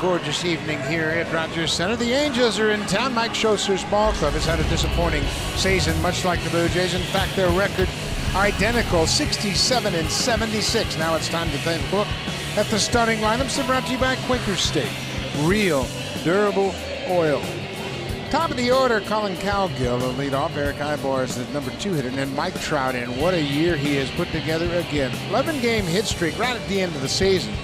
gorgeous evening here at Rogers Center. The Angels are in town. Mike Schoser's ball club has had a disappointing season, much like the Blue Jays. In fact, their record identical, 67 and 76. Now it's time to take a look at the starting lineups. They're brought to you by Quaker State. Real, durable oil. Top of the order, Colin Cowgill will lead off. Eric Ibar is the number 2 hitter. And then Mike Trout in. What a year he has put together again. 11-game hit streak right at the end of the season.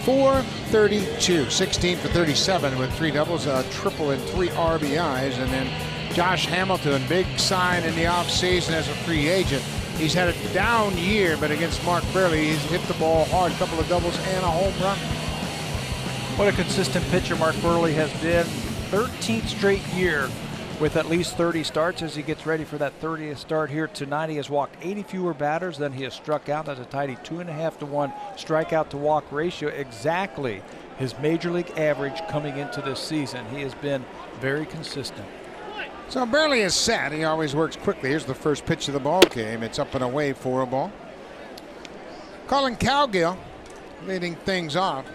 432, 16 for 37 with 3 doubles, a triple, and 3 RBIs. And then Josh Hamilton, big sign in the offseason as a free agent. He's had a down year, but against Mark Burley, he's hit the ball hard, a couple of doubles and a home run. What a consistent pitcher Mark Burley has been. 13th straight year with at least 30 starts as he gets ready for that 30th start here tonight. He has walked 80 fewer batters than he has struck out. That's a tidy 2.5 to 1 strikeout to walk ratio. Exactly his major league average coming into this season. He has been very consistent. So Burley is set. He always works quickly. Here's the first pitch of the ball game. It's up and away for a ball. Colin Cowgill leading things off.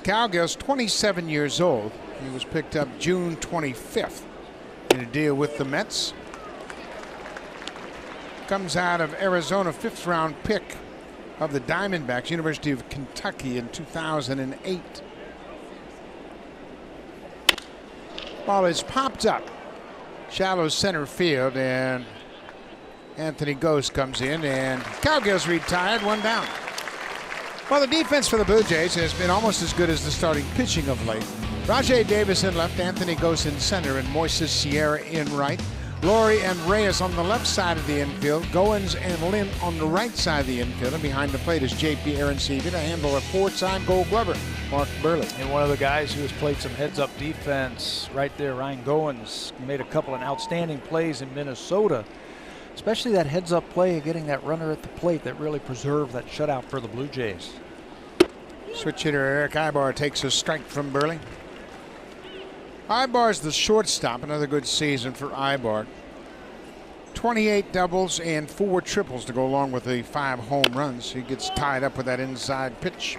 Cowgill's 27 years old. He was picked up June 25th in a deal with the Mets. Comes out of Arizona, 5th round pick of the Diamondbacks, University of Kentucky in 2008. Ball is popped up. Shallow center field, and Anthony Gose comes in, and Cowgill's retired, 1 down. Well, the defense for the Blue Jays has been almost as good as the starting pitching of late. Rajai Davis in left, Anthony Gose in center, and Moises Sierra in right. Laurie and Reyes on the left side of the infield. Goins and Lynn on the right side of the infield. And behind the plate is J.P. Arancibia to handle a 4-time Gold Glover, Mark Burley. And one of the guys who has played some heads-up defense right there, Ryan Goins, made a couple of outstanding plays in Minnesota. Especially that heads-up play of getting that runner at the plate that really preserved that shutout for the Blue Jays. Switch hitter Eric Ibar takes a strike from Burley. Ibar's the shortstop. Another good season for Ibar. 28 doubles and 4 triples to go along with the 5 home runs. He gets tied up with that inside pitch.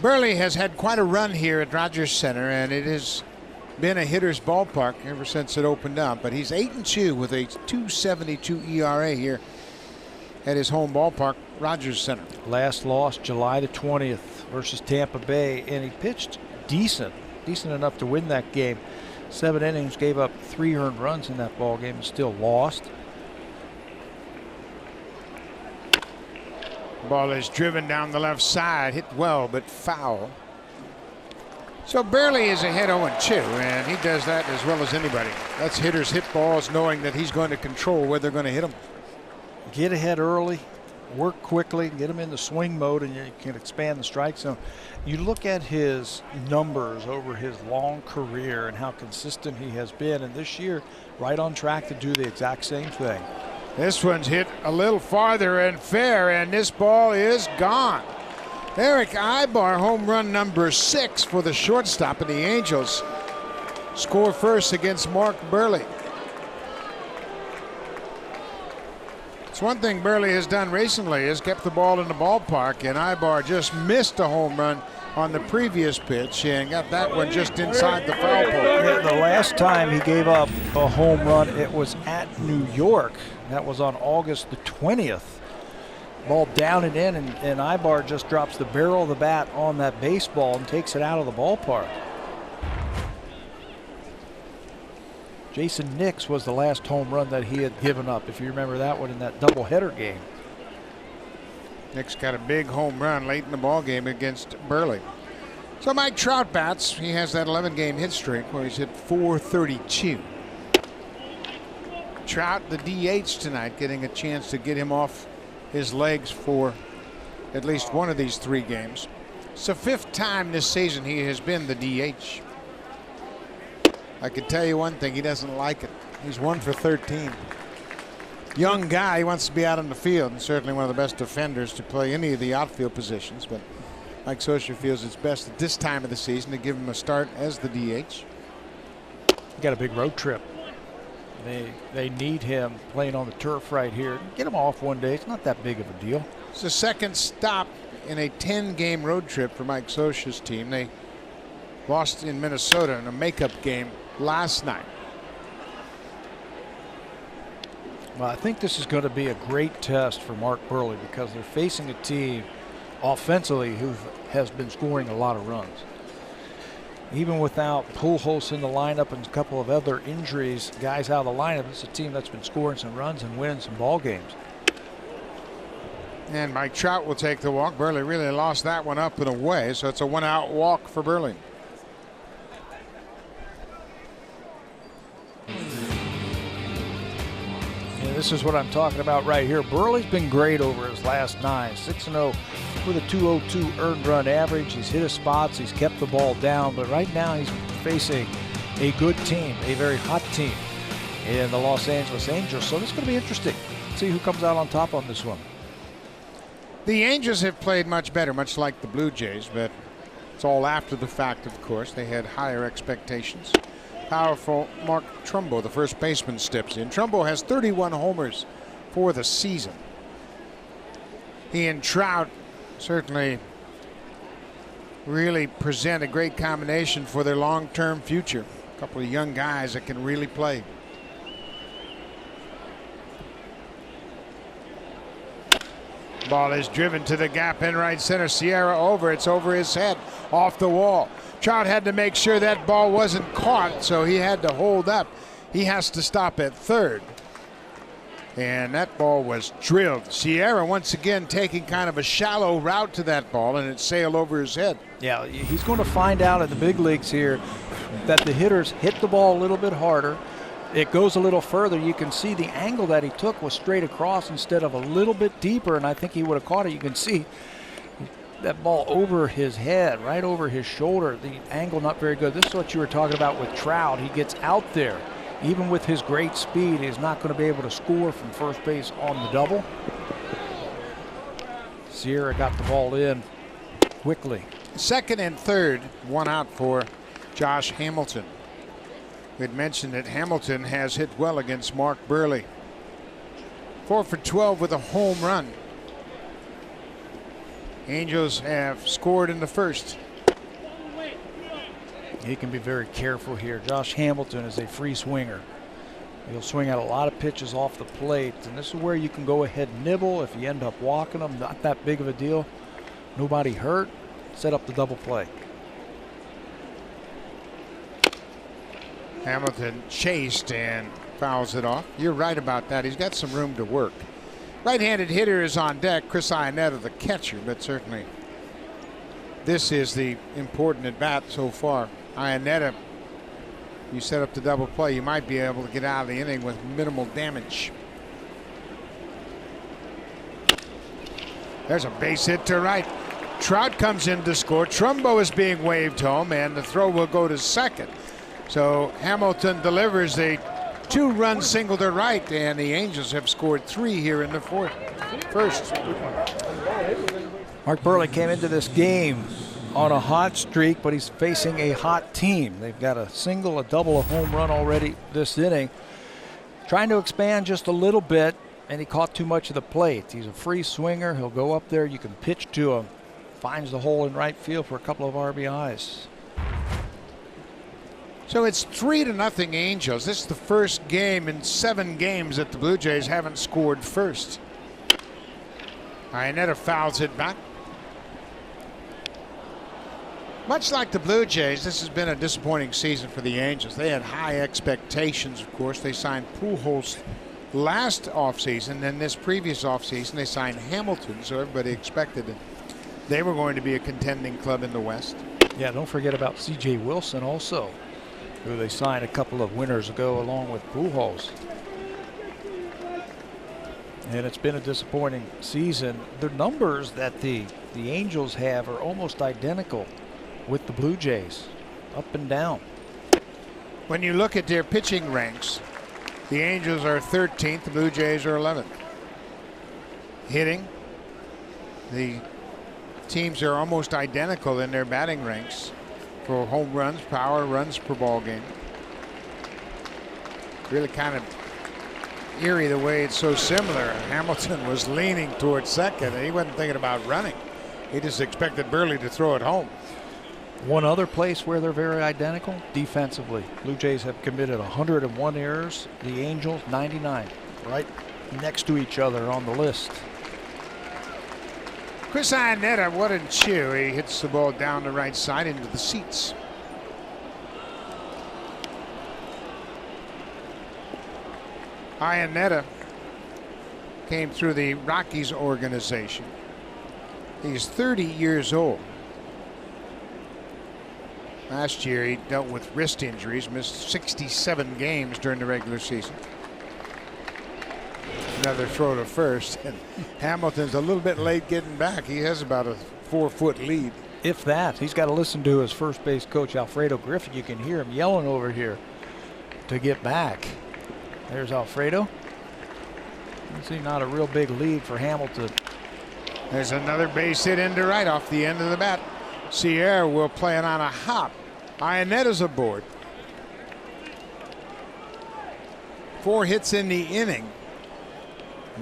Burley has had quite a run here at Rogers Center, and it has been a hitter's ballpark ever since it opened up. But he's 8-2 with a 2.72 ERA here at his home ballpark, Rogers Center. Last loss July the 20th versus Tampa Bay, and he pitched decent enough to win that game. 7 innings, gave up 3 earned runs in that ball game, and still lost. Ball is driven down the left side, hit well but foul. So Burley is ahead 0-2, and he does that as well as anybody. That's hitters hit balls knowing that he's going to control where they're going to hit them. Get ahead early, work quickly, get him in the swing mode, and you can expand the strike zone. You look at his numbers over his long career and how consistent he has been, and this year right on track to do the exact same thing. This one's hit a little farther and fair, and this ball is gone. Eric Ibar, home run number 6 for the shortstop, and the Angels score first against Mark Burley. It's one thing Burley has done recently is kept the ball in the ballpark, and Ibar just missed a home run on the previous pitch and got that one just inside the foul pole. Yeah, the last time he gave up a home run, it was at New York. That was on August the 20th. Ball down and in, and Ibar just drops the barrel of the bat on that baseball and takes it out of the ballpark. Jason Nix was the last home run that he had given up, if you remember that one in that doubleheader game. Nix got a big home run late in the ball game against Burley. So Mike Trout bats. He has that 11-game hit streak where he's hit 432. Trout, the DH tonight, getting a chance to get him off his legs for at least one of these 3 games. It's the 5th time this season he has been the DH. I can tell you one thing, he doesn't like it. He's 1 for 13. Young guy, he wants to be out on the field, and certainly one of the best defenders to play any of the outfield positions. But Mike Schoser feels it's best at this time of the season to give him a start as the DH. He got a big road trip. They need him playing on the turf right here. Get him off one day. It's not that big of a deal. It's the second stop in a 10-game road trip for Mike Scioscia's team. They lost in Minnesota in a makeup game last night. Well, I think this is going to be a great test for Mark Burley because they're facing a team offensively who has been scoring a lot of runs. Even without Pujols in the lineup and a couple of other injuries, guys out of the lineup, it's a team that's been scoring some runs and winning some ball games. And Mike Trout will take the walk. Burley really lost that one up and away, so it's a one-out walk for Burley. And this is what I'm talking about right here. Burley's been great over his last 9, 6-0 with a 202 earned run average. He's hit his spots, he's kept the ball down, but right now he's facing a good team, a very hot team in the Los Angeles Angels. So this is going to be interesting. See who comes out on top on this one. The Angels have played much better, much like the Blue Jays, but it's all after the fact, of course. They had higher expectations. Powerful Mark Trumbo, the first baseman, steps in. Trumbo has 31 homers for the season. He and Trout certainly really present a great combination for their long-term future. A couple of young guys that can really play. Ball is driven to the gap in right center. Sierra over. It's over his head, off the wall. Trout had to make sure that ball wasn't caught, so he had to hold up. He has to stop at third. And that ball was drilled. Sierra once again taking kind of a shallow route to that ball, and it sailed over his head. Yeah, he's going to find out in the big leagues here that the hitters hit the ball a little bit harder. It goes a little further. You can see the angle that he took was straight across instead of a little bit deeper, and I think he would have caught it. You can see that ball over his head, right over his shoulder. The angle not very good. This is what you were talking about with Trout. He gets out there. Even with his great speed, he's not going to be able to score from first base on the double. Sierra got the ball in quickly. Second and third, one out for Josh Hamilton. We had mentioned that Hamilton has hit well against Mark Burley. 4 for 12 with a home run. Angels have scored in the first. He can be very careful here. Josh Hamilton is a free swinger. He'll swing out a lot of pitches off the plate, and this is where you can go ahead and nibble. If you end up walking them, not that big of a deal. Nobody hurt. Set up the double play. Hamilton chased and fouls it off. You're right about that. He's got some room to work. Right-handed hitter is on deck. Chris Iannetta, the catcher, but certainly this is the important at bat so far. Iannetta, you set up the double play, you might be able to get out of the inning with minimal damage. There's a base hit to right. Trout comes in to score. Trumbo is being waved home, and the throw will go to second. So Hamilton delivers a 2-run single to right, and the Angels have scored 3 here in the first. Mark Burley came into this game on a hot streak, but he's facing a hot team. They've got a single, a double, a home run already this inning. Trying to expand just a little bit, and he caught too much of the plate. He's a free swinger. He'll go up there. You can pitch to him. Finds the hole in right field for a couple of RBIs. So it's 3-0 Angels. This is the first game in 7 games that the Blue Jays haven't scored first. Iannetta fouls it back. Much like the Blue Jays, this has been a disappointing season for the Angels. They had high expectations, of course. They signed Pujols last offseason, and this previous offseason they signed Hamilton, so everybody expected it. They were going to be a contending club in the West. Yeah, don't forget about C.J. Wilson also, who they signed a couple of winters ago along with Pujols. And it's been a disappointing season. The numbers that the Angels have are almost identical with the Blue Jays, up and down. When you look at their pitching ranks, the Angels are 13th, the Blue Jays are 11th. Hitting, the teams are almost identical in their batting ranks for home runs, power, runs per ball game. Really kind of eerie the way it's so similar. Hamilton was leaning towards second, and he wasn't thinking about running. He just expected Burley to throw it home. One other place where they're very identical, defensively. Blue Jays have committed 101 errors. The Angels, 99. Right next to each other on the list. Chris Iannetta, what a chew. He hits the ball down the right side into the seats. Iannetta came through the Rockies organization. He's 30 years old. Last year he dealt with wrist injuries, missed 67 games during the regular season. Another throw to first, and Hamilton's a little bit late getting back. He has about a 4-foot lead. If that. He's got to listen to his first base coach, Alfredo Griffin. You can hear him yelling over here to get back. There's Alfredo. You see, not a real big lead for Hamilton. There's another base hit into right off the end of the bat. Sierra will play it on a hop. Iannetta's aboard. 4 hits in the inning.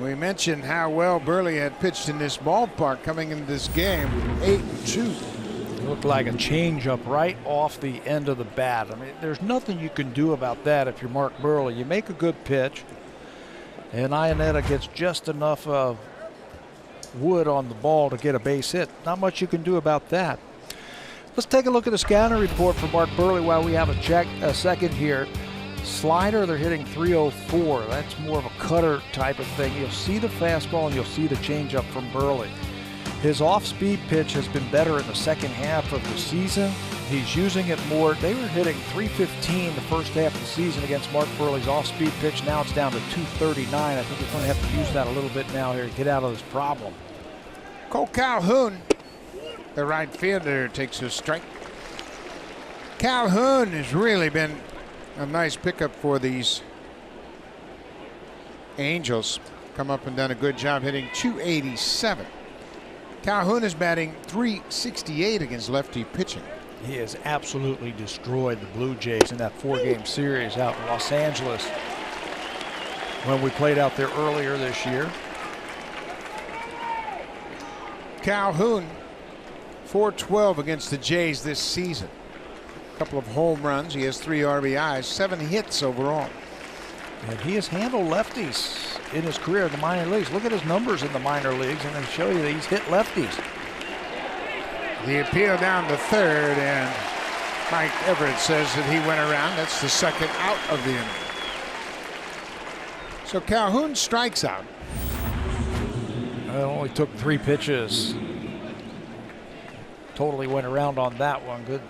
We mentioned how well Burley had pitched in this ballpark coming into this game. 8-2. Looked like a changeup right off the end of the bat. I mean, there's nothing you can do about that if you're Mark Burley. You make a good pitch, and Iannetta gets just enough wood on the ball to get a base hit. Not much you can do about that. Let's take a look at the scouting report for Mark Burley while we have a second here. Slider, they're hitting 304. That's more of a cutter type of thing. You'll see the fastball and you'll see the changeup from Burley. His off-speed pitch has been better in the second half of the season. He's using it more. They were hitting 315 the first half of the season against Mark Burley's off-speed pitch. Now it's down to 239. I think he's going to have to use that a little bit now here to get out of this problem. Cole Calhoun, the right fielder, takes a strike. Calhoun has really been a nice pickup for these Angels. Come up and done a good job hitting .287. Calhoun is batting .368 against lefty pitching. He has absolutely destroyed the Blue Jays in that 4-game series out in Los Angeles when we played out there earlier this year. Calhoun, .412 against the Jays this season. A couple of home runs. He has 3 RBIs, 7 hits overall. And he has handled lefties in his career in the minor leagues. Look at his numbers in the minor leagues, and they show you that he's hit lefties. The appeal down to third, and Mike Everett says that he went around. That's the second out of the inning. So Calhoun strikes out. It only took 3 pitches. Totally went around on that one. Good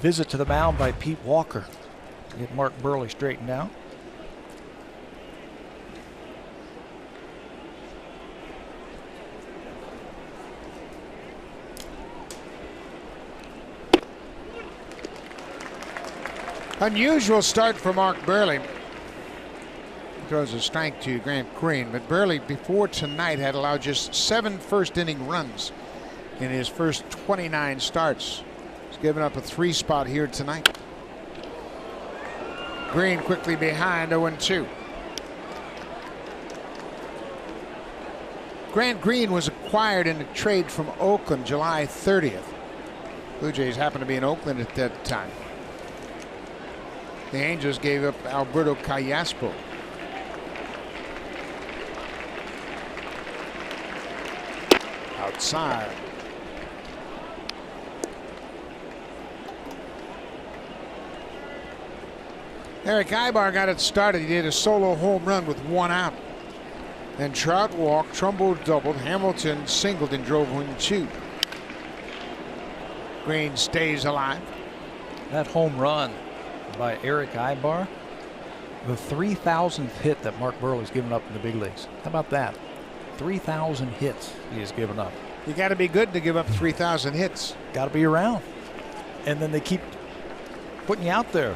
visit to the mound by Pete Walker. Get Mark Burley straightened out. Unusual start for Mark Burley. Throws a strike to Grant Green, but Burley before tonight had allowed just 7 first-inning runs in his first 29 starts. He's given up a 3 spot here tonight. Green quickly behind, 0-2. Grant Green was acquired in a trade from Oakland July 30th. Blue Jays happened to be in Oakland at that time. The Angels gave up Alberto Callaspo. Outside. Eric Ibar got it started. He did a solo home run with 1 out. Then Trout walked, Trumbo doubled, Hamilton singled and drove in 2. Green stays alive. That home run by Eric Ibar, the 3,000th hit that Mark Burley's given up in the big leagues. How about that? 3,000 hits he has given up. You got to be good to give up 3,000 hits. Got to be around. And then they keep putting you out there.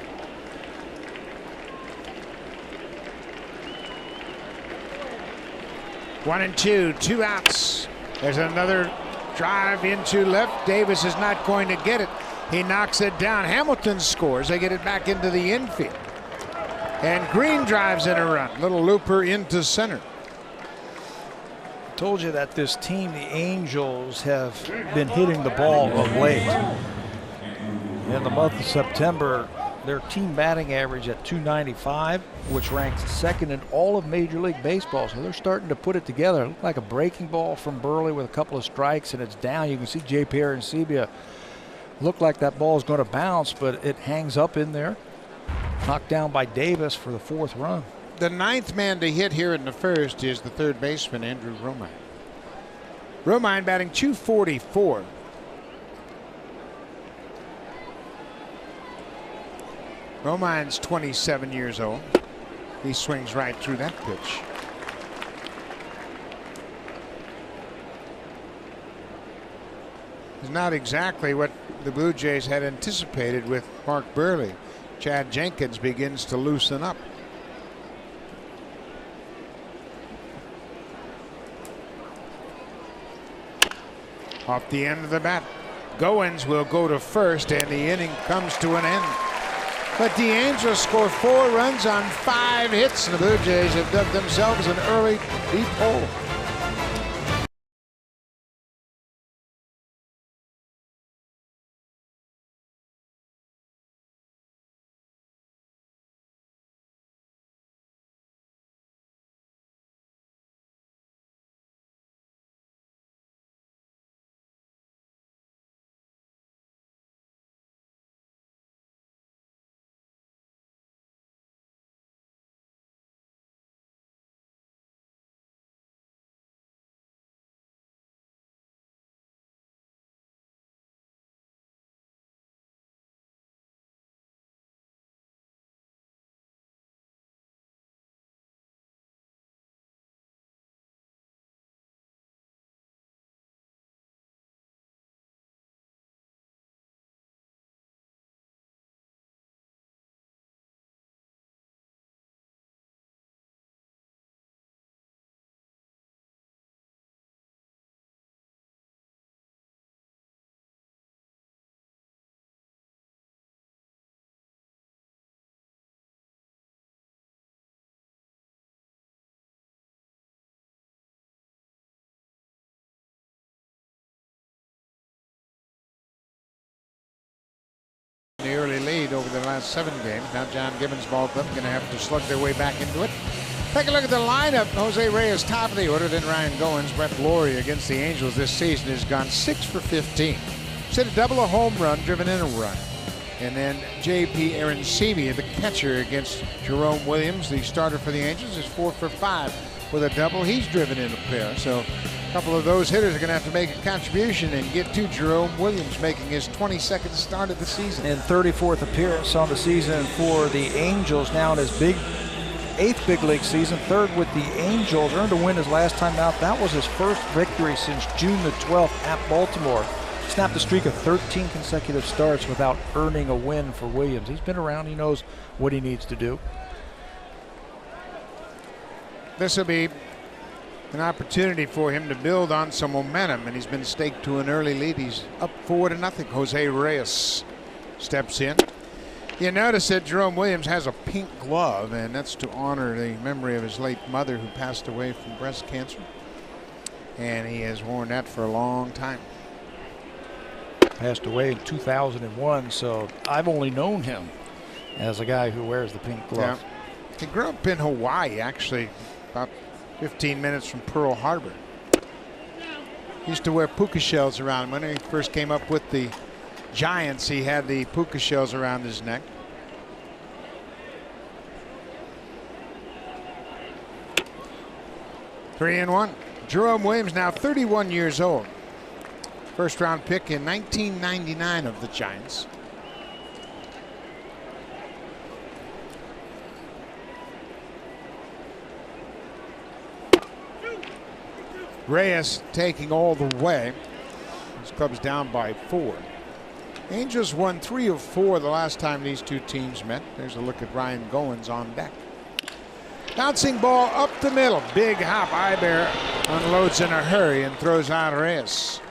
One and two, 2 outs. There's another drive into left. Davis is not going to get it. He knocks it down. Hamilton scores. They get it back into the infield. And Green drives in a run. Little looper into center. I told you that this team, the Angels, have been hitting the ball of late. In the month of September, their team batting average at .295, which ranks second in all of Major League Baseball. So they're starting to put it together. It looked like a breaking ball from Burley with a couple of strikes, and it's down. You can see J. Pierre and Sebia look like that ball is going to bounce, but it hangs up in there. Knocked down by Davis for the 4th run. The 9th man to hit here in the 1st is the 3rd baseman, Andrew Romero. Romero batting .244. Romero's 27 years old. He swings right through that pitch. It's not exactly what the Blue Jays had anticipated with Mark Burley. Chad Jenkins begins to loosen up. Off the end of the bat. Goins will go to first, and the inning comes to an end. But the Angels score 4 runs on 5 hits, and the Blue Jays have dug themselves an early deep hole. The early lead over the last 7 games. Now John Gibbons' ball club going to have to slug their way back into it. Take a look at the lineup. Jose Reyes top of the order, then Ryan Goins. Brett Laurie against the Angels this season has gone 6 for 15. He's hit a double, a home run, driven in a run. And then J.P. Arancibia, the catcher against Jerome Williams, the starter for the Angels, is 4 for 5 with a double. He's driven in a pair. So a couple of those hitters are going to have to make a contribution and get to Jerome Williams, making his 22nd start of the season. And 34th appearance on the season for the Angels, now in his 8th big league season, 3rd with the Angels. Earned a win his last time out. That was his first victory since June the 12th at Baltimore. Snapped a streak of 13 consecutive starts without earning a win for Williams. He's been around. He knows what he needs to do. This will be an opportunity for him to build on some momentum, and he's been staked to an early lead. He's up 4-0. Jose Reyes steps in. You notice that Jerome Williams has a pink glove, and that's to honor the memory of his late mother who passed away from breast cancer. And he has worn that for a long time. Passed away in 2001, so I've only known him as a guy who wears the pink glove. Yeah. He grew up in Hawaii, actually, about 15 minutes from Pearl Harbor. He used to wear puka shells around him. When he first came up with the Giants, he had the puka shells around his neck. Three and one. Jerome Williams, now 31 years old. First round pick in 1999 of the Giants. Reyes taking all the way. His club's down by 4. Angels won 3 of 4 the last time these two teams met. There's a look at Ryan Goins on deck. Bouncing ball up the middle. Big hop. Iber unloads in a hurry and throws out Reyes.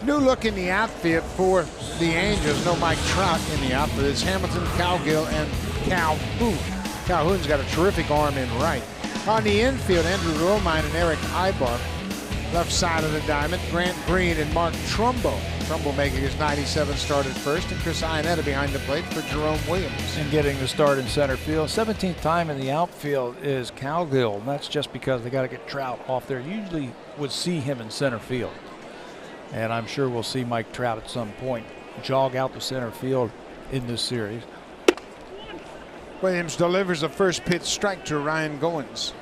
New look in the outfield for the Angels. No Mike Trout in the outfield. It's Hamilton, Cowgill, and Calhoun. Calhoun's got a terrific arm in right. On the infield, Andrew Romine and Eric Ibar. Left side of the diamond, Grant Green and Mark Trumbo. Trumbo making his 97 start at first, and Chris Iannetta behind the plate for Jerome Williams. And getting the start in center field. 17th time in the outfield is Cowgill, and that's just because they got to get Trout off there. Usually would see him in center field. And I'm sure we'll see Mike Trout at some point jog out the center field in this series. Williams delivers a first pitch strike to Ryan Goins.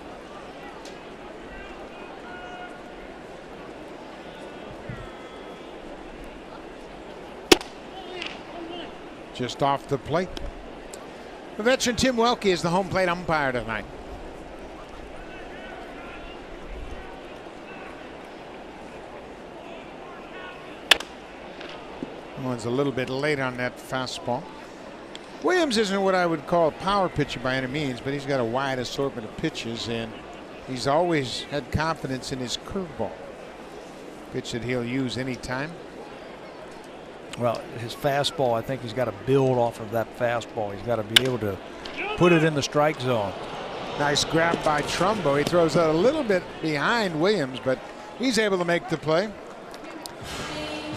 Just off the plate. The veteran Tim Welke is the home plate umpire tonight. One's a little bit late on that fastball. Williams isn't what I would call a power pitcher by any means, but he's got a wide assortment of pitches, and he's always had confidence in his curveball. Pitch that he'll use anytime. Well, his fastball, I think he's got to build off of that fastball. He's got to be able to put it in the strike zone. Nice grab by Trumbo. He throws that a little bit behind Williams, but he's able to make the play.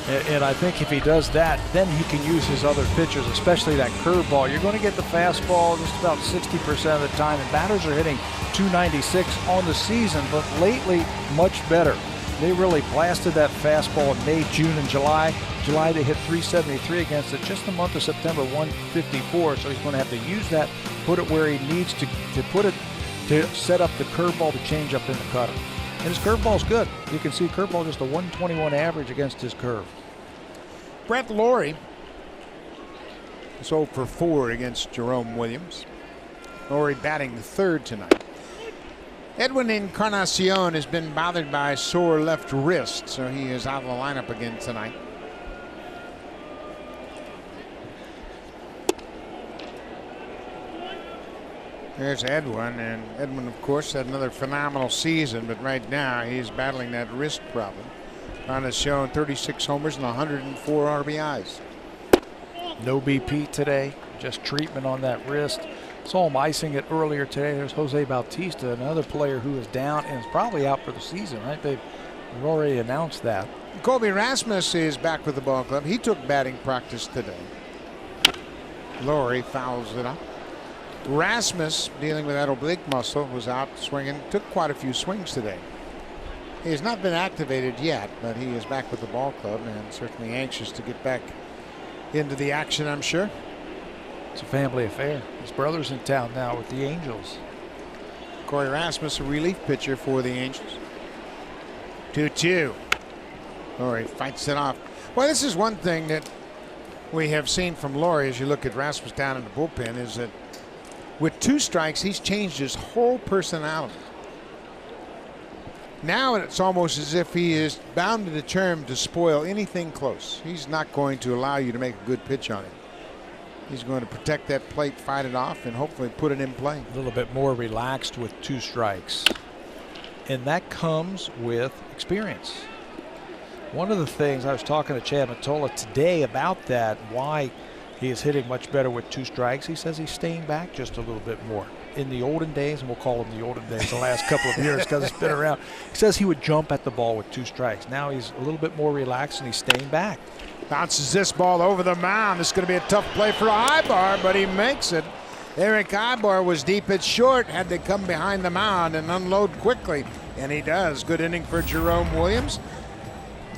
And I think if he does that, then he can use his other pitchers, especially that curveball. You're going to get the fastball just about 60% of the time, and batters are hitting 296 on the season, but lately much better. They really blasted that fastball in May, June, and July. July they hit 373 against it. Just the month of September, 154. So he's going to have to use that, put it where he needs to put it, to set up the curveball to change up in the cutter. And his curveball's good. You can see curveball just a 121 average against his curve. Brett Lawrie is 0 for 4 against Jerome Williams. Lawrie batting third tonight. Edwin Encarnacion has been bothered by a sore left wrist, so he is out of the lineup again tonight. There's Edwin, and Edwin, of course, had another phenomenal season, but right now he's battling that wrist problem. Encarnacion 36 homers and 104 RBIs. No BP today, just treatment on that wrist. Saw him icing it earlier today. There's Jose Bautista, another player who is down and is probably out for the season, right? They've already announced that. Colby Rasmus is back with the ball club. He took batting practice today. Lawrie fouls it up. Rasmus, dealing with that oblique muscle, was out swinging. Took quite a few swings today. He has not been activated yet, but he is back with the ball club and certainly anxious to get back into the action, I'm sure. It's a family affair. His brother's in town now with the Angels. Corey Rasmus, a relief pitcher for the Angels. 2-2. Lawrie fights it off. Well, this is one thing that we have seen from Lawrie as you look at Rasmus down in the bullpen, is that with 2 strikes, he's changed his whole personality. Now it's almost as if he is bound and determined to spoil anything close. He's not going to allow you to make a good pitch on him. He's going to protect that plate, fight it off, and hopefully put it in play. A little bit more relaxed with 2 strikes. And that comes with experience. One of the things I was talking to Chad Mottola today about that, why he is hitting much better with 2 strikes. He says he's staying back just a little bit more. In the olden days, and we'll call them the olden days, the last couple of years because it's been around, he says he would jump at the ball with 2 strikes. Now he's a little bit more relaxed and he's staying back. Bounces this ball over the mound. This is going to be a tough play for Ibar, but he makes it. Eric Ibar was deep at short, had to come behind the mound and unload quickly, and he does. Good inning for Jerome Williams.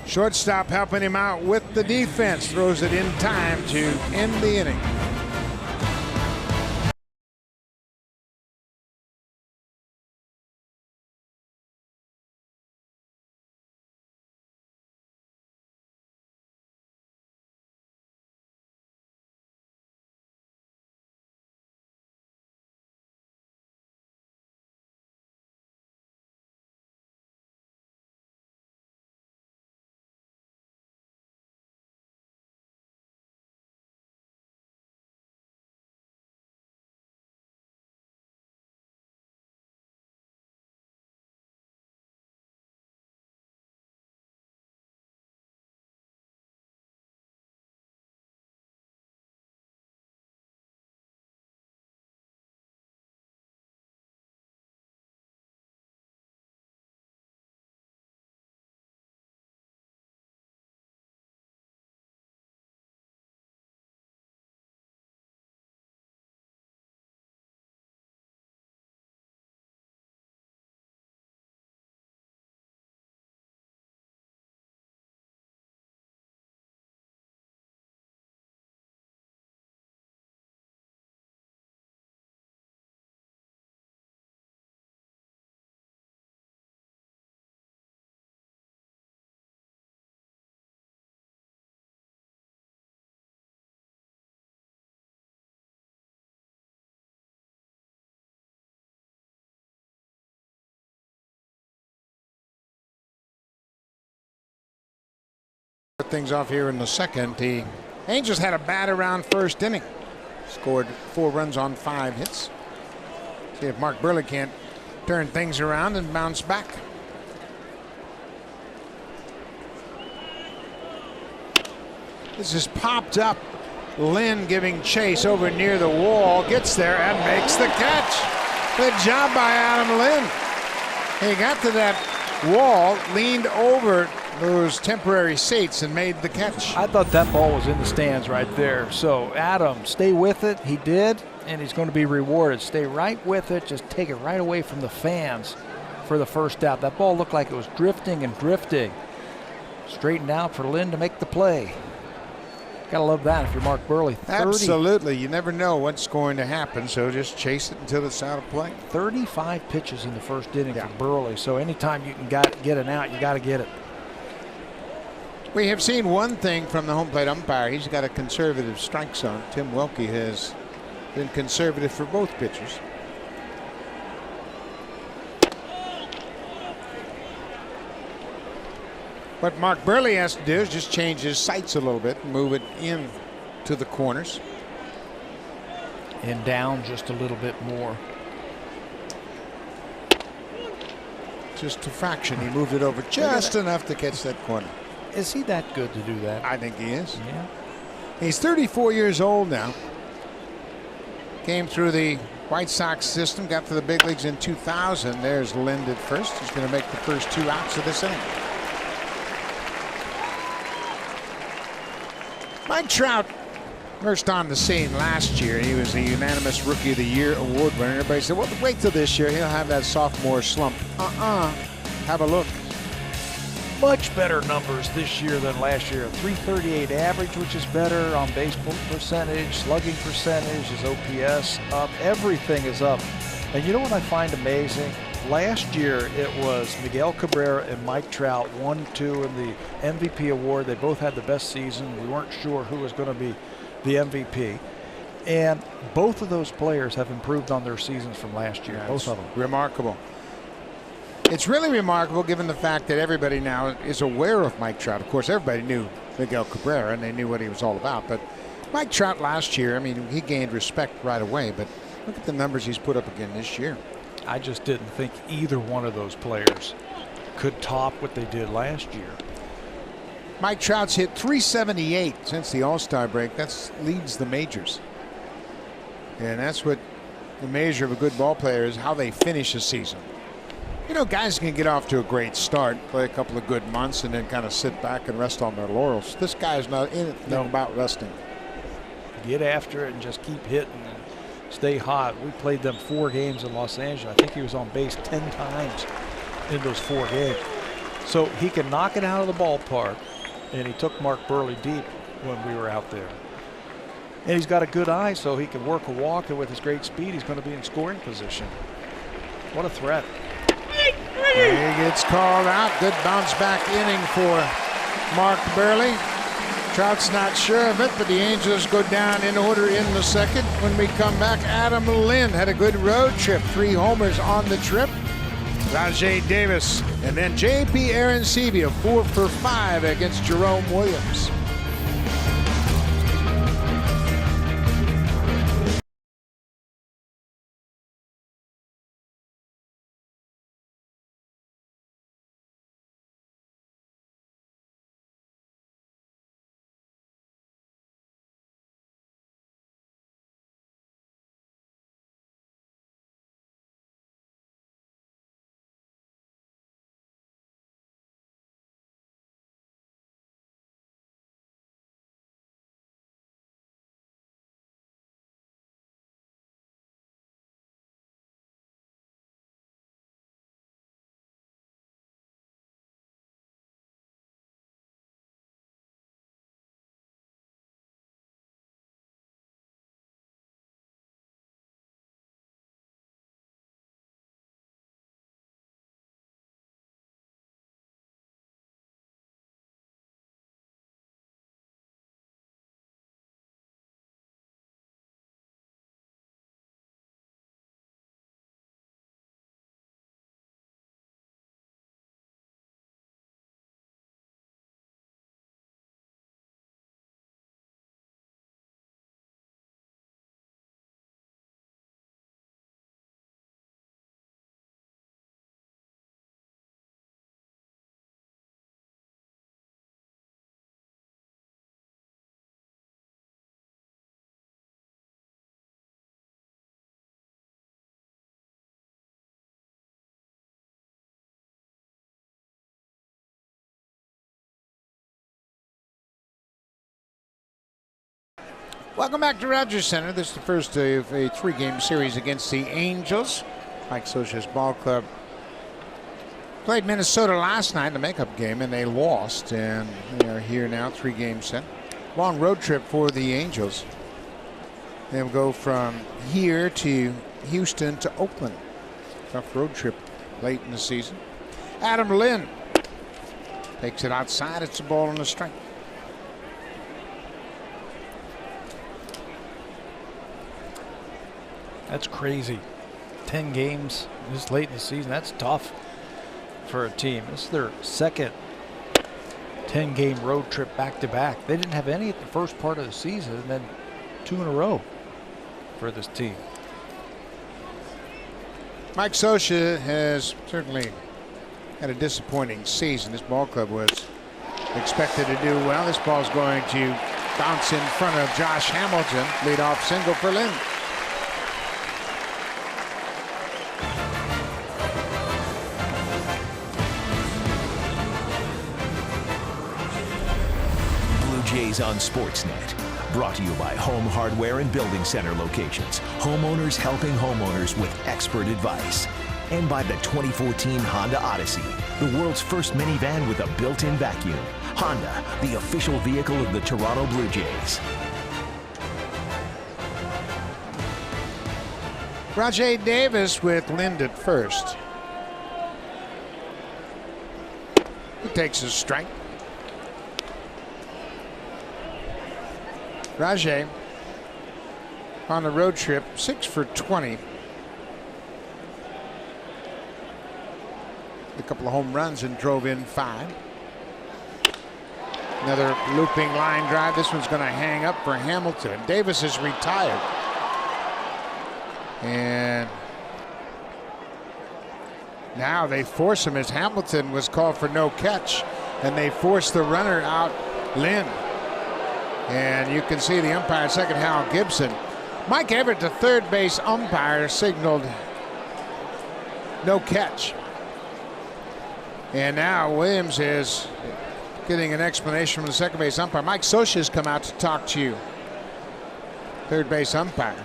Shortstop helping him out with the defense. Throws it in time to end the inning. things off here in the second. The Angels had a bat around first inning. Scored 4 runs on 5 hits. See if Mark Burley can't turn things around and bounce back. This is popped up. Lynn giving chase over near the wall. Gets there and makes the catch. Good job by Adam Lynn. He got to that wall, leaned over those temporary seats and made the catch. I thought that ball was in the stands right there. So Adam, stay with it. He did, and he's going to be rewarded. Stay right with it. Just take it right away from the fans for the first out. That ball looked like it was drifting and drifting. Straightened out for Lynn to make the play. Gotta love that if you're Mark Burley. 30, Absolutely. You never know what's going to happen, so just chase it until it's out of play. 35 pitches in the first inning for Burley. So anytime you can get an out, you got to get it. We have seen one thing from the home plate umpire. He's got a conservative strike zone. Tim Welke has been conservative for both pitchers. What Mark Burley has to do is just change his sights a little bit and move it in to the corners. And down just a little bit more. Just a fraction. He moved it over just enough to catch that corner. Is he that good to do that? I think he is. Yeah. He's 34 years old now. Came through the White Sox system, got to the big leagues in 2000. There's Lind at first. He's going to make the first 2 outs of this inning. Mike Trout burst on the scene last year. He was the unanimous Rookie of the Year award winner. Everybody said, well, wait till this year. He'll have that sophomore slump. Have a look. Much better numbers this year than last year. 338 average, which is better on base percentage, slugging percentage, his OPS up. Everything is up. And you know what I find amazing? Last year it was Miguel Cabrera and Mike Trout, 1-2 in the MVP award. They both had the best season. We weren't sure who was going to be the MVP. And both of those players have improved on their seasons from last year. Both of them. Remarkable. It's really remarkable given the fact that everybody now is aware of Mike Trout. Of course, everybody knew Miguel Cabrera and they knew what he was all about. But Mike Trout last year, I mean, he gained respect right away. But look at the numbers he's put up again this year. I just didn't think either one of those players could top what they did last year. Mike Trout's hit 378 since the All-Star break. That leads the majors. And that's what the measure of a good ball player is, how they finish a season. You know, guys can get off to a great start, play a couple of good months, and then kind of sit back and rest on their laurels. This guy's not in it about resting. Get after it and just keep hitting and stay hot. We played them 4 games in Los Angeles. I think he was on base 10 times in those 4 games. So he can knock it out of the ballpark, and he took Mark Burley deep when we were out there. And he's got a good eye, so he can work a walk, and with his great speed, he's going to be in scoring position. What a threat. He gets called out. Good bounce back inning for Mark Burley. Trout's not sure of it, but the Angels go down in order in the second. When we come back, Adam Lynn had a good road trip. 3 homers on the trip. Rajay Davis and then J.P. Arencibia 4 for 5 against Jerome Williams. Welcome back to Rogers Center. This is the first of a 3-game series against the Angels. Mike Scioscia's ball club played Minnesota last night in the makeup game, and they lost. And they are here now, 3-game set. Long road trip for the Angels. They'll go from here to Houston to Oakland. Tough road trip late in the season. Adam Lynn takes it outside. It's a ball on the strike. That's crazy. 10 games this late in the season. That's tough for a team. This is their second 10-game road trip back-to-back. They didn't have any at the first part of the season, and then 2 in a row for this team. Mike Scioscia has certainly had a disappointing season. This ball club was expected to do well. This ball's going to bounce in front of Josh Hamilton. Leadoff single for Lynn. Jays on Sportsnet. Brought to you by Home Hardware and Building Center locations. Homeowners helping homeowners with expert advice. And by the 2014 Honda Odyssey, the world's first minivan with a built-in vacuum. Honda, the official vehicle of the Toronto Blue Jays. Rajai Davis with Lind at first. He takes a strike. Rajai on the road trip, 6 for 20. A couple of home runs and drove in 5. Another looping line drive. This one's going to hang up for Hamilton. Davis is retired. And now they force him as Hamilton was called for no catch. And they force the runner out, Lynn. And you can see the umpire second, Hal Gibson. Mike Everett, the third base umpire, signaled no catch. And now Williams is getting an explanation from the second base umpire. Mike Scioscia has come out to talk to you. Third base umpire.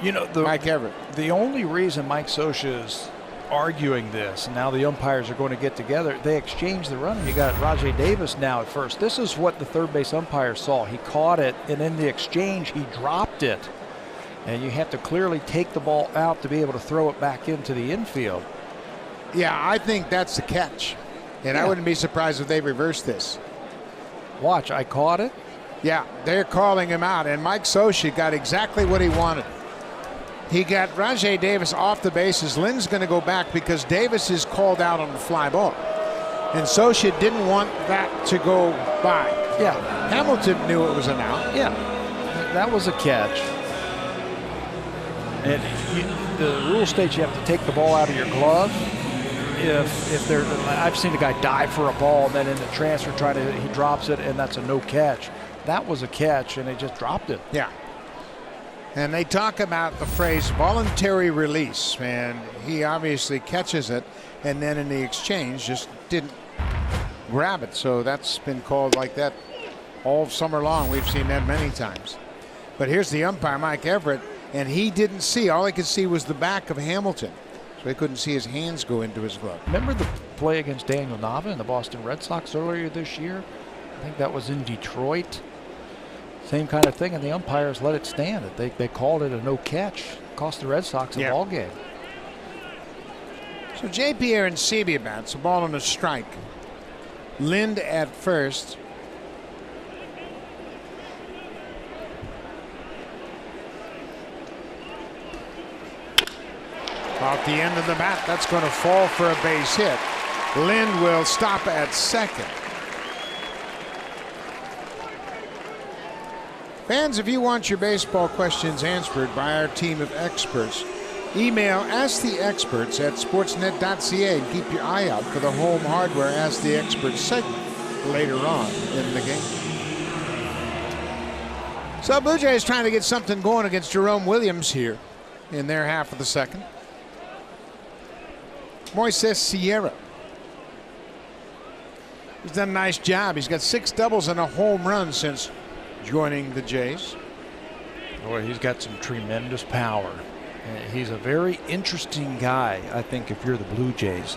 You know, Mike Everett. The only reason Mike Scioscia is arguing this, and now the umpires are going to get together, they exchange the runner. You got Rajai Davis now at first. This is what the third base umpire saw. He caught it, and in the exchange, he dropped it. And you have to clearly take the ball out to be able to throw it back into the infield. Yeah, I think that's the catch. And I wouldn't be surprised if they reverse this. Watch, I caught it. Yeah, they're calling him out, and Mike Scioscia got exactly what he wanted. He got Rajai Davis off the bases. Lynn's going to go back because Davis is called out on the fly ball. And Scioscia didn't want that to go by. Yeah. Hamilton knew it was an out. Yeah, that was a catch. And the rule states you have to take the ball out of your glove. If they're, I've seen a guy dive for a ball, and then in the transfer he drops it, and that's a no catch. That was a catch, and they just dropped it. Yeah. And they talk about the phrase voluntary release, and he obviously catches it, and then in the exchange just didn't grab it. So that's been called like that all summer long. We've seen that many times. But here's the umpire, Mike Everett, and he didn't see. All he could see was the back of Hamilton. So he couldn't see his hands go into his glove. Remember the play against Daniel Nava in the Boston Red Sox earlier this year? I think that was in Detroit. Same kind of thing, and the umpires let it stand. They called it a no catch. Cost the Red Sox a ball game. So J.P. Arencibia bats a ball on a strike. Lind at first. Off the end of the bat, that's going to fall for a base hit. Lind will stop at second. Fans, if you want your baseball questions answered by our team of experts, email asktheexperts@sportsnet.ca and keep your eye out for the Home Hardware Ask the Experts segment later on in the game. So Blue Jays trying to get something going against Jerome Williams here in their half of the second. Moises Sierra. He's done a nice job. He's got 6 doubles and a home run since joining the Jays. Boy, he's got some tremendous power. He's a very interesting guy, I think, if you're the Blue Jays.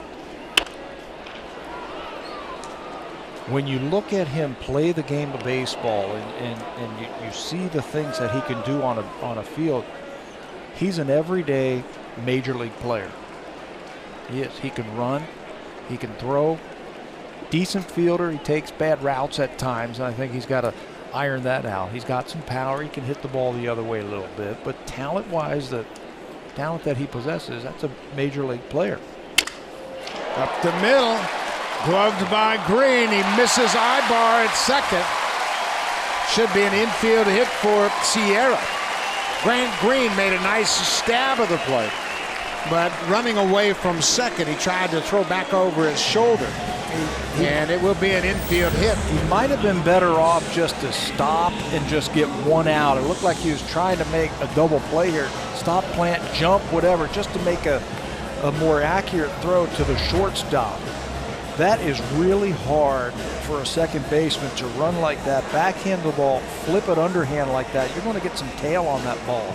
When you look at him play the game of baseball and you see the things that he can do on a field, he's an everyday major league player. He is. He can run, he can throw, decent fielder. He takes bad routes at times, and I think he's got to iron that out. He's got some power. He can hit the ball the other way a little bit, but talent-wise, the talent that he possesses, that's a major league player. Up the middle, gloved by Green. He misses Ibar at second. Should be an infield hit for Sierra. Grant Green made a nice stab of the play, but running away from second, he tried to throw back over his shoulder, and it will be an infield hit. He might have been better off just to stop and just get one out. It looked like he was trying to make a double play here. Stop, plant, jump, whatever, just to make a more accurate throw to the shortstop. That is really hard for a second baseman to run like that, backhand the ball, flip it underhand like that. You're going to get some tail on that ball.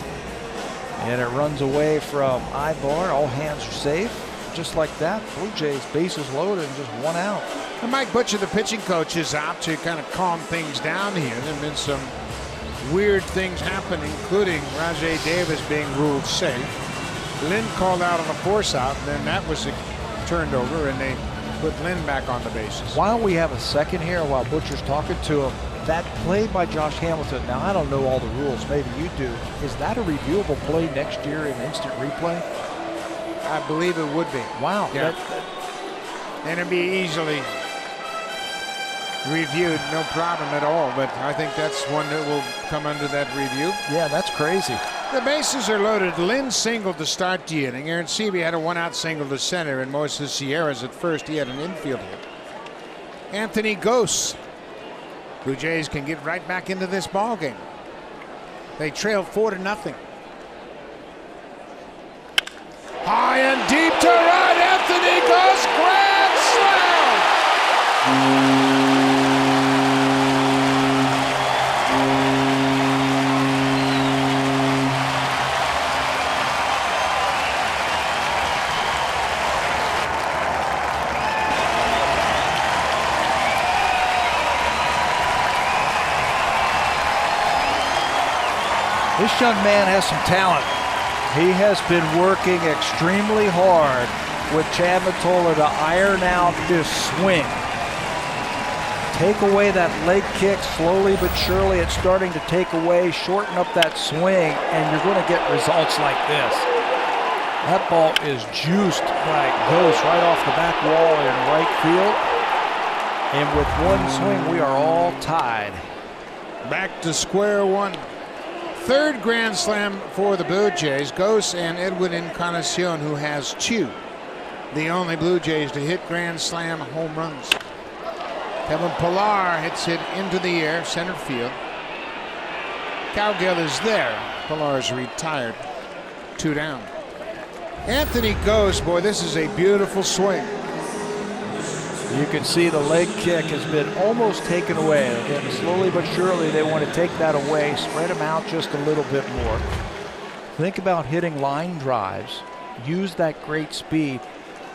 And it runs away from Ibar. All hands are safe. Just like that, Blue Jays bases loaded and just one out. And Mike Butcher, the pitching coach, is out to kind of calm things down here. There have been some weird things happen, including Rajay Davis being ruled safe. Lynn called out on a force out, and then that was turned over, and they put Lynn back on the bases. While we have a second here, while Butcher's talking to him, that play by Josh Hamilton, now I don't know all the rules, maybe you do. Is that a reviewable play next year in instant replay? I believe it would be. Wow. Yeah. And it'd be easily reviewed, no problem at all, but I think that's one that will come under that review. Yeah, that's crazy. The bases are loaded. Lynn singled to start the inning. Aaron Seavey had a one-out single to center, and Moises Sierras at first. He had an infield hit. Anthony Gose. Blue Jays can get right back into this ball game. They trail 4-0. High and deep to right. Anthony Gose, grand slam. This young man has some talent. He has been working extremely hard with Chad Mottola to iron out this swing. Take away that leg kick slowly but surely. It's starting to take away, shorten up that swing, and you're going to get results like this. That ball is juiced by Gose right off the back wall in right field. And with one swing, we are all tied. Back to square one. Third grand slam for the Blue Jays. Gose and Edwin Encarnacion, who has two. The only Blue Jays to hit grand slam home runs. Kevin Pillar hits it into the air, center field. Cowgill is there. Pillar is retired. 2 down. Anthony Gose, boy, this is a beautiful swing. You can see the leg kick has been almost taken away. Again, slowly but surely they want to take that away, spread them out just a little bit more. Think about hitting line drives. Use that great speed.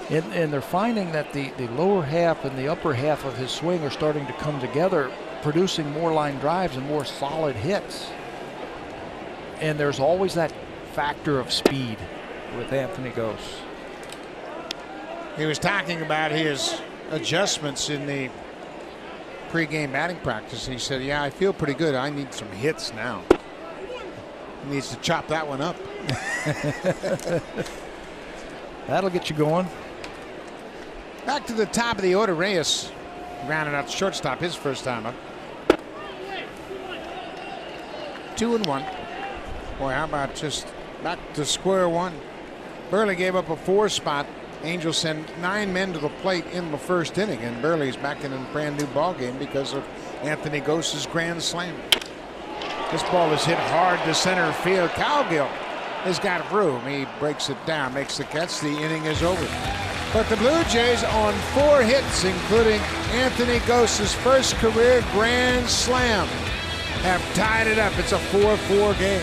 And they're finding that the lower half and the upper half of his swing are starting to come together, producing more line drives and more solid hits. And there's always that factor of speed with Anthony Gose. He was talking about his adjustments in the pregame batting practice. He said, yeah, I feel pretty good. I need some hits now. He needs to chop that one up. That'll get you going. Back to the top of the order. Reyes grounded out shortstop his first time up. 2-1. Boy, how about just back to square one. Burley gave up a 4 spot. Angels send 9 men to the plate in the first inning, and Burley's back in a brand new ball game because of Anthony Gose's grand slam. This ball is hit hard to center field. Cowgill has got room. He breaks it down, makes the catch. The inning is over. But the Blue Jays on 4 hits, including Anthony Gose's first career grand slam, have tied it up. It's a 4-4 game.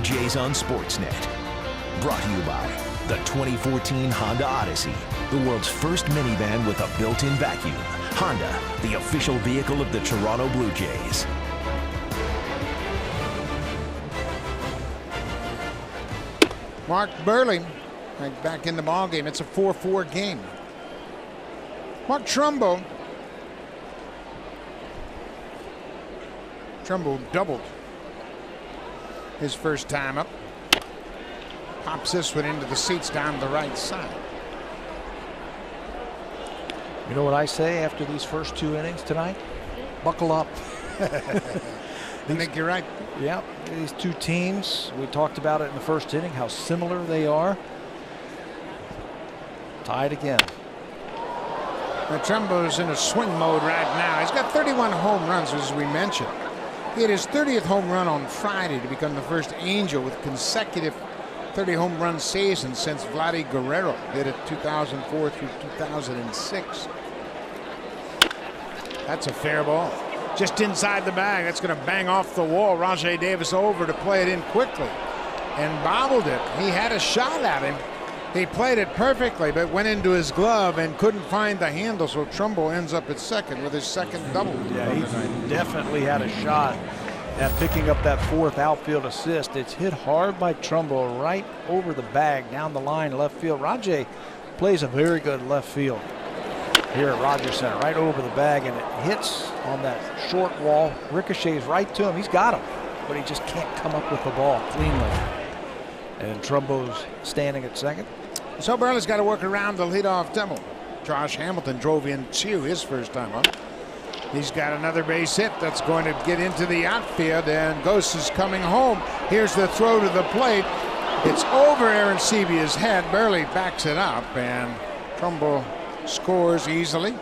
Jays on Sportsnet. Brought to you by the 2014 Honda Odyssey, the world's first minivan with a built-in vacuum. Honda, the official vehicle of the Toronto Blue Jays. Mark Burley back in the ball game. It's a 4-4 game. Mark Trumbo doubled his first time up. Pops this one into the seats down the right side. You know what I say after these first 2 innings tonight? Buckle up. I think you're right. Yeah, these two teams, we talked about it in the first inning, how similar they are. Tied again. Now, Trumbo's in a swing mode right now. He's got 31 home runs, as we mentioned. He had his 30th home run on Friday to become the first Angel with consecutive 30 home run seasons since Vladdy Guerrero did it 2004 through 2006. That's a fair ball. Just inside the bag. That's going to bang off the wall. Rajai Davis over to play it in quickly and bobbled it. He had a shot at him. He played it perfectly, but went into his glove and couldn't find the handle, so Trumbo ends up at second with his second double. Yeah, he definitely had a shot at picking up that fourth outfield assist. It's hit hard by Trumbo right over the bag, down the line, left field. Rajai plays a very good left field here at Rogers Center, right over the bag, and it hits on that short wall, ricochets right to him. He's got him, but he just can't come up with the ball cleanly. And Trumbo's standing at second. So Burley's got to work around the leadoff double. Josh Hamilton drove in two his first time up. He's got another base hit that's going to get into the outfield, and Ghost is coming home. Here's the throw to the plate. It's over Aaron Sevia's head. Burley backs it up, and Trumbo scores easily.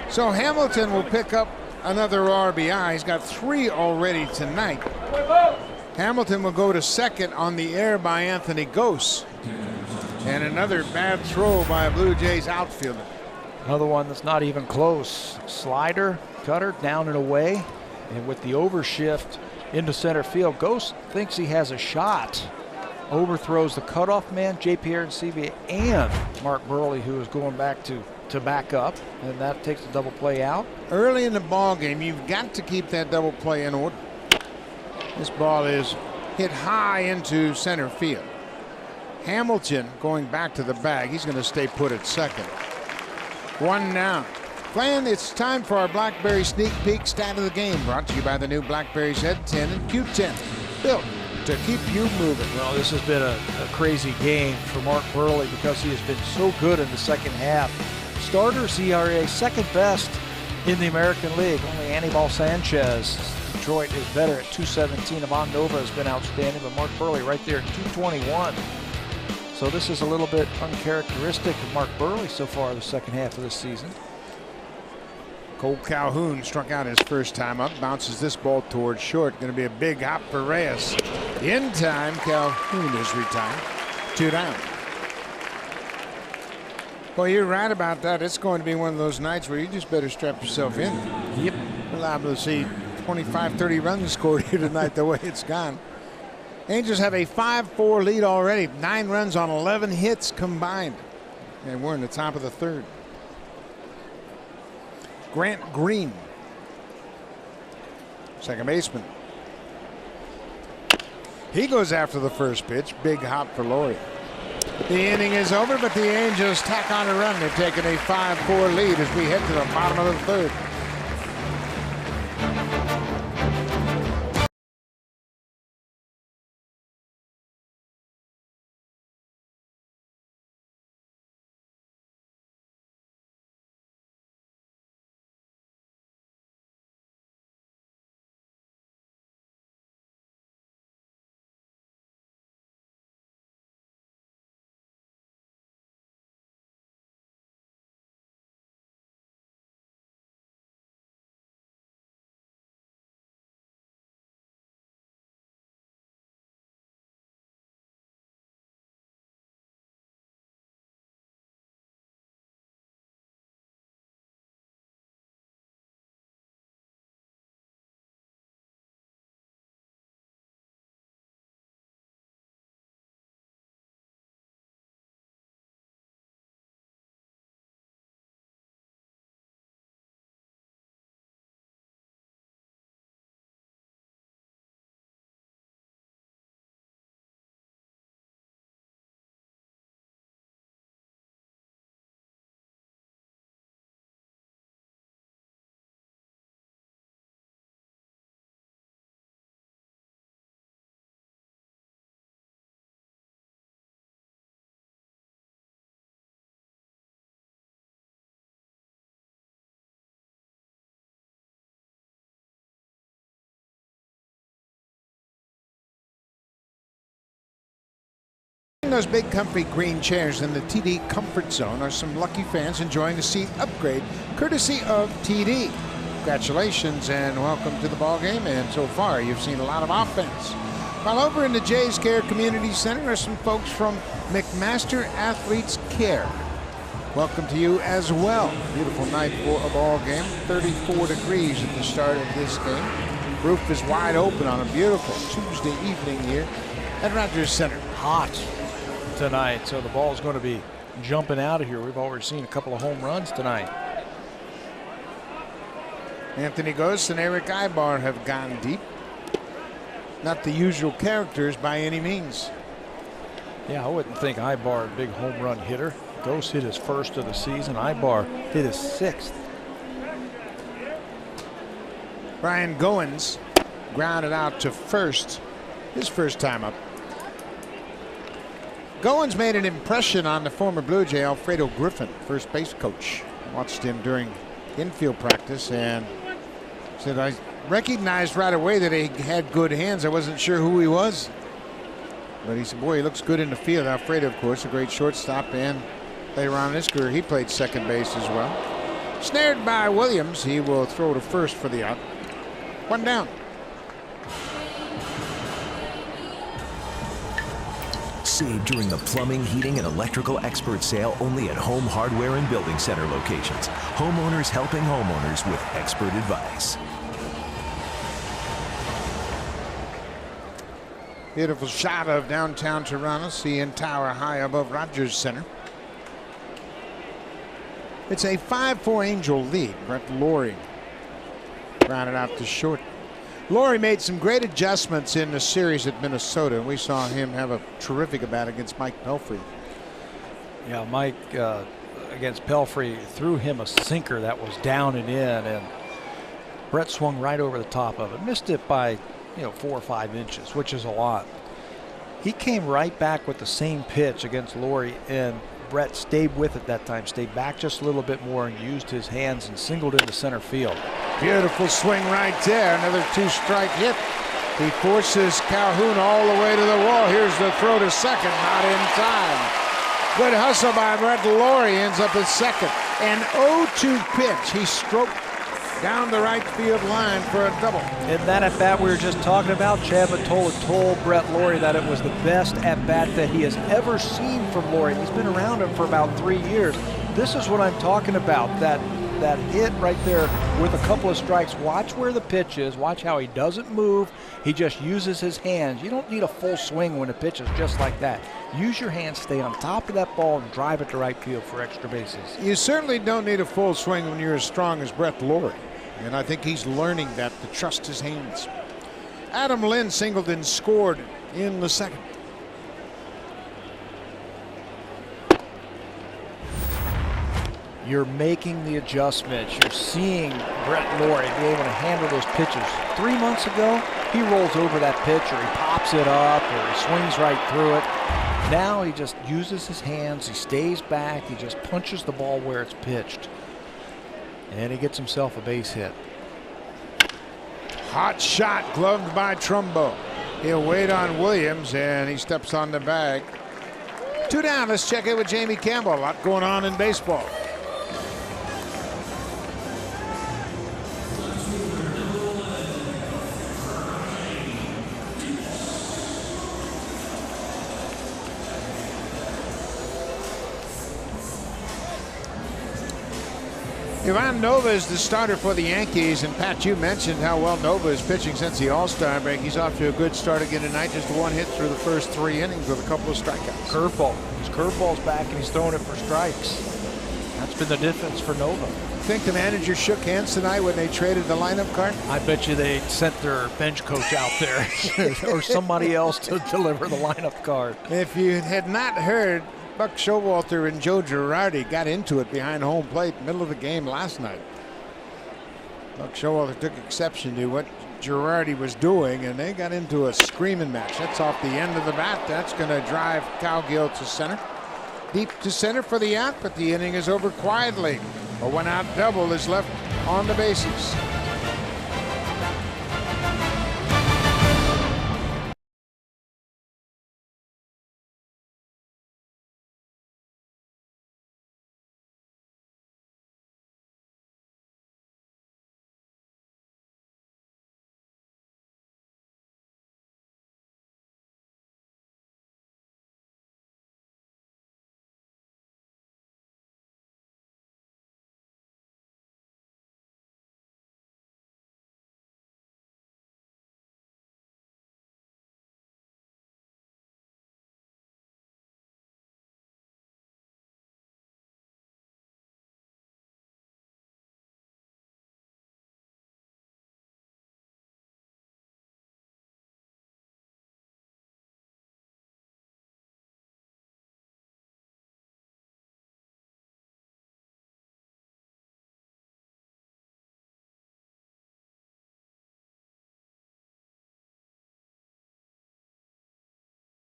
So Hamilton will pick up another RBI. He's got 3 already tonight. Hamilton will go to second on the air by Anthony Gose. And another bad throw by a Blue Jays outfielder. Another one that's not even close. Slider, cutter, down and away. And with the overshift into center field, Gose thinks he has a shot. Overthrows the cutoff man, J.P. Arencibia, and Mark Burley, who is going back to back up. And that takes the double play out. Early in the ball game, you've got to keep that double play in order. This ball is hit high into center field. Hamilton going back to the bag. He's going to stay put at second. 1 now. Glenn, it's time for our BlackBerry Sneak Peek stat of the game, brought to you by the new BlackBerry Z10 and Q10, built to keep you moving. Well, this has been a crazy game for Mark Burley because he has been so good in the second half. Starters ERA second best in the American League. Only Anibal Sanchez, Detroit, is better at 217. Ivan Nova has been outstanding, but Mark Burley right there at 221. So this is a little bit uncharacteristic of Mark Burley so far the second half of this season. Cole Calhoun struck out his first time up, bounces this ball towards short. Going to be a big hop for Reyes. In time, Calhoun is retired. 2 down. Well, you're right about that. It's going to be one of those nights where you just better strap yourself in. Yep. We're liable to see 25, 30 runs scored here tonight the way it's gone. Angels have a 5-4 lead already. 9 runs on 11 hits combined. And we're in the top of the third. Grant Green, second baseman. He goes after the first pitch. Big hop for Laurie. The inning is over, but the Angels tack on a run. They've taken a 5-4 lead as we head to the bottom of the third. Those big comfy green chairs in the TD Comfort Zone are some lucky fans enjoying a seat upgrade courtesy of TD. Congratulations and welcome to the ball game. And so far you've seen a lot of offense. While over in the Jays Care Community Center are some folks from McMaster Athletes Care. Welcome to you as well. Beautiful night for a ball game. 34 degrees at the start of this game. Roof is wide open on a beautiful Tuesday evening here at Rogers Center. Hot tonight, so the ball's going to be jumping out of here. We've already seen a couple of home runs tonight. Anthony Ghost and Eric Ibar have gone deep. Not the usual characters by any means. Yeah, I wouldn't think Ibar a big home run hitter. Ghost hit his first of the season. Ibar hit his 6th. Brian Goins grounded out to first, his first time up. Goins made an impression on the former Blue Jay Alfredo Griffin, first base coach. Watched him during infield practice and said, I recognized right away that he had good hands. I wasn't sure who he was. But he said, boy, he looks good in the field. Alfredo, of course, a great shortstop, and later on in his career, he played second base as well. Snared by Williams, he will throw to first for the out. One down. Save during the plumbing, heating, and electrical expert sale only at Home Hardware and Building Center locations. Homeowners helping homeowners with expert advice. Beautiful shot of downtown Toronto, CN Tower high above Rogers Center. It's a 5-4 Angel lead. Brett Laurie grounded out to short. Laurie made some great adjustments in the series at Minnesota, and we saw him have a terrific at bat against Mike Pelfrey. Yeah, Mike against Pelfrey threw him a sinker that was down and in, and Brett swung right over the top of it. Missed it by 4 or 5 inches, which is a lot. He came right back with the same pitch against Laurie, and Brett stayed with it that time, stayed back just a little bit more and used his hands and singled into center field. Beautiful swing right there. Another 2-strike hit. He forces Calhoun all the way to the wall. Here's the throw to second, not in time. Good hustle by Brett Laurie, ends up at second. An 0-2 pitch. He stroked down the right field line for a double. In that at-bat we were just talking about, Chad Mottola told Brett Laurie that it was the best at-bat that he has ever seen from Laurie. He's been around him for about 3 years. This is what I'm talking about, that hit right there with a couple of strikes. Watch where the pitch is. Watch how he doesn't move. He just uses his hands. You don't need a full swing when a pitch is just like that. Use your hands, stay on top of that ball, and drive it to right field for extra bases. You certainly don't need a full swing when you're as strong as Brett Laurie. And I think he's learning that, to trust his hands. Adam Lynn singled and scored in the second. You're making the adjustments. You're seeing Brett Laurie be able to handle those pitches. 3 months ago, he rolls over that pitch, or he pops it up, or he swings right through it. Now he just uses his hands. He stays back. He just punches the ball where it's pitched. And he gets himself a base hit. Hot shot, gloved by Trumbo. He'll wait on Williams, and he steps on the bag. 2 down. Let's check in with Jamie Campbell. A lot going on in baseball. Ivan Nova is the starter for the Yankees, and Pat, you mentioned how well Nova is pitching since the All-Star break. He's off to a good start again tonight, just 1 hit through the first 3 innings with a couple of strikeouts. Curveball. His curveball's back and he's throwing it for strikes. That's been the difference for Nova. Think the manager shook hands tonight when they traded the lineup card? I bet you they sent their bench coach out there or somebody else to deliver the lineup card. If you had not heard, Buck Showalter and Joe Girardi got into it behind home plate middle of the game last night. Buck Showalter took exception to what Girardi was doing, and they got into a screaming match. That's off the end of the bat. That's going to drive Cowgill to center. Deep to center for the out, but the inning is over quietly. A 1-out double is left on the bases.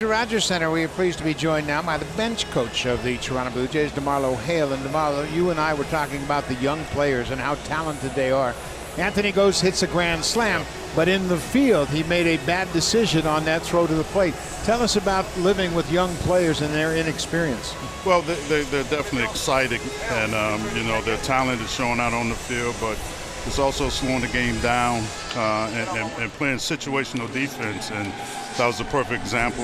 Rogers Center, we are pleased to be joined now by the bench coach of the Toronto Blue Jays, DeMarlo Hale. And DeMarlo, you and I were talking about the young players and how talented they are. Anthony Gose hits a grand slam, but in the field, he made a bad decision on that throw to the plate. Tell us about living with young players and their inexperience. Well, they're definitely exciting, and their talent is showing out on the field, but it's also slowing the game down and playing situational defense. And that was a perfect example.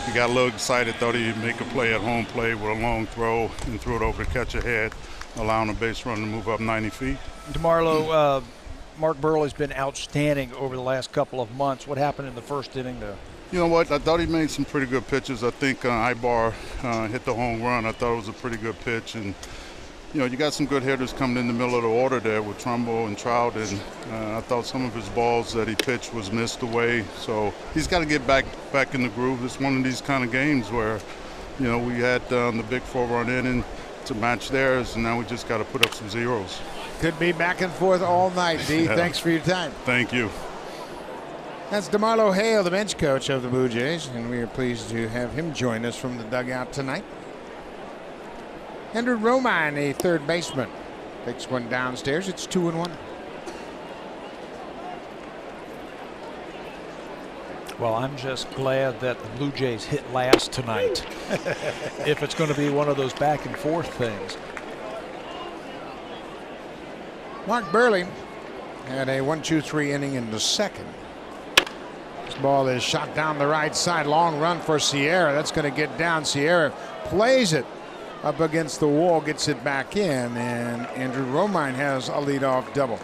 He got a little excited, thought he'd make a play at home plate with a long throw and threw it over to catch ahead, allowing a base runner to move up 90 feet. DeMarlo, Mark Buehrle's been outstanding over the last couple of months. What happened in the first inning there? You know what? I thought he made some pretty good pitches. I think Ibar hit the home run. I thought it was a pretty good pitch. And, you got some good hitters coming in the middle of the order there with Trumbo and Trout. And I thought some of his balls that he pitched was missed away. So he's got to get back in the groove. It's one of these kind of games where, we had the big 4-run inning to match theirs, and now we just got to put up some zeros. Could be back and forth all night, D. Yeah. Thanks for your time. Thank you. That's DeMarlo Hale, the bench coach of the Blue Jays, and we are pleased to have him join us from the dugout tonight. Andrew Romine, a third baseman, takes one downstairs. It's 2-1. Well, I'm just glad that the Blue Jays hit last tonight. If it's going to be one of those back and forth things. Mark Buehrle had a 1-2-3 inning in the second. This ball is shot down the right side. Long run for Sierra. That's going to get down. Sierra plays it up against the wall, gets it back in, and Andrew Romine has a leadoff double.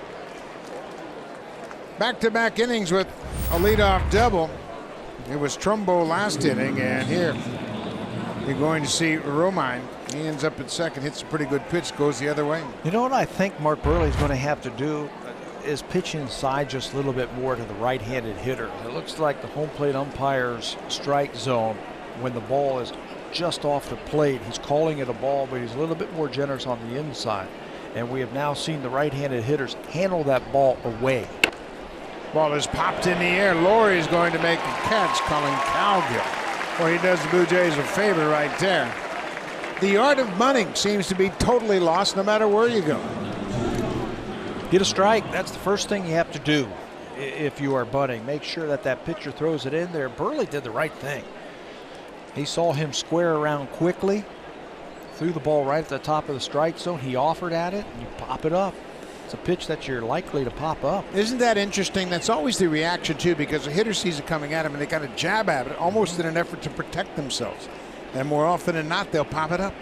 Back-to-back innings with a leadoff double. It was Trumbo last inning, and here you're going to see Romine. He ends up at second, hits a pretty good pitch, goes the other way. You know what I think Mark Buehrle is going to have to do is pitch inside just a little bit more to the right-handed hitter. It looks like the home plate umpire's strike zone, when the ball is just off the plate, he's calling it a ball, but he's a little bit more generous on the inside. And we have now seen the right-handed hitters handle that ball away. Ball is popped in the air. Laurie's going to make a catch, Colin Cowgill. Well, he does the Blue Jays a favor right there. The art of bunting seems to be totally lost no matter where you go. Get a strike. That's the first thing you have to do if you are bunting. Make sure that that pitcher throws it in there. Buehrle did the right thing. He saw him square around quickly, threw the ball right at the top of the strike zone. He offered at it, and you pop it up. It's a pitch that you're likely to pop up. Isn't that interesting? That's always the reaction, too, because the hitter sees it coming at him, and they got to jab at it, almost in an effort to protect themselves. And more often than not, they'll pop it up.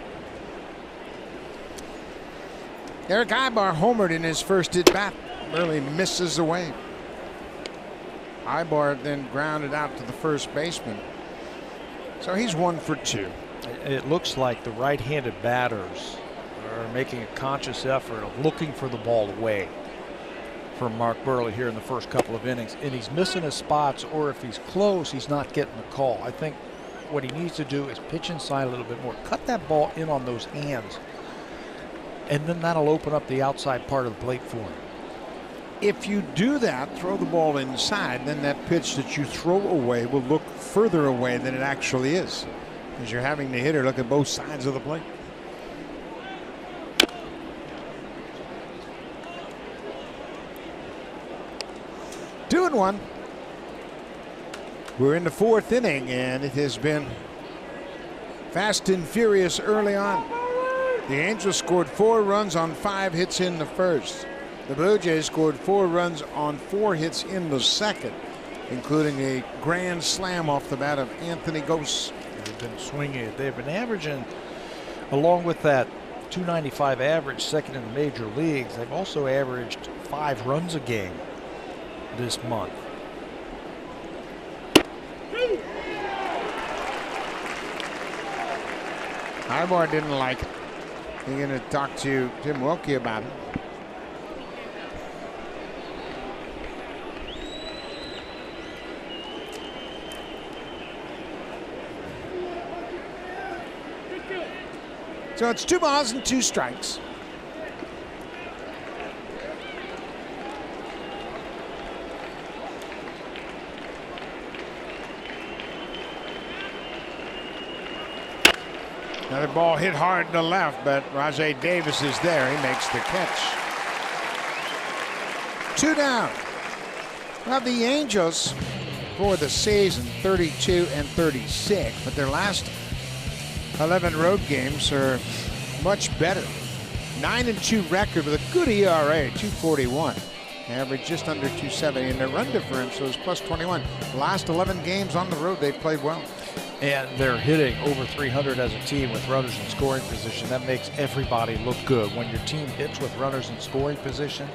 Eric Ibar homered in his first at-bat. Really misses away. Ibar then grounded out to the first baseman. So he's 1 for 2. It looks like the right-handed batters are making a conscious effort of looking for the ball away from Mark Buehrle here in the first couple of innings. And he's missing his spots, or if he's close, he's not getting the call. I think what he needs to do is pitch inside a little bit more. Cut that ball in on those hands. And then that'll open up the outside part of the plate for him. If you do that, throw the ball inside, then that pitch that you throw away will look further away than it actually is, because you're having the hitter look at both sides of the plate. Two and one. We're in the fourth inning, and it has been fast and furious early on. The Angels scored 4 runs on 5 hits in the first. The Blue Jays scored 4 runs on 4 hits in the second, including a grand slam off the bat of Anthony Gose. They've been swinging it. They've been averaging, along with that .295 average, second in the major leagues. They've also averaged 5 runs a game this month. Ibar didn't like it. You're going to talk to Tim Wilkie about it. So it's 2 balls and 2 strikes. Another ball hit hard to left, but Rajay Davis is there. He makes the catch. 2 down. Well, the Angels for the season 32 and 36, but their last 11 road games are much better. 9-2 record with a good ERA, 2.41. Average just under 270, and their run differential is plus 21. The last 11 games on the road, they've played well. And they're hitting over 300 as a team with runners in scoring position. That makes everybody look good. When your team hits with runners in scoring position,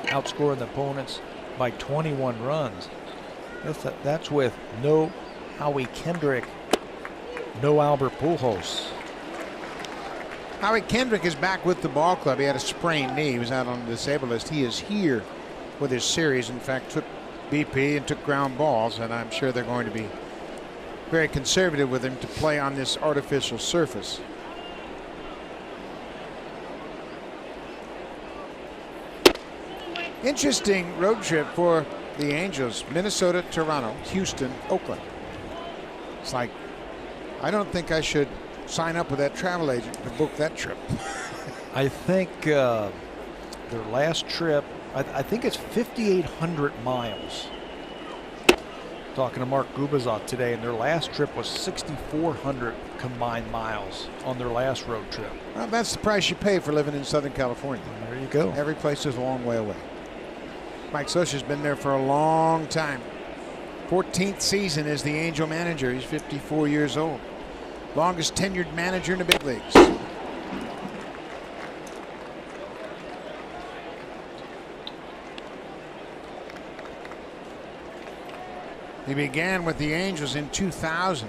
outscoring the opponents by 21 runs. That's with no Howie Kendrick, no Albert Pujols. Howie Kendrick is back with the ball club. He had a sprained knee. He was out on the disabled list. He is here with his series. In fact, took BP and took ground balls, and I'm sure they're going to be very conservative with him to play on this artificial surface. Interesting road trip for the Angels. Minnesota, Toronto, Houston, Oakland. It's like, I don't think I should sign up with that travel agent to book that trip. I think their last trip, I think it's 5,800 miles. Talking to Mark Gubazov today, and their last trip was 6,400 combined miles on their last road trip. Well, that's the price you pay for living in Southern California. There you go. Every place is a long way away. Mike Scioscia's been there for a long time. 14th season as the Angel manager. He's 54 years old. Longest tenured manager in the big leagues. He began with the Angels in 2000.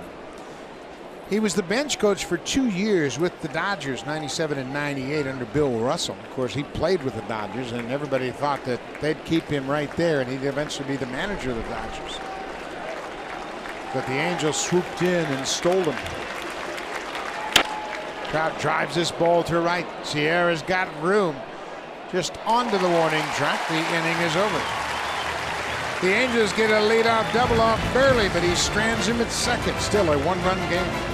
He was the bench coach for 2 years with the Dodgers, 97 and 98 under Bill Russell. Of course, he played with the Dodgers, and everybody thought that they'd keep him right there, and he'd eventually be the manager of the Dodgers. But the Angels swooped in and stole him. Trout drives this ball to right. Sierra's got room. Just onto the warning track. The inning is over. The Angels get a leadoff double off Burley, but he strands him at second. Still a one-run game.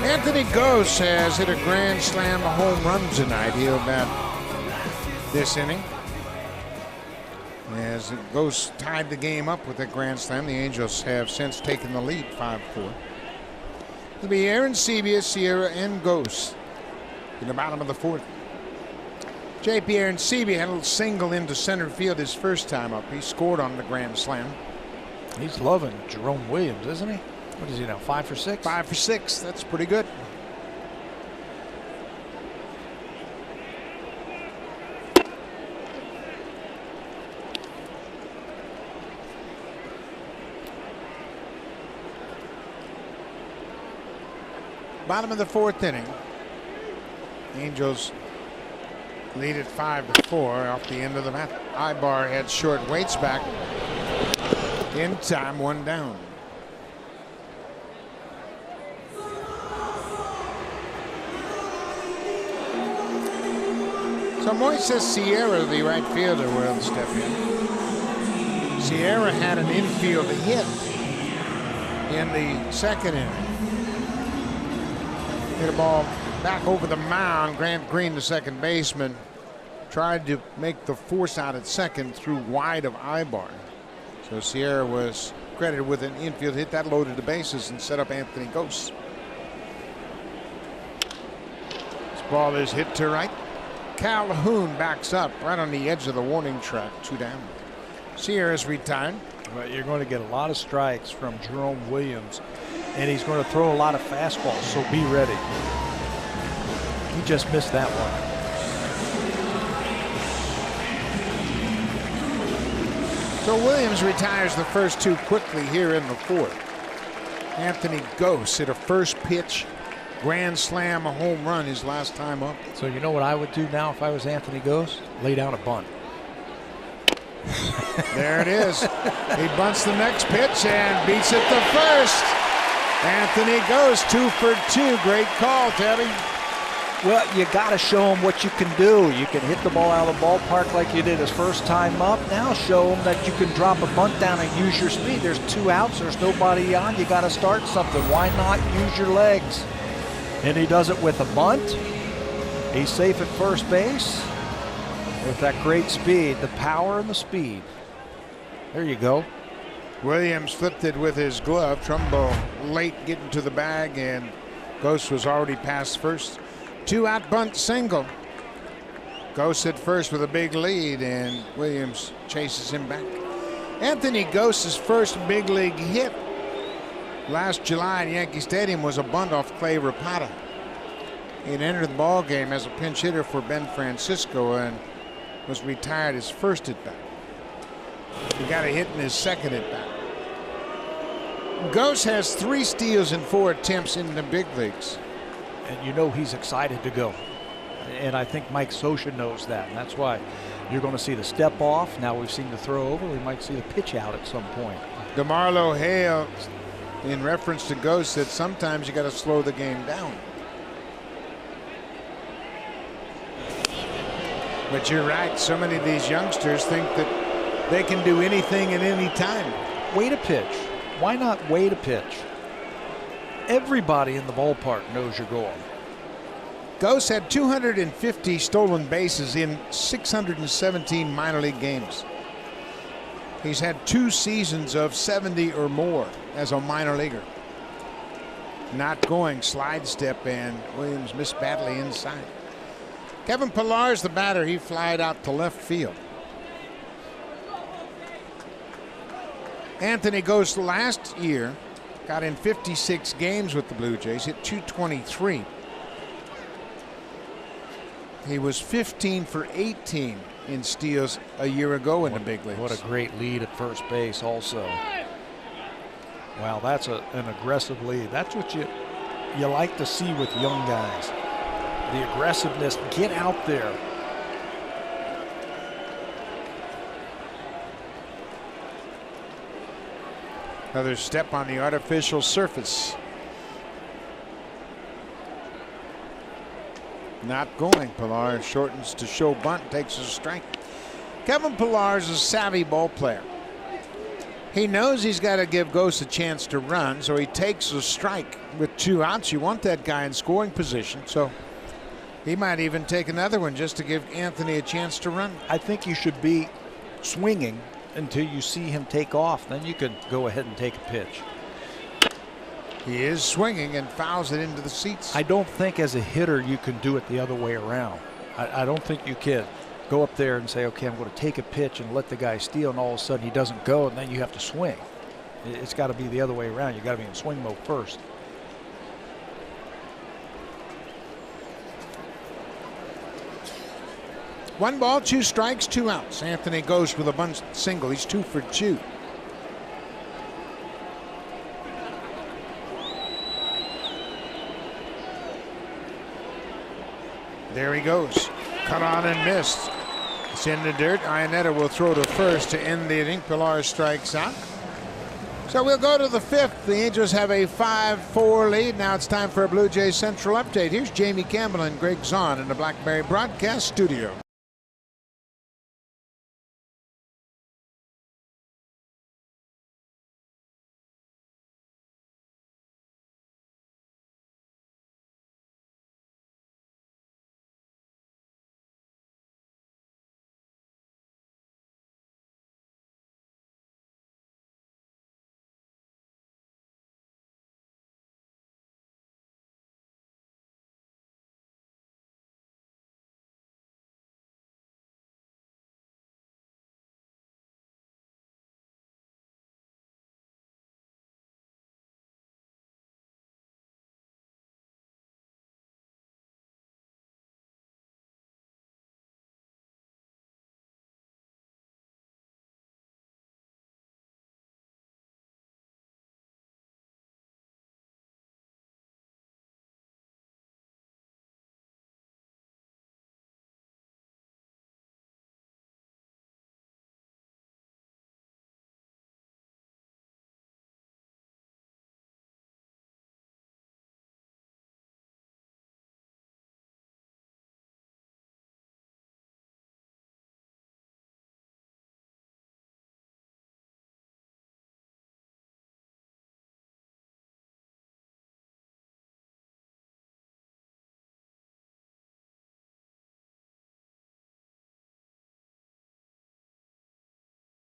Anthony Gose has hit a grand slam home run tonight. He'll bat this inning. As Gose tied the game up with a grand slam, the Angels have since taken the lead 5-4. It'll be Aaron Sebia, Sierra, and Gose in the bottom of the fourth. JP Aaron Sebia had a little single into center field his first time up. He scored on the grand slam. He's loving Jerome Williams, isn't he? What is he now, 5 for 6? 5 for 6. That's pretty good. Bottom of the 4th inning. Angels lead at 5-4 off the end of the map. Ibar had short waits back. In time, 1 down. So Moises Sierra, the right fielder, will step in. Sierra had an infield hit in the 2nd inning. Hit a ball back over the mound. Grant Green, the second baseman, tried to make the force out at second through wide of Ibar. So Sierra was credited with an infield hit that loaded the bases and set up Anthony Gose. This ball is hit to right. Calhoun backs up right on the edge of the warning track. 2 down. Sierra's retired. Well, you're going to get a lot of strikes from Jerome Williams, and he's going to throw a lot of fastballs, so be ready. He just missed that one. So Williams retires the first 2 quickly here in the 4th. Anthony Gose hit a first pitch grand slam, a home run his last time up. So you know what I would do now if I was Anthony Gose? Lay down a bunt. There it is. He bunts the next pitch and beats it to first. Anthony Gose 2 for 2. Great call, Tevy. Well, you got to show him what you can do. You can hit the ball out of the ballpark like you did his first time up. Now show him that you can drop a bunt down and use your speed. There's 2 outs. There's nobody on. You got to start something. Why not use your legs? And he does it with a bunt. He's safe at first base with that great speed, the power and the speed. There you go. Williams flipped it with his glove. Trumbo late getting to the bag, and Gose was already past first. 2-out bunt single. Gose at first with a big lead, and Williams chases him back. Anthony Gose's first big league hit last July at Yankee Stadium was a bunt off Clay Rapata. He had entered the ball game as a pinch hitter for Ben Francisco and was retired his first at bat. He got a hit in his second at bat. Gose has 3 steals in 4 attempts in the big leagues. And you know he's excited to go. And I think Mike Scioscia knows that. And that's why you're going to see the step off. Now we've seen the throw over. We might see the pitch out at some point. DeMarlo Hale, in reference to Gose, said sometimes you got to slow the game down. But you're right. So many of these youngsters think that they can do anything at any time. Wait a pitch. Why not wait a pitch? Everybody in the ballpark knows you're going. Gose had 250 stolen bases in 617 minor league games. He's had 2 seasons of 70 or more as a minor leaguer. Not going, slide step, and Williams missed badly inside. Kevin Pillar's the batter. He flied out to left field. Anthony Gose last year got in 56 games with the Blue Jays, hit .223. He was 15 for 18 in steals a year ago in the big leagues. What a great lead at first base also. Wow, that's an aggressive lead. That's what you like to see with young guys. The aggressiveness, get out there. Another step on the artificial surface. Not going. Pillar shortens to show bunt, takes a strike. Kevin Pillar's a savvy ball player. He knows he's got to give Gose a chance to run, so he takes a strike with 2 outs. You want that guy in scoring position, so he might even take another one just to give Anthony a chance to run. I think you should be swinging until you see him take off. Then you can go ahead and take a pitch. He is swinging and fouls it into the seats. I don't think as a hitter you can do it the other way around. I don't think you can go up there and say, okay, I'm going to take a pitch and let the guy steal, and all of a sudden he doesn't go, and then you have to swing. It's got to be the other way around. You got to be in swing mode first. One ball, 2 strikes, 2 outs. Anthony Gose with a bunt single. He's 2 for 2. There he goes. Cut on and missed. It's in the dirt. Iannetta will throw to first to end the inning. Pilar strikes out. So we'll go to the 5th. The Angels have a 5-4 lead. Now it's time for a Blue Jays Central update. Here's Jamie Campbell and Greg Zahn in the Blackberry Broadcast Studio.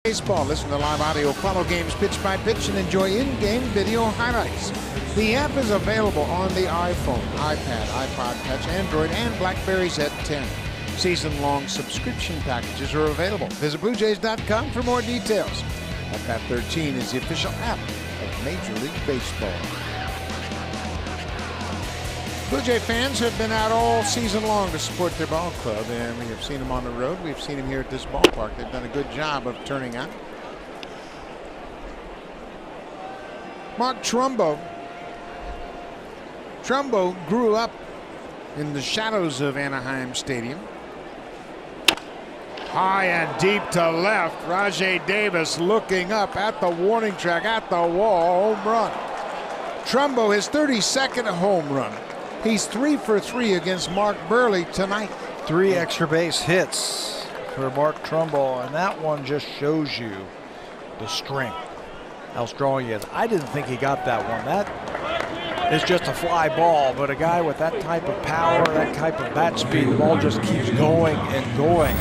Baseball. Listen to live audio, follow games pitch by pitch, and enjoy in-game video highlights. The app is available on the iPhone, iPad, iPod Touch, Android, and BlackBerry Z10. Season-long subscription packages are available. Visit BlueJays.com for more details. At 13 is the official app of Major League Baseball. Blue Jay fans have been out all season long to support their ball club, and we have seen them on the road. We've seen them here at this ballpark. They've done a good job of turning out. Mark Trumbo. Trumbo grew up in the shadows of Anaheim Stadium. High and deep to left. Rajai Davis looking up at the warning track, at the wall. Home run. Trumbo, his 32nd home run. He's 3 for 3 against Mark Burley tonight. 3 extra base hits for Mark Trumbo, and that one just shows you the strength, how strong he is. I didn't think he got that one. That is just a fly ball, but a guy with that type of power, that type of bat speed, the ball just keeps going and going.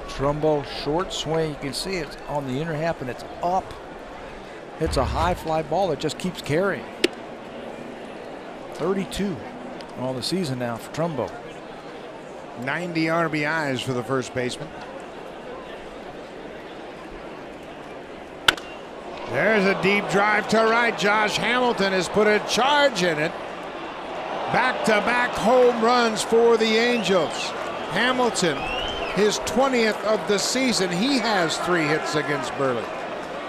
Trumbo, short swing. You can see it's on the inner half, and it's up. It's a high fly ball that just keeps carrying. 32 on the season now for Trumbo. 90 RBIs for the first baseman. There's a deep drive to right. Josh Hamilton has put a charge in it. Back-to-back home runs for the Angels. Hamilton, his 20th of the season. He has 3 hits against Burley.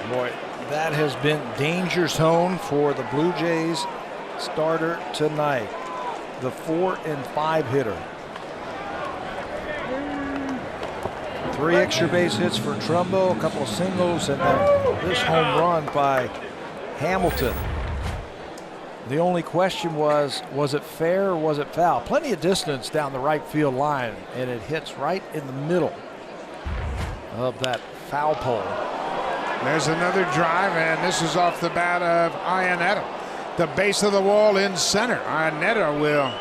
Boy, that has been danger zone for the Blue Jays starter tonight, the 4 and 5 hitter. 3 extra base hits for Trumbo, a couple of singles, and then this home run by Hamilton. The only question was it fair or was it foul? Plenty of distance down the right field line, and it hits right in the middle of that foul pole. There's another drive, and this is off the bat of Iannetta. The base of the wall in center. Iannetta will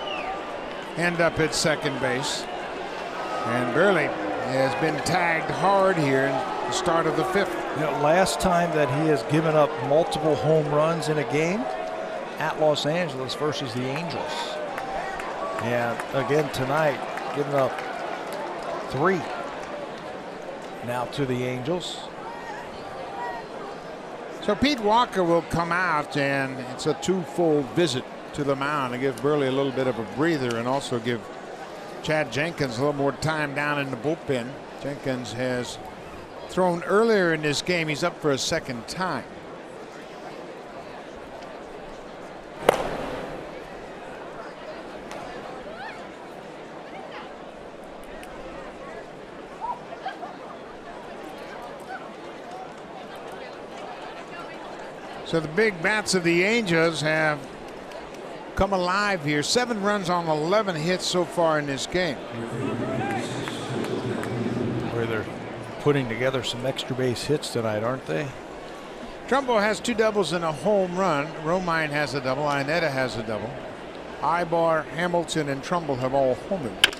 end up at second base. And Burley has been tagged hard here in the start of the 5th. You know, last time that he has given up multiple home runs in a game at Los Angeles versus the Angels. And again tonight, giving up 3 now to the Angels. So Pete Walker will come out, and it's a 2-fold visit to the mound to give Burley a little bit of a breather and also give Chad Jenkins a little more time down in the bullpen. Jenkins has thrown earlier in this game. He's up for a second time. So the big bats of the Angels have come alive here. 7 runs on 11 hits so far in this game. Where they're putting together some extra base hits tonight, aren't they? Trumbo has 2 doubles and a home run. Romine has a double. Inetta has a double. Ibar, Hamilton, and Trumbull have all homered.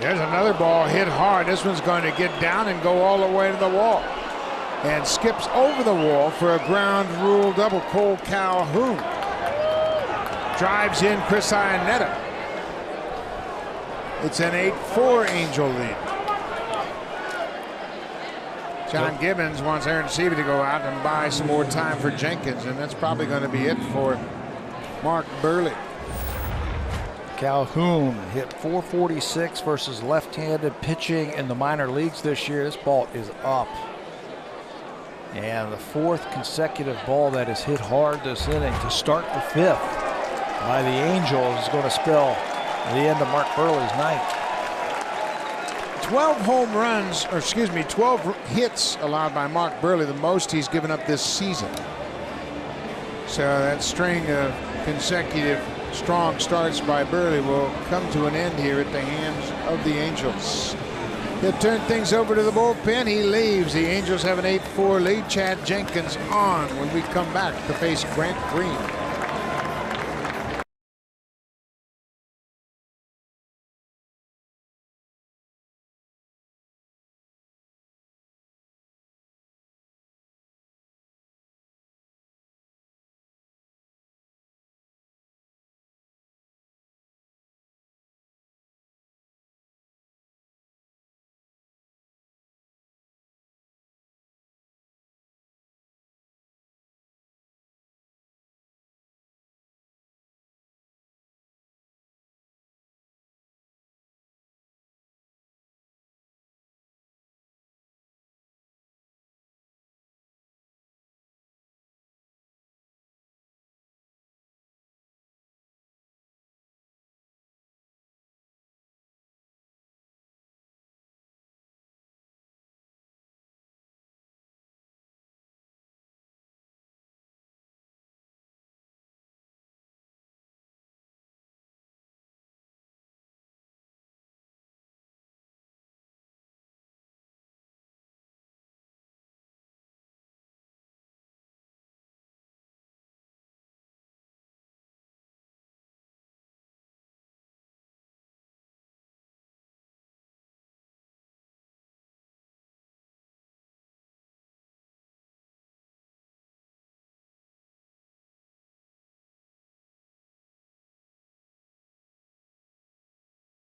There's another ball hit hard. This one's going to get down and go all the way to the wall. And skips over the wall for a ground rule double. Cole Calhoun drives in Chris Inetta. It's an 8-4 Angel lead. John Gibbons wants Aaron Seavey to go out and buy some more time for Jenkins, and that's probably going to be it for Mark Burley. Calhoun hit .446 versus left-handed pitching in the minor leagues this year. This ball is up. And the 4th consecutive ball that is hit hard this inning to start the 5th by the Angels is going to spell the end of Mark Burley's night. 12 home runs, or excuse me, 12 hits allowed by Mark Burley, the most he's given up this season. So that string of consecutive strong starts by Burley will come to an end here at the hands of the Angels. He'll turn things over to the bullpen. He leaves. The Angels have an 8-4 lead. Chad Jenkins on when we come back to face Grant Green.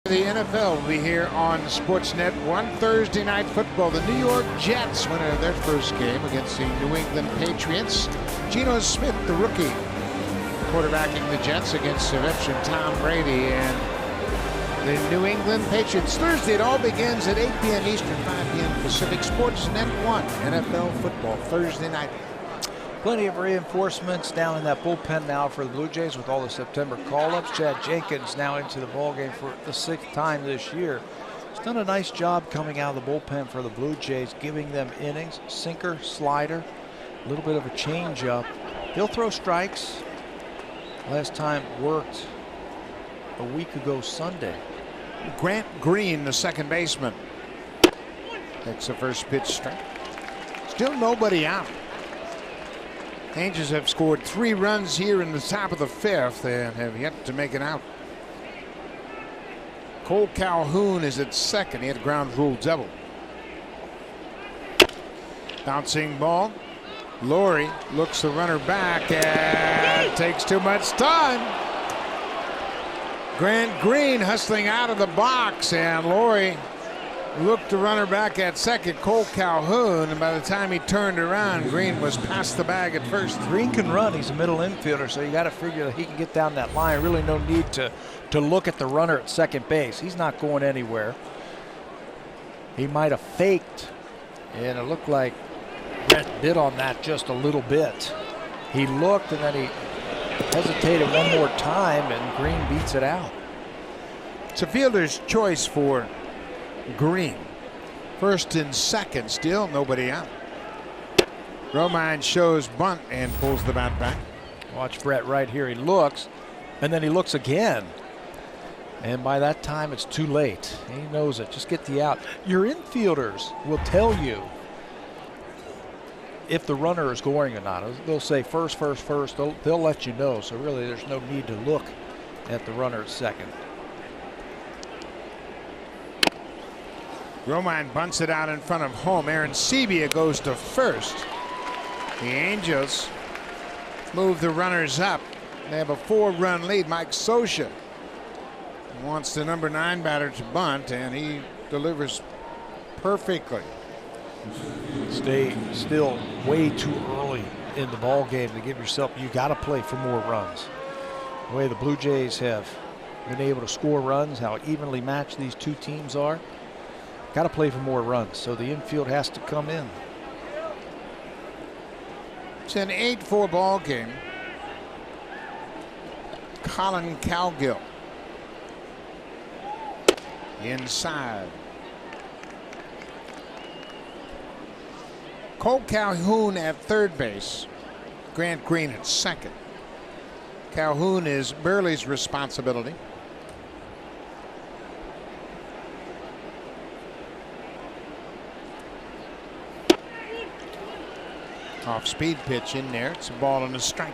The NFL will be here on Sportsnet. One Thursday night football. The New York Jets win their first game against the New England Patriots. Geno Smith, the rookie, quarterbacking the Jets against the veteran Tom Brady and the New England Patriots. Thursday, it all begins at 8 p.m. Eastern, 5 p.m. Pacific. Sportsnet 1, NFL football, Thursday night. Plenty of reinforcements down in that bullpen now for the Blue Jays with all the September call-ups. Chad Jenkins now into the ballgame for the 6th time this year. He's done a nice job coming out of the bullpen for the Blue Jays, giving them innings, sinker, slider, a little bit of a change-up. He'll throw strikes. Last time worked a week ago Sunday. Grant Green, the second baseman, takes the first pitch strike. Still nobody out. Angels have scored 3 runs here in the top of the 5th and have yet to make it out. Cole Calhoun is at second. He had a ground rule double. Bouncing ball. Laurie looks the runner back and takes too much time. Grant Green hustling out of the box, and Laurie looked the runner back at second, Cole Calhoun, and by the time he turned around, Green was past the bag at first. Green can run. He's a middle infielder, so you got to figure that he can get down that line. Really no need to look at the runner at second base. He's not going anywhere. He might have faked, and it looked like Brett bit on that just a little bit. He looked, and then he hesitated one more time, and Green beats it out. It's a fielder's choice for Green. First and second, still nobody out. Romero shows bunt and pulls the bat back. Watch Brett right here. He looks, and then he looks again. And by that time, it's too late. He knows it. Just get the out. Your infielders will tell you if the runner is scoring or not. They'll say first, first, first. They'll let you know. So really, there's no need to look at the runner at second. Romero bunts it out in front of home. Aaron Sebia goes to first. The Angels move the runners up. They have a 4-run lead. Mike Scioscia wants the number 9 batter to bunt, and he delivers perfectly. Stay still way too early in the ball game to give yourself. You got to play for more runs. The way the Blue Jays have been able to score runs, how evenly matched these two teams are, got to play for more runs. So the infield has to come in. It's an 8-4 ball game. Colin Cowgill inside. Cole Calhoun at third base. Grant Green at second. Calhoun is Burley's responsibility. Off-speed pitch in there. It's a ball and a strike.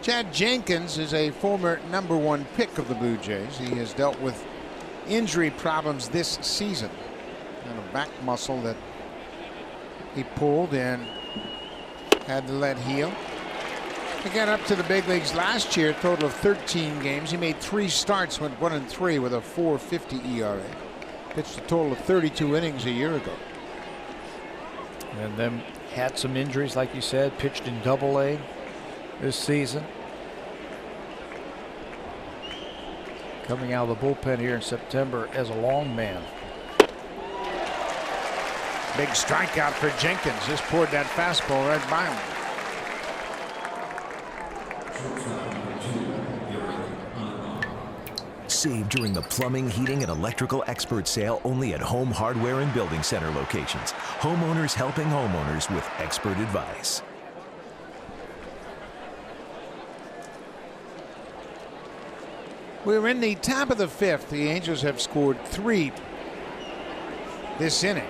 Chad Jenkins is a former number 1 pick of the Blue Jays. He has dealt with injury problems this season and a back muscle that he pulled and had to let heal. He got up to the big leagues last year, a total of 13 games. He made 3 starts, went 1-3 with a 4.50 ERA. Pitched a total of 32 innings a year ago. And then had some injuries, like you said, pitched in Double-A this season. Coming out of the bullpen here in September as a long man. Big strikeout for Jenkins. Just poured that fastball right by him. Save during the plumbing, heating, and electrical expert sale only at Home Hardware and Building Center locations. Homeowners helping homeowners with expert advice. We're in the top of the 5th. The Angels have scored 3 this inning.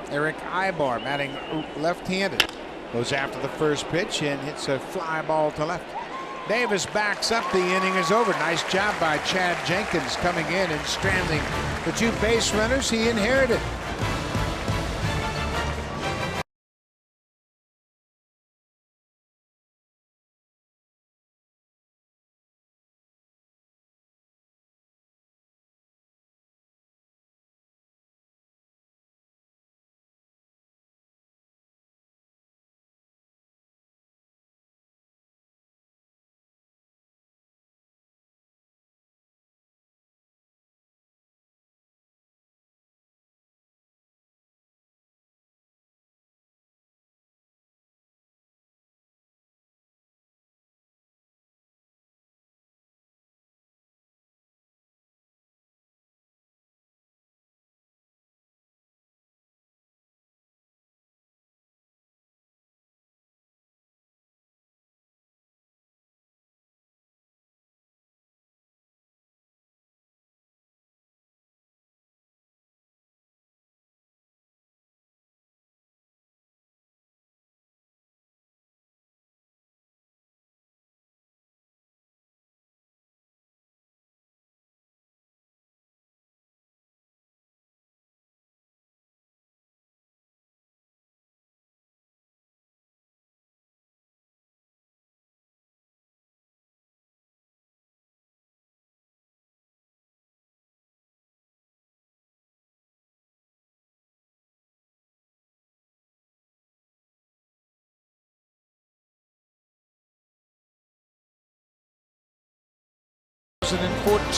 Eric Ibar batting left-handed. Goes after the first pitch and hits a fly ball to left. Davis backs up. The inning is over. Nice job by Chad Jenkins coming in and stranding the 2 base runners he inherited.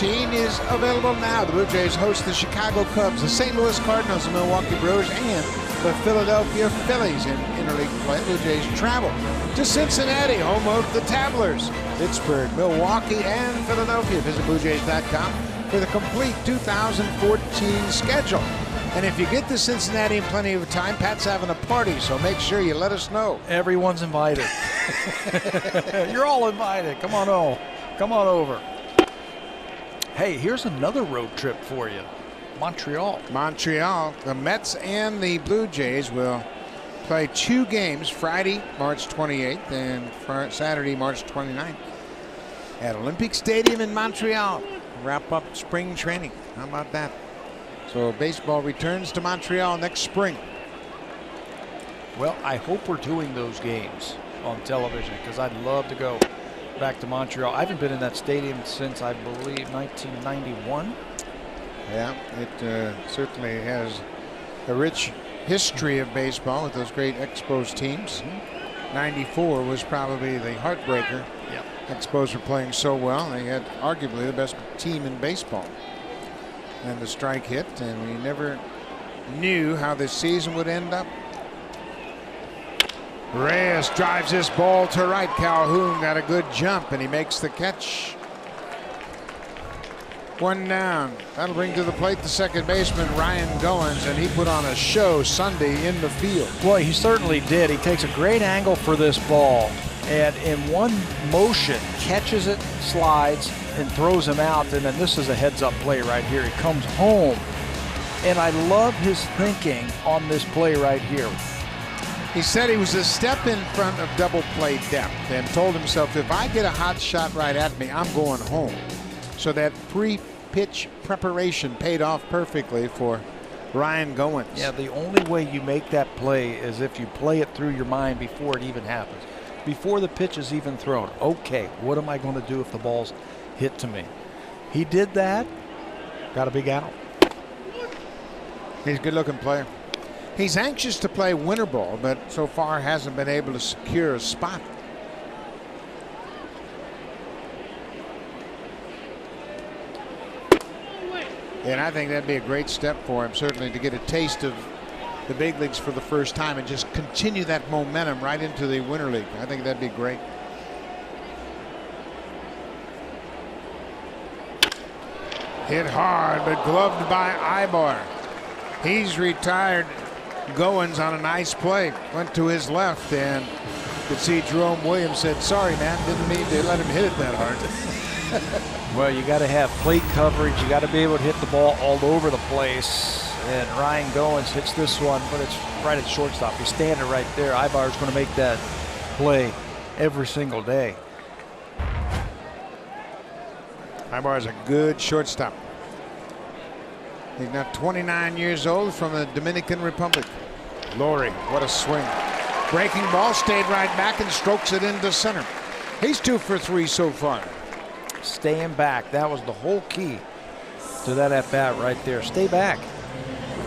Is available now. The Blue Jays host the Chicago Cubs, the St. Louis Cardinals, the Milwaukee Brewers, and the Philadelphia Phillies in interleague play. Blue Jays travel to Cincinnati, home of the Tabblers, Pittsburgh, Milwaukee, and Philadelphia. Visit BlueJays.com for the complete 2014 schedule. And if you get to Cincinnati in plenty of time, Pat's having a party, so make sure you let us know. Everyone's invited. You're all invited. Come on over. Hey, here's another road trip for you. Montreal. The Mets and the Blue Jays will play 2 games, Friday, March 28th, and Saturday, March 29th, at Olympic Stadium in Montreal. Wrap up spring training. How about that? So baseball returns to Montreal next spring. Well, I hope we're doing those games on television because I'd love to go back to Montreal. I haven't been in that stadium since, I believe, 1991. Yeah, it certainly has a rich history of baseball with those great Expos teams. 94 was probably the heartbreaker. Yep. Expos were playing so well. They had arguably the best team in baseball. And the strike hit, and we never knew how this season would end up. Reyes drives this ball to right. Calhoun got a good jump, and he makes the catch. 1 down. That'll bring to the plate the second baseman, Ryan Goins, and he put on a show Sunday in the field. Well, he certainly did. He takes a great angle for this ball, and in one motion catches it, slides, and throws him out. And then this is a heads-up play right here. He comes home, and I love his thinking on this play right here. He said he was a step in front of double play depth and told himself, if I get a hot shot right at me, I'm going home. So that pre-pitch preparation paid off perfectly for Ryan Goins. Yeah, the only way you make that play is if you play it through your mind before it even happens. Before the pitch is even thrown. Okay, what am I going to do if the ball's hit to me? He did that. Got a big out. He's a good-looking player. He's anxious to play winter ball, but so far hasn't been able to secure a spot. And I think that'd be a great step for him, certainly, to get a taste of the big leagues for the first time and just continue that momentum right into the Winter League. I think that'd be great. Hit hard, but gloved by Ibar. He's retired. Goins on a nice play. Went to his left, and you could see Jerome Williams said, sorry, man, didn't mean to let him hit it that hard. Well, you got to have plate coverage. You got to be able to hit the ball all over the place. And Ryan Goins hits this one, but it's right at shortstop. He's standing right there. Ibar's going to make that play every single day. Ibar's a good shortstop. He's now 29 years old, from the Dominican Republic. Laurie, what a swing. Breaking ball, stayed right back and strokes it into center. He's 2 for 3 so far. Staying back. That was the whole key to that at-bat right there. Stay back.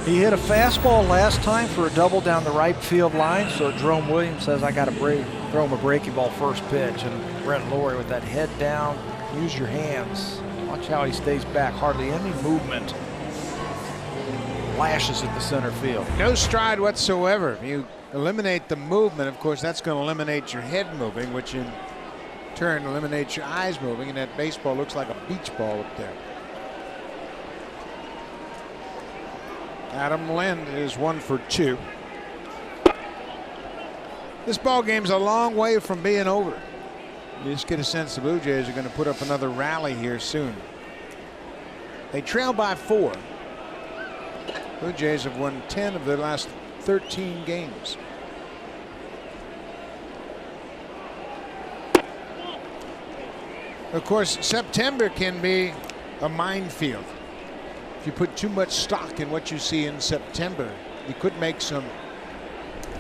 He hit a fastball last time for a double down the right field line, so Jerome Williams says, I got to throw him a breaking ball first pitch. And Brett Laurie with that head down, use your hands. Watch how he stays back. Hardly any movement. Lashes at the center field. No stride whatsoever. If you eliminate the movement, of course, that's going to eliminate your head moving, which in turn eliminates your eyes moving, and that baseball looks like a beach ball up there. Adam Lind is 1 for 2. This ball game's a long way from being over. You just get a sense the Blue Jays are going to put up another rally here soon. They trail by 4. Blue Jays have won 10 of their last 13 games. Of course, September can be a minefield. If you put too much stock in what you see in September, you could make some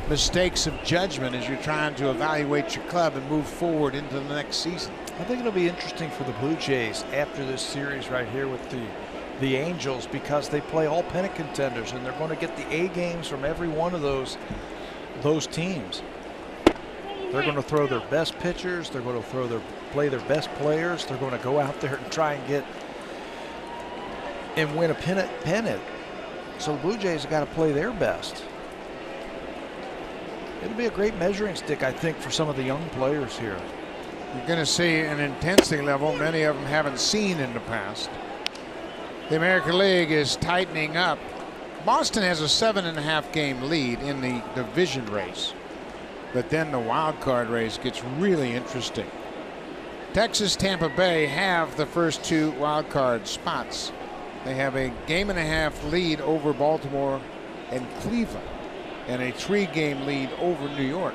mistakes of judgment as you're trying to evaluate your club and move forward into the next season. I think it'll be interesting for the Blue Jays after this series right here with the Angels, because they play all pennant contenders and they're going to get the A games from every one of those teams. They're going to throw their best pitchers. They're going to play their best players. They're going to go out there and try and win a pennant. So the Blue Jays have got to play their best. It'll be a great measuring stick, I think, for some of the young players here. You're going to see an intensity level many of them haven't seen in the past. The American League is tightening up Boston has a 7.5 game lead in the division race, but then the wild card race gets really interesting. Texas, Tampa Bay have the first 2 wild card spots. They have a 1.5 game lead over Baltimore and Cleveland, and a 3-game lead over New York.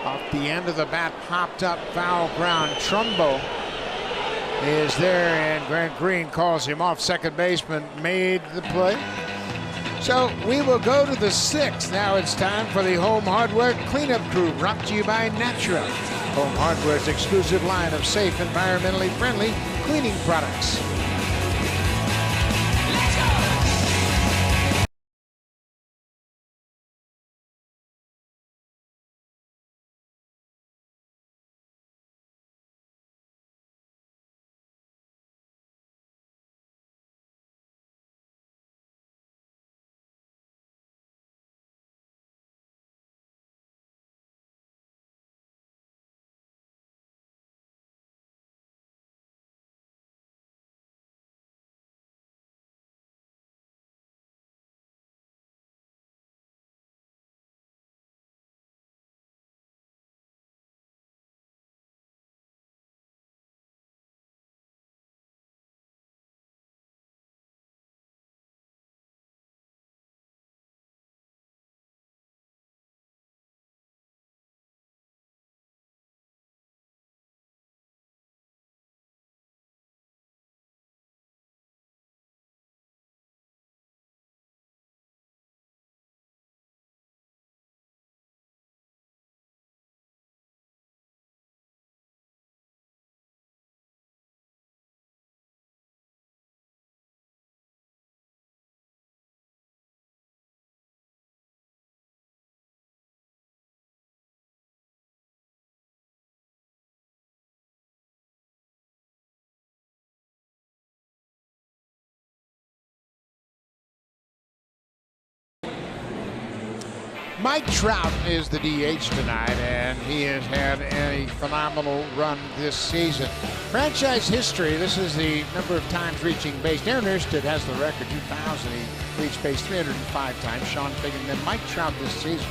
Off the end of the bat, popped up, foul ground. Trumbo is there, and Grant Green calls him off. Second baseman made the play. So we will go to the 6th. Now it's time for the Home Hardware Cleanup Crew, brought to you by Natura. Home Hardware's exclusive line of safe, environmentally friendly cleaning products. Mike Trout is the DH tonight, and he has had a phenomenal run this season. Franchise history, this is the number of times reaching base. Darren Erstad has the record, 2000. He reached base 305 times. Sean Fagan. Then Mike Trout this season,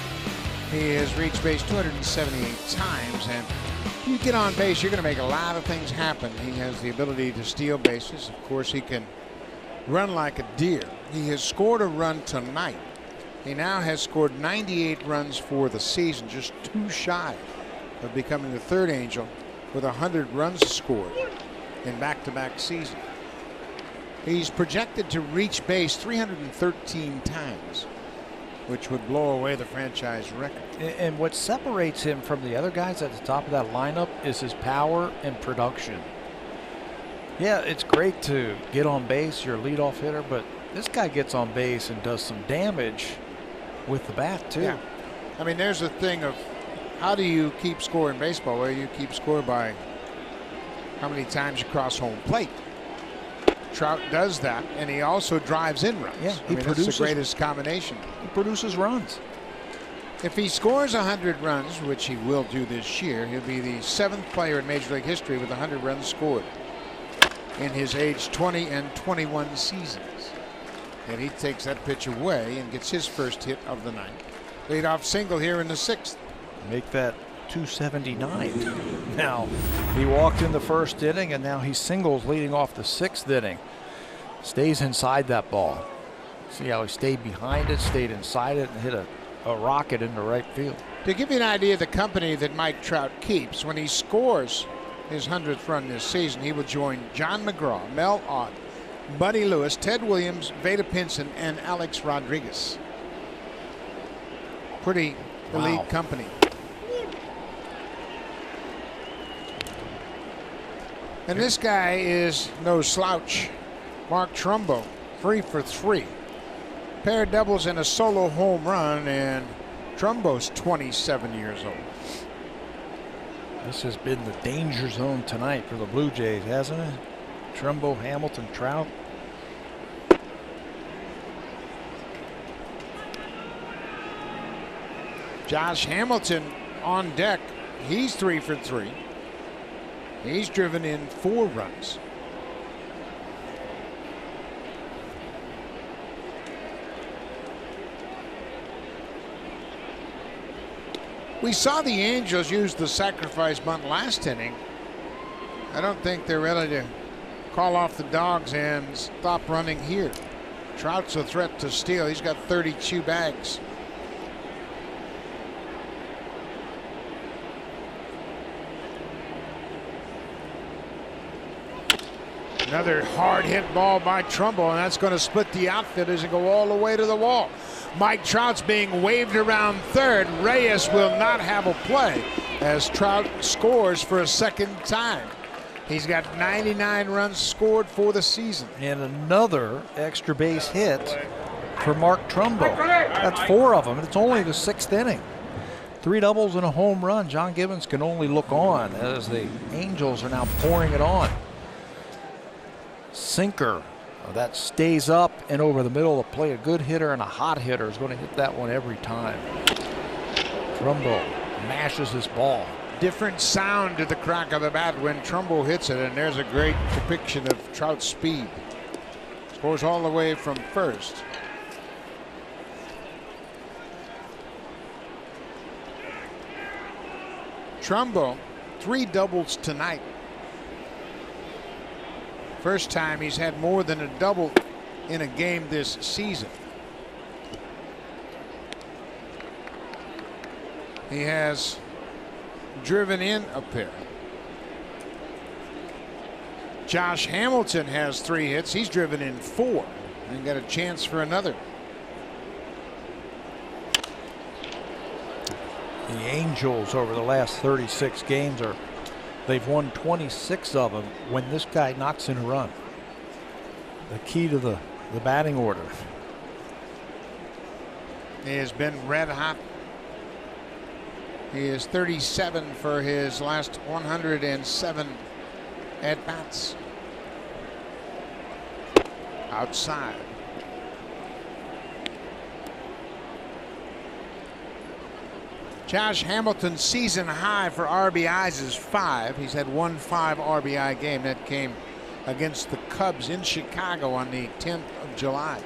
he has reached base 278 times. And if you get on base, you're going to make a lot of things happen. He has the ability to steal bases. Of course, he can run like a deer. He has scored a run tonight. He now has scored 98 runs for the season, just 2 shy of becoming the third Angel with 100 runs scored in back-to-back seasons. He's projected to reach base 313 times, which would blow away the franchise record. And what separates him from the other guys at the top of that lineup is his power and production. Yeah, it's great to get on base, you're a leadoff hitter, but this guy gets on base and does some damage with the bat too. Yeah. I mean, there's a thing of how do you keep score in baseball? Well, you keep score by how many times you cross home plate. Trout does that, and he also drives in runs. Yeah, I mean, that's the greatest combination. He produces runs. If he scores 100 runs, which he will do this year, he'll be the 7th player in Major League history with 100 runs scored in his age 20 and 21 seasons. And he takes that pitch away and gets his first hit of the night. Leadoff single here in the 6th. Make that 279. Now, he walked in the first inning, and now he singles leading off the 6th inning. Stays inside that ball. See how he stayed behind it, stayed inside it, and hit a rocket into right field. To give you an idea of the company that Mike Trout keeps, when he scores his 100th run this season, he will join John McGraw, Mel Ott, Buddy Lewis, Ted Williams, Vada Pinson, and Alex Rodriguez. Pretty elite company. And this guy is no slouch. Mark Trumbo, 3 for 3. Pair of doubles and a solo home run, and Trumbo's 27 years old. This has been the danger zone tonight for the Blue Jays, hasn't it? Trumbo, Hamilton, Trout. Josh Hamilton on deck. He's 3 for 3. He's driven in 4 runs. We saw the Angels use the sacrifice bunt last inning. I don't think they're ready to call off the dogs and stop running here. Trout's a threat to steal. He's got 32 bags. Another hard hit ball by Trumbull, and that's going to split the outfielders and go all the way to the wall. Mike Trout's being waved around third. Reyes will not have a play as Trout scores for a second time. He's got 99 runs scored for the season. And another extra base hit for Mark Trumbull. That's 4 of them, and it's only the 6th inning. 3 doubles and a home run. John Gibbons can only look on as the Angels are now pouring it on. Sinker that stays up and over the middle of the plate. A good hitter and a hot hitter is going to hit that one every time. Trumbull mashes his ball. Different sound to the crack of the bat when Trumbull hits it, and there's a great depiction of Trout's speed. Scores all the way from first. Trumbull, 3 doubles tonight. First time he's had more than a double in a game this season. He has driven in a pair. Josh Hamilton has 3 hits. He's driven in 4 and got a chance for another. The Angels over the last 36 games they've won 26 of them when this guy knocks in a run. The key to the batting order. He has been red hot. He is 37 for his last 107 at-bats. Outside. Josh Hamilton's season high for RBIs is 5. He's had 1 5 RBI game. That came against the Cubs in Chicago on the 10th of July.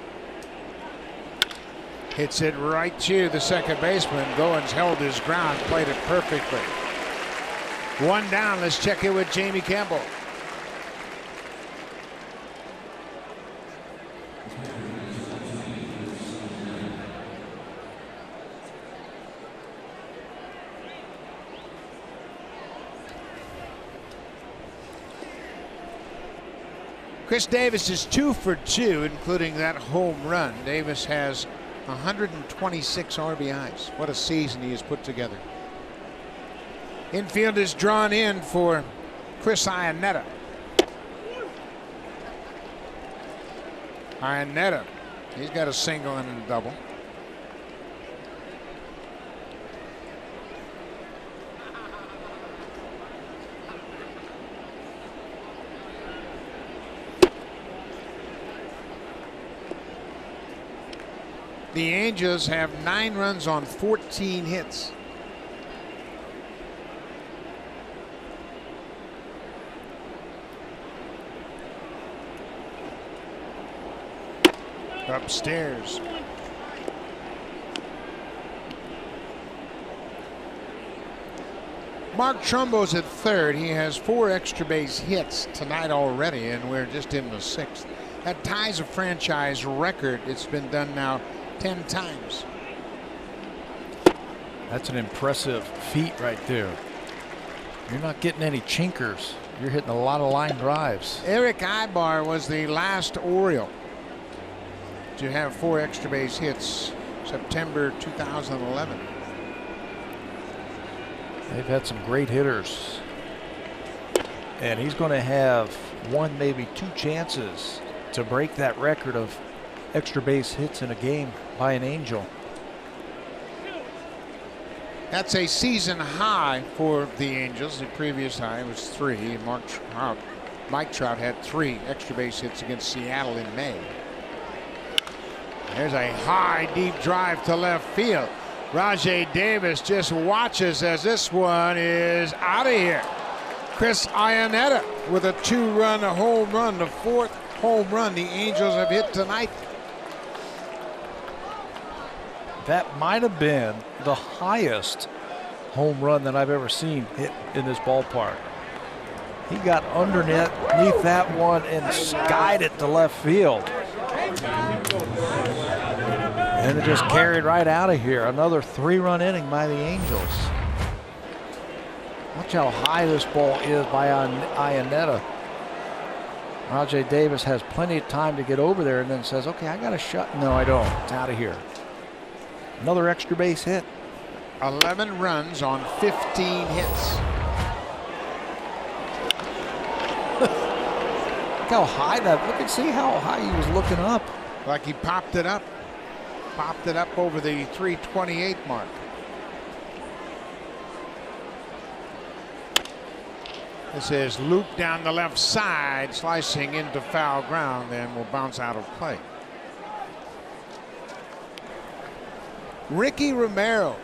Hits it right to the second baseman. Goins held his ground, played it perfectly. 1 down. Let's check in with Jamie Campbell. Chris Davis is 2 for 2, including that home run. Davis has 126 RBIs. What a season he has put together. Infield is drawn in for Chris Iannetta. Iannetta, he's got a single and a double. The Angels have 9 runs on 14 hits. Upstairs. Mark Trumbo's at third. He has 4 extra base hits tonight already, and we're just in the 6th. That ties a franchise record. It's been done now 10 times. That's an impressive feat right there. You're not getting any chinkers. You're hitting a lot of line drives. Eric Ibar was the last Oriole to have 4 extra base hits, September 2011. They've had some great hitters. And he's going to have 1, maybe 2 chances to break that record of extra base hits in a game by an Angel. That's a season high for the Angels. The previous high was 3. Mike Trout had 3 extra base hits against Seattle in May. There's a high, deep drive to left field. Rajay Davis just watches as this one is out of here. Chris Iannetta with a 2-run home run, the 4th home run the Angels have hit tonight. That might have been the highest home run that I've ever seen hit in this ballpark. He got underneath that one and skied it to left field. And it just carried right out of here. Another 3-run inning by the Angels. Watch how high this ball is by Iannetta. Rajay Davis has plenty of time to get over there and then says, okay, I got a shot. No, I don't. It's out of here. Another extra base hit. 11 runs on 15 hits. Look how high that, look and see how high he was looking up. Like he popped it up over the 328 mark. This is looped down the left side, slicing into foul ground, then will bounce out of play. Ricky Romero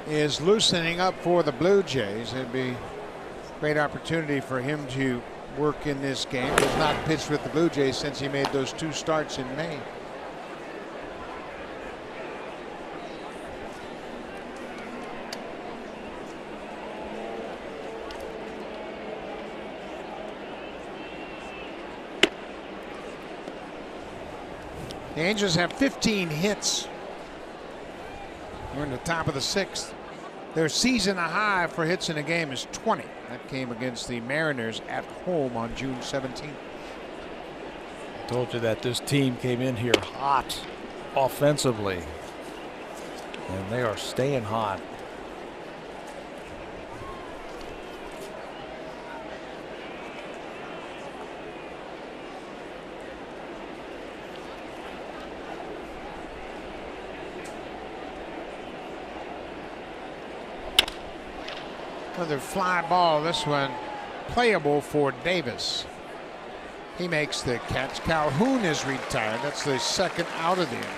is loosening up for the Blue Jays. It'd be a great opportunity for him to work in this game. He has not pitched with the Blue Jays since he made those 2 starts in May. The Angels have 15 hits. We're in the top of the 6th. Their season high for hits in a game is 20. That came against the Mariners at home on June 17th. I told you that this team came in here hot offensively. And they are staying hot. Another fly ball, this one playable for Davis. He makes the catch. Calhoun is retired. That's the 2nd out of the inning.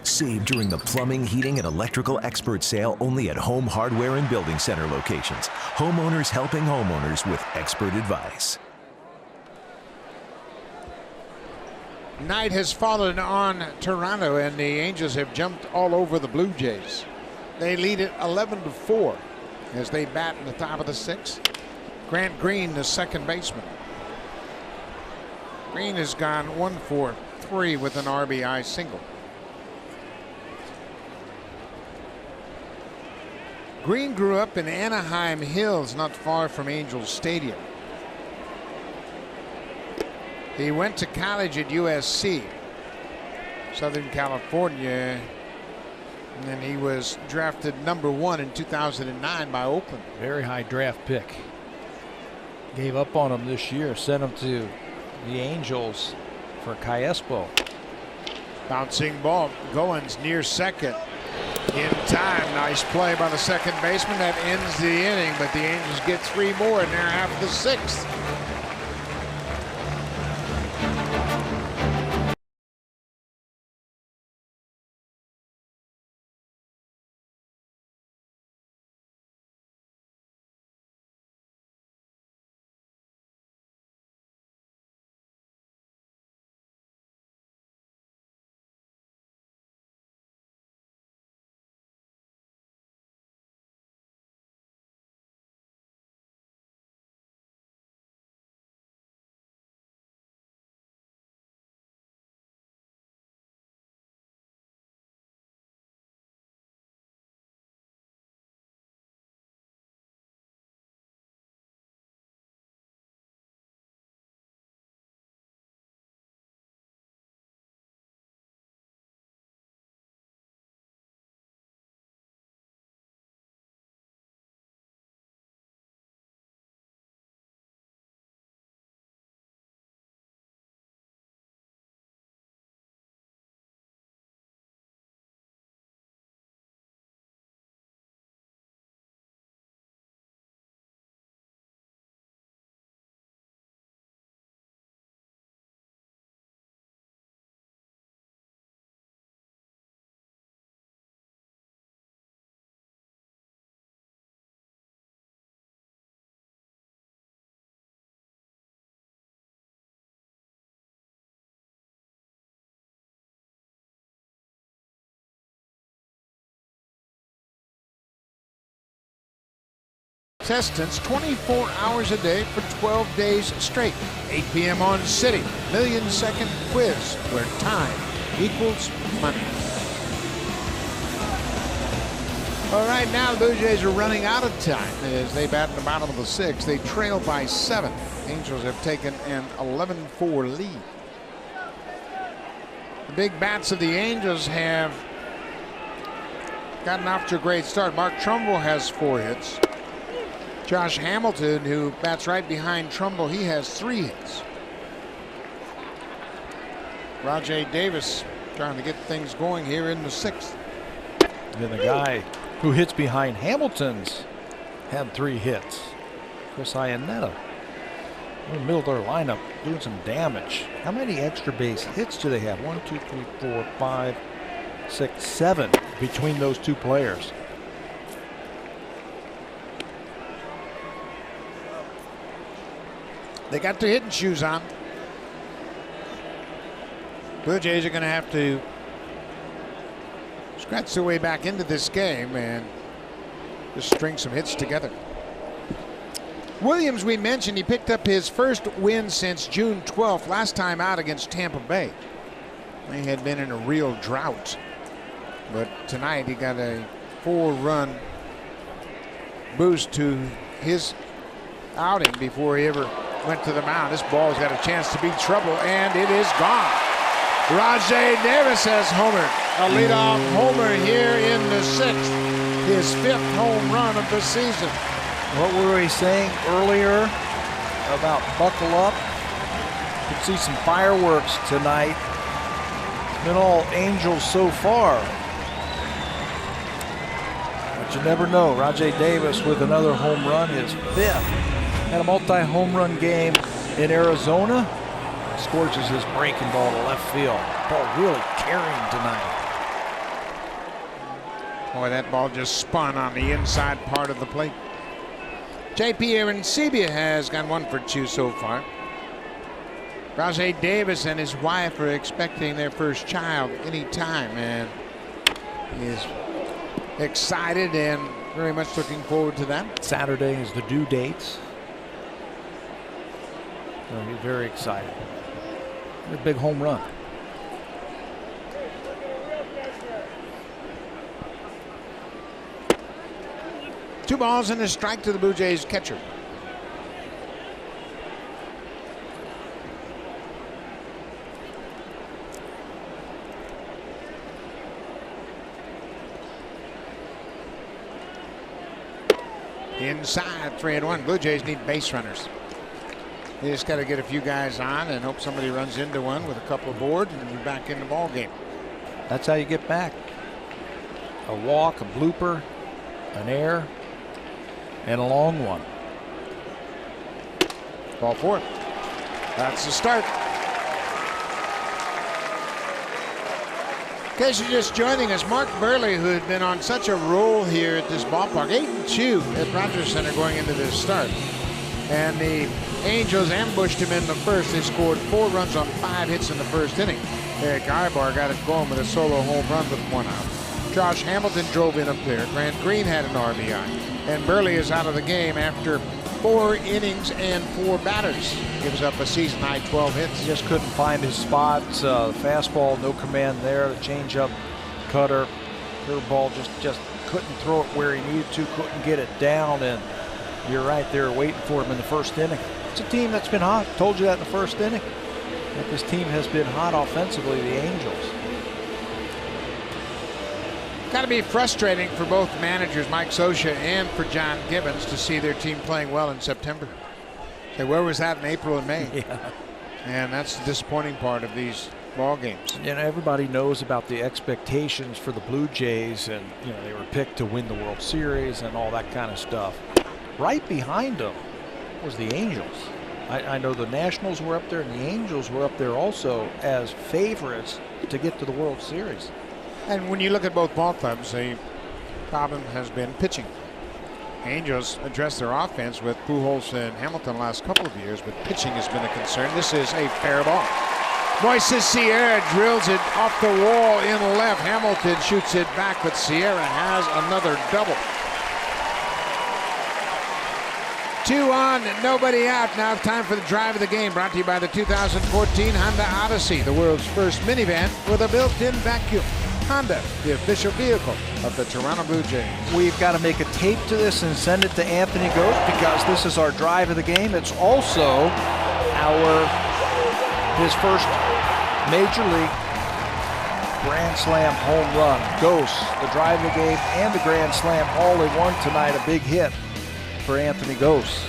Save during the plumbing, heating, and electrical expert sale only at Home Hardware and Building Center locations. Homeowners helping homeowners with expert advice. Night has fallen on Toronto, and the Angels have jumped all over the Blue Jays. They lead it 11-4 as they bat in the top of the 6th. Grant Green, the second baseman. Green has gone 1 for 3 with an RBI single. Green grew up in Anaheim Hills, not far from Angels Stadium. He went to college at USC, Southern California, and then he was drafted #1 in 2009 by Oakland. Very high draft pick. Gave up on him this year, sent him to the Angels for Cayespo. Bouncing ball, Goins near second. In time, nice play by the second baseman. That ends the inning, but the Angels get 3 more in their half of the 6th. contestants 24 hours a day for 12 days straight. 8 p.m. on City. Million-second quiz where time equals money. All right, now the Blue Jays are running out of time as they bat in the bottom of the 6th. They trail by 7. Angels have taken an 11-4 lead. The big bats of the Angels have gotten off to a great start. Mark Trumbull has 4 hits. Josh Hamilton, who bats right behind Trumbull, he has 3 hits. Rajay Davis trying to get things going here in the 6th. And the guy who hits behind Hamilton's had 3 hits. Chris Iannetta in the middle of their lineup doing some damage. How many extra base hits do they have? 1, 2, 3, 4, 5, 6, 7 between those 2 players. They got their hitting shoes on. Blue Jays are going to have to scratch their way back into this game and just string some hits together. Williams, we mentioned, he picked up his first win since June 12th, last time out against Tampa Bay. They had been in a real drought. But tonight he got a 4-run boost to his outing before he ever went to the mound. This ball's got a chance to be trouble, and it is gone. Rajay Davis has homered. A leadoff homer here in the 6th. His 5th home run of the season. What were we saying earlier about buckle up? You can see some fireworks tonight. It's been all Angels so far. But you never know. Rajay Davis with another home run, his 5th. Had a multi-home run game in Arizona. Scorches his breaking ball to left field. Ball really carrying tonight. Boy, that ball just spun on the inside part of the plate. J.P. Arancibia has gone 1 for 2 so far. Rajay Davis and his wife are expecting their first child any time, and he is excited and very much looking forward to that. Saturday is the due dates. So he's very excited. A big home run. Two balls and a strike to the Blue Jays catcher. Inside, 3-1. Blue Jays need base runners. They just got to get a few guys on and hope somebody runs into one with a couple aboard and be back in the ball game. That's how you get back. A walk, a blooper, an error, and a long one. Ball 4. That's the start. In case you're just joining us, Mark Burley, who had been on such a roll here at this ballpark, 8-2 at Rogers Center going into this start. And the Angels ambushed him in the first. They scored 4 runs on 5 hits in the first inning. Eric Ibar got it going with a solo home run with 1 out. Josh Hamilton drove in up there. Grant Green had an RBI. And Burley is out of the game after 4 innings and 4 batters. Gives up a season-high 12 hits. He just couldn't find his spots. Fastball, no command there. The changeup, cutter, curveball, just couldn't throw it where he needed to. Couldn't get it down. And you're right there waiting for him in the first inning. It's a team that's been hot. Told you that in the first inning. That this team has been hot offensively, the Angels. Got to be frustrating for both managers, Mike Scioscia and for John Gibbons, to see their team playing well in September. Hey, where was that in April and May? Yeah. And that's the disappointing part of these ball games. You know, everybody knows about the expectations for the Blue Jays, and you know they were picked to win the World Series and all that kind of stuff. Right behind them was the Angels. I know the Nationals were up there, and the Angels were up there also as favorites to get to the World Series. And when you look at both ball clubs, the problem has been pitching. Angels addressed their offense with Pujols and Hamilton the last couple of years, but pitching has been a concern. This is a fair ball. Moises Sierra drills it off the wall in left. Hamilton shoots it back, but Sierra has another double. 2 on, nobody out. Now time for the drive of the game, brought to you by the 2014 Honda Odyssey, the world's first minivan with a built-in vacuum. Honda, the official vehicle of the Toronto Blue Jays. We've got to make a tape to this and send it to Anthony Ghost because this is our drive of the game. It's also his first Major League Grand Slam home run. Ghost, the drive of the game and the Grand Slam all in one tonight. A big hit for Anthony Ghost.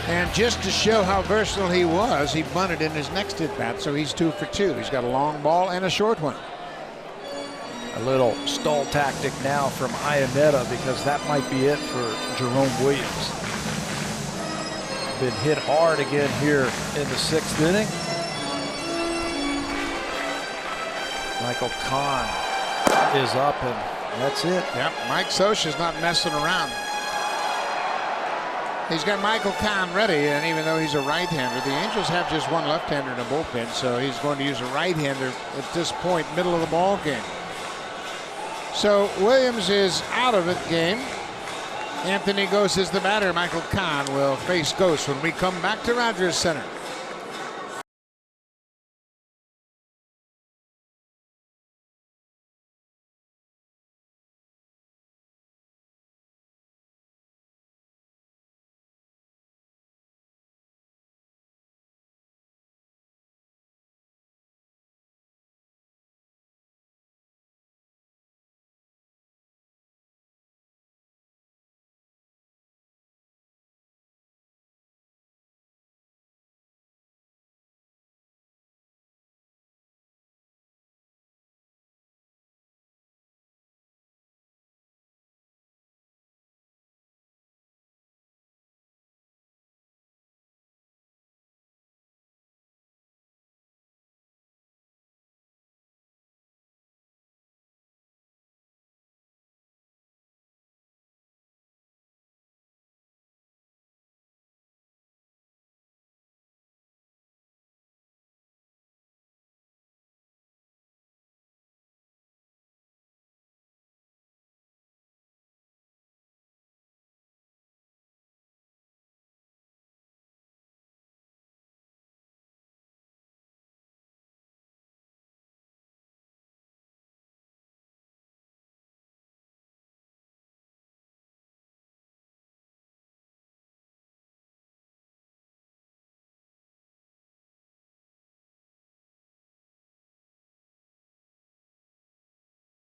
And just to show how versatile he was, he bunted in his next at-bat, so he's 2 for 2. He's got a long ball and a short one. A little stall tactic now from Iannetta because that might be it for Jerome Williams. Been hit hard again here in the 6th inning. Michael Kahn is up, and that's it. Yep, Mike Scioscia's not messing around. He's got Michael Kahn ready, and even though he's a right-hander, the Angels have just one left-hander in the bullpen, so he's going to use a right-hander at this point, middle of the ball game. So Williams is out of the game. Anthony Ghost is the batter. Michael Kahn will face Ghost when we come back to Rogers Center.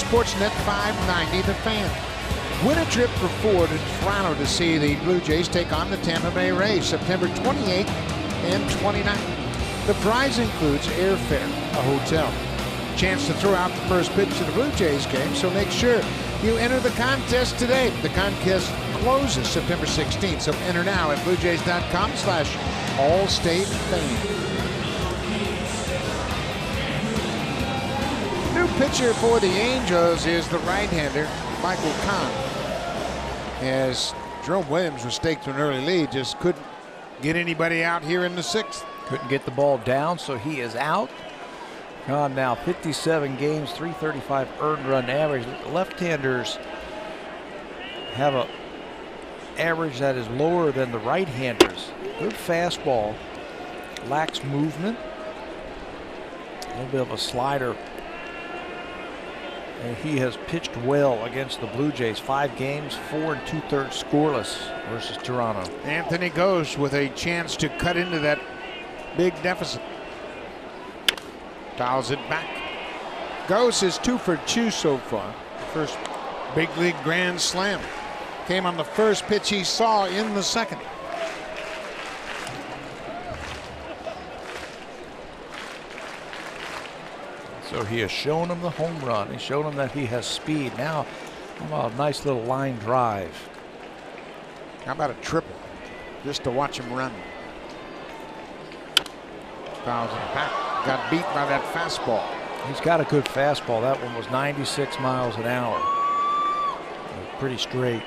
Sportsnet 590, The Fan. Win a trip for 4 to Toronto to see the Blue Jays take on the Tampa Bay Rays September 28th and 29th. The prize includes airfare, a hotel, chance to throw out the first pitch of the Blue Jays game, so make sure you enter the contest today. The contest closes September 16th, so enter now at bluejays.com/allstatefan. New pitcher for the Angels is the right-hander, Michael Kahn. As Jerome Williams was staked to an early lead, just couldn't get anybody out here in the 6th. Couldn't get the ball down, so he is out. Kahn now 57 games, 335 earned run average. The left-handers have a average that is lower than the right-handers. Good fastball, lacks movement, a little bit of a slider. And he has pitched well against the Blue Jays. 5 games, 4 2/3 scoreless versus Toronto. Anthony Ghost with a chance to cut into that big deficit. Fouls it back. Ghost is 2 for 2 so far. First big league grand slam came on the first pitch he saw in the 2nd. So he has shown him the home run. He's shown him that he has speed. Now, how about a nice little line drive? How about a triple? Just to watch him run. Fouls it back. Got beat by that fastball. He's got a good fastball. That one was 96 miles an hour. Pretty straight.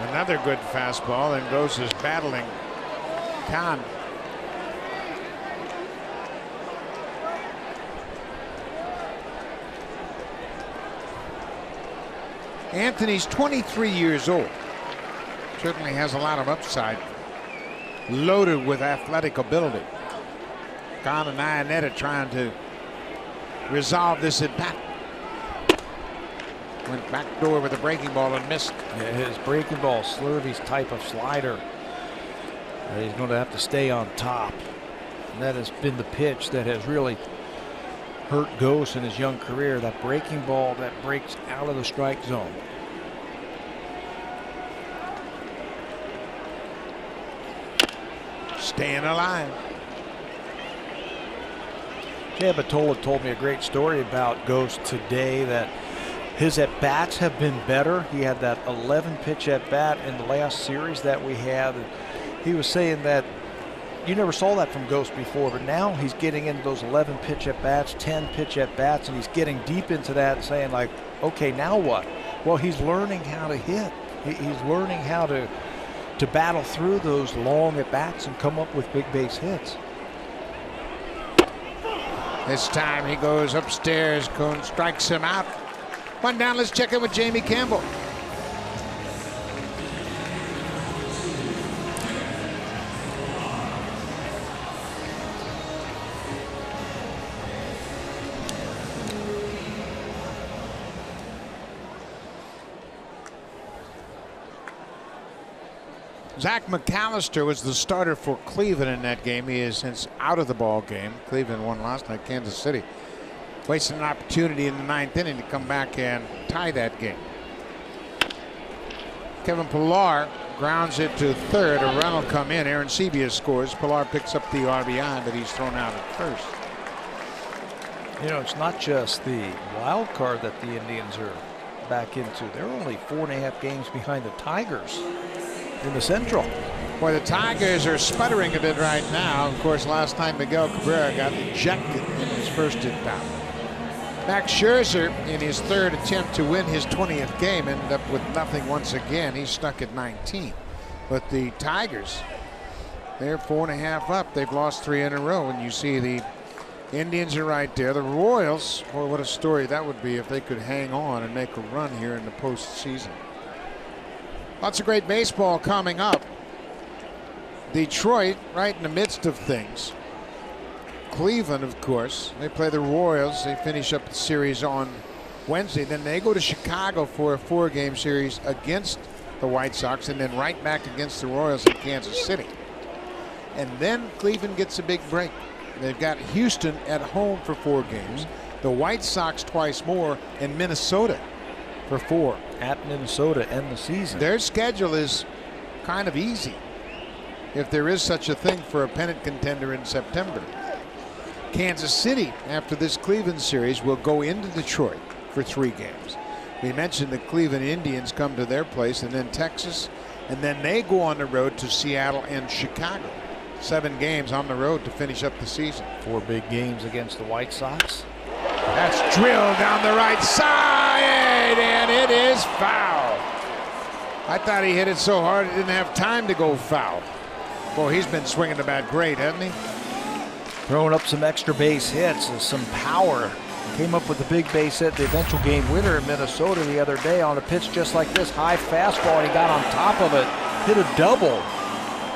Another good fastball, and Ghost is battling Khan. Anthony's 23 years old. Certainly has a lot of upside. Loaded with athletic ability. Khan and Ionetta trying to resolve this at bat. Went back door with a breaking ball and missed. Yeah, his breaking ball, Slurvy's type of slider. He's going to have to stay on top. And that has been the pitch that has really hurt Ghost in his young career. That breaking ball that breaks out of the strike zone. Staying alive. Yeah, Batola told me a great story about Ghost today, that his at-bats have been better. He had that 11 pitch at-bat in the last series that we had. He was saying that you never saw that from Ghost before, but now he's getting into those 11 pitch at-bats, 10 pitch at-bats, and he's getting deep into that and saying, like, okay, now what? Well, he's learning how to hit. He's learning how to battle through those long at-bats and come up with big base hits. This time he goes upstairs. Cone strikes him out. One down. Let's check in with Jamie Campbell. Zach McAllister was the starter for Cleveland in that game. He is since out of the ball game. Cleveland won last night, Kansas City. Wasted an opportunity in the 9th inning to come back and tie that game. Kevin Pillar grounds it to third. A run will come in. Aaron Sebia scores. Pillar picks up the RBI, but he's thrown out at first. You know, it's not just the wild card that the Indians are back into. They're only 4.5 games behind the Tigers in the Central. Boy, the Tigers are sputtering a bit right now. Of course, last time Miguel Cabrera got ejected in his first at-bat. Max Scherzer, in his third attempt to win his 20th game, ended up with nothing once again. He's stuck at 19. But the Tigers, they're 4.5 up. They've lost 3 in a row, and you see the Indians are right there. The Royals, boy, what a story that would be if they could hang on and make a run here in the postseason. Lots of great baseball coming up. Detroit right in the midst of things. Cleveland, of course, they play the Royals. They finish up the series on Wednesday. Then they go to Chicago for a 4-game series against the White Sox, and then right back against the Royals in Kansas City. And then Cleveland gets a big break. They've got Houston at home for 4 games. The White Sox twice more, and Minnesota for 4. At Minnesota end the season. Their schedule is kind of easy, if there is such a thing for a pennant contender in September. Kansas City, after this Cleveland series, will go into Detroit for 3 games. We mentioned the Cleveland Indians come to their place, and then Texas, and then they go on the road to Seattle and Chicago. 7 games on the road to finish up the season. 4 big games against the White Sox. That's drilled down the right side, and it is foul. I thought he hit it so hard he didn't have time to go foul. Boy, he's been swinging the bat great, hasn't he? Throwing up some extra base hits and some power. Came up with a big base hit, the eventual game winner in Minnesota the other day on a pitch just like this. High fastball, and he got on top of it. Hit a double.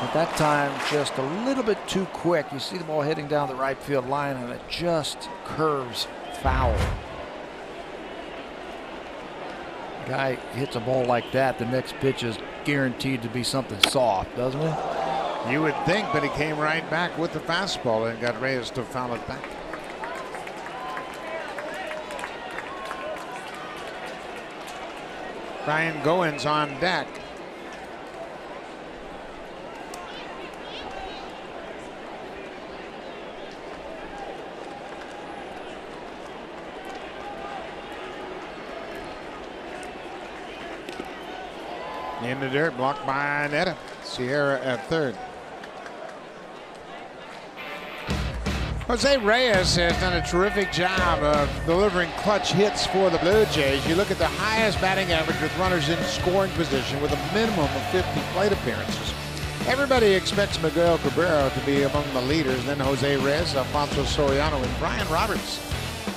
At that time, just a little bit too quick. You see the ball hitting down the right field line, and it just curves foul. Guy hits a ball like that, the next pitch is guaranteed to be something soft, doesn't it? You would think, but he came right back with the fastball and got Reyes to foul it back. Ryan Goins on deck. In the dirt, blocked by Netta. Sierra at third. Jose Reyes has done a terrific job of delivering clutch hits for the Blue Jays. You look at the highest batting average with runners in scoring position with a minimum of 50 plate appearances. Everybody expects Miguel Cabrera to be among the leaders, then Jose Reyes, Alfonso Soriano, and Brian Roberts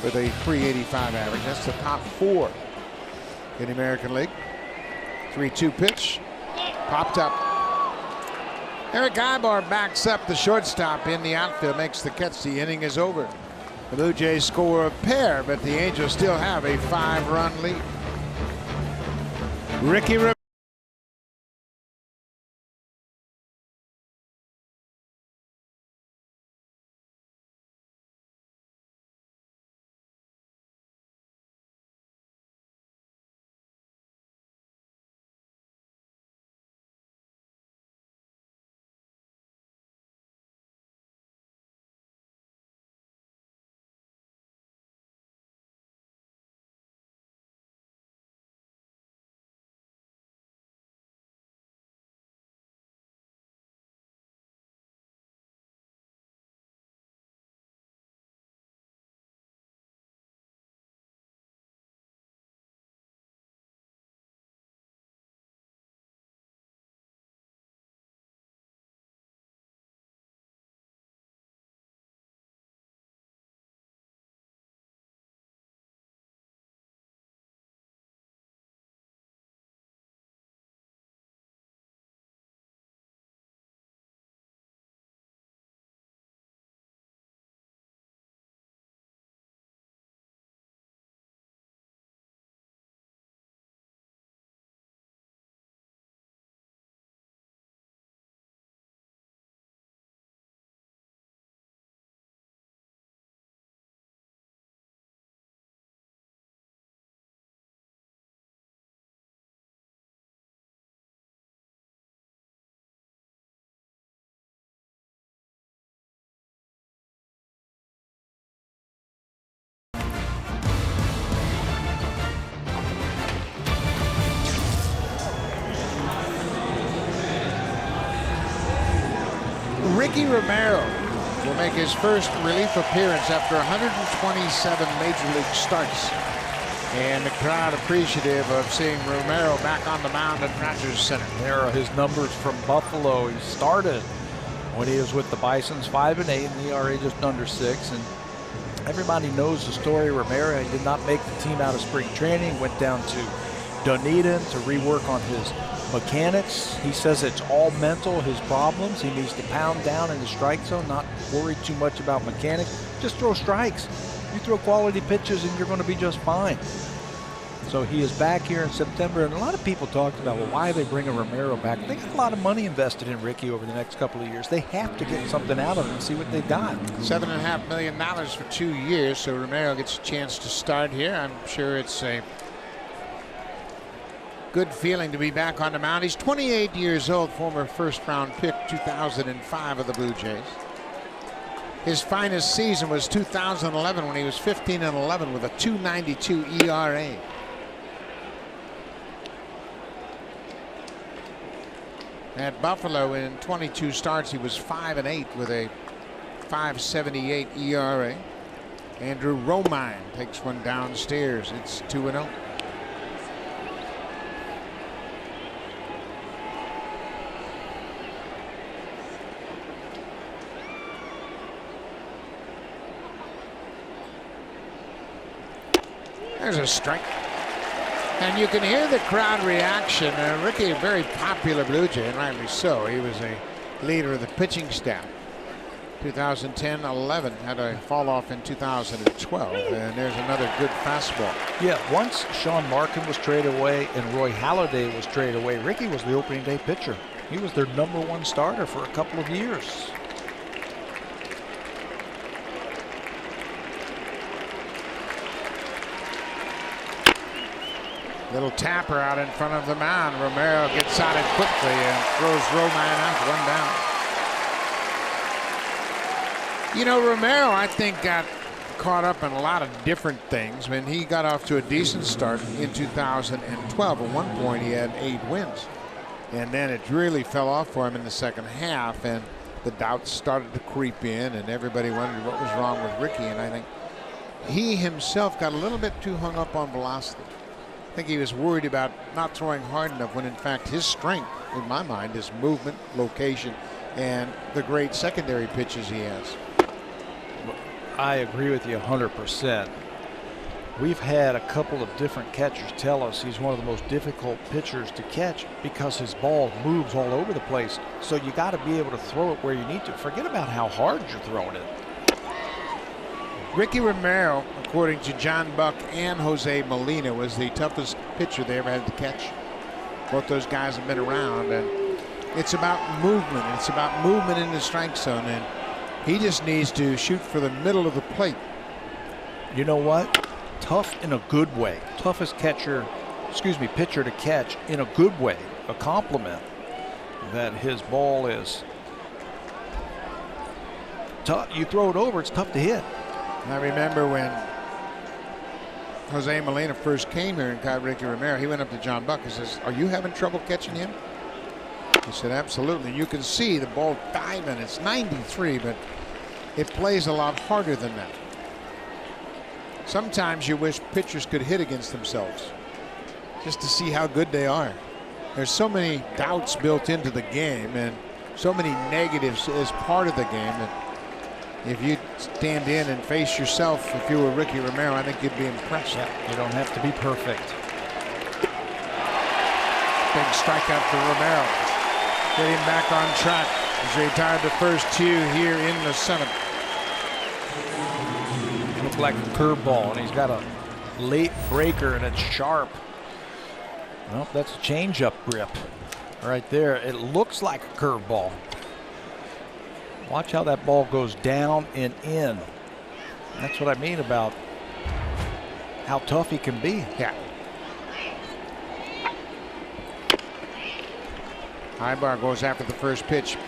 with a .385 average. That's the top 4 in the American League. 3-2 pitch, popped up. Eric Ibar backs up the shortstop in the outfield, makes the catch. The inning is over. The Blue Jays score a pair, but the Angels still have a 5-run lead. Ricky Romero. Ricky Romero will make his first relief appearance after 127 Major League starts. And the crowd appreciative of seeing Romero back on the mound at Rogers Center. There are his numbers from Buffalo. He started when he was with the Bisons, 5-8, and ERA just under 6. And everybody knows the story. Romero did not make the team out of spring training, went down to Dunedin to rework on his mechanics. He says it's all mental, his problems. He needs to pound down in the strike zone, not worry too much about mechanics. Just throw strikes. You throw quality pitches and you're going to be just fine. So he is back here in September, and a lot of people talked about, well, why are they bringing Romero back? They got a lot of money invested in Ricky over the next couple of years. They have to get something out of him and see what they've got. $7.5 million for 2 years, so Romero gets a chance to start here. I'm sure it's a good feeling to be back on the mound. He's 28 years old, former first-round pick, 2005 of the Blue Jays. His finest season was 2011 when he was 15-11 with a .292 ERA. At Buffalo in 22 starts, he was 5-8 with a .578 ERA. Andrew Romine takes one downstairs. It's 2-0. There's a strike. And you can hear the crowd reaction. Ricky, a very popular Blue Jay, and rightly so. He was a leader of the pitching staff. 2010-11, had a fall off in 2012, and there's another good fastball. Yeah, once Sean Markin was traded away and Roy Halladay was traded away, Ricky was the opening day pitcher. He was their #1 starter for a couple of years. Little tapper out in front of the mound. Romero gets on it quickly and throws Romine out, 1 down. You know, Romero, I think, got caught up in a lot of different things. I mean, he got off to a decent start in 2012. At one point, he had 8 wins. And then it really fell off for him in the second half. And the doubts started to creep in, and everybody wondered what was wrong with Ricky. And I think he himself got a little bit too hung up on velocity. I think he was worried about not throwing hard enough, when in fact his strength, in my mind, is movement, location, and the great secondary pitches he has. I agree with you 100%. We've had a couple of different catchers tell us he's one of the most difficult pitchers to catch because his ball moves all over the place. So you got to be able to throw it where you need to. Forget about how hard you're throwing it. Ricky Romero, according to John Buck and Jose Molina, was the toughest pitcher they ever had to catch. Both those guys have been around, and it's about movement. It's about movement in the strike zone, and he just needs to shoot for the middle of the plate. You know what? Tough in a good way. Toughest pitcher to catch in a good way. A compliment that his ball is tough. You throw it over, it's tough to hit. I remember when Jose Molina first came here and caught Ricky Romero, he went up to John Buck and says, "Are you having trouble catching him?" He said, "Absolutely." You can see the ball diving. It's 93, but it plays a lot harder than that. Sometimes you wish pitchers could hit against themselves just to see how good they are. There's so many doubts built into the game and so many negatives as part of the game that if you stand in and face yourself, if you were Ricky Romero, I think you'd be impressed. Yeah, you don't have to be perfect. Big strikeout for Romero. Getting back on track. He's retired the first two here in the seventh. Looks like a curveball, and he's got a late breaker, and it's sharp. Well, that's a changeup grip right there. It looks like a curveball. Watch how that ball goes down and in. That's what I mean about how tough he can be. Yeah. Ibar goes after the first pitch.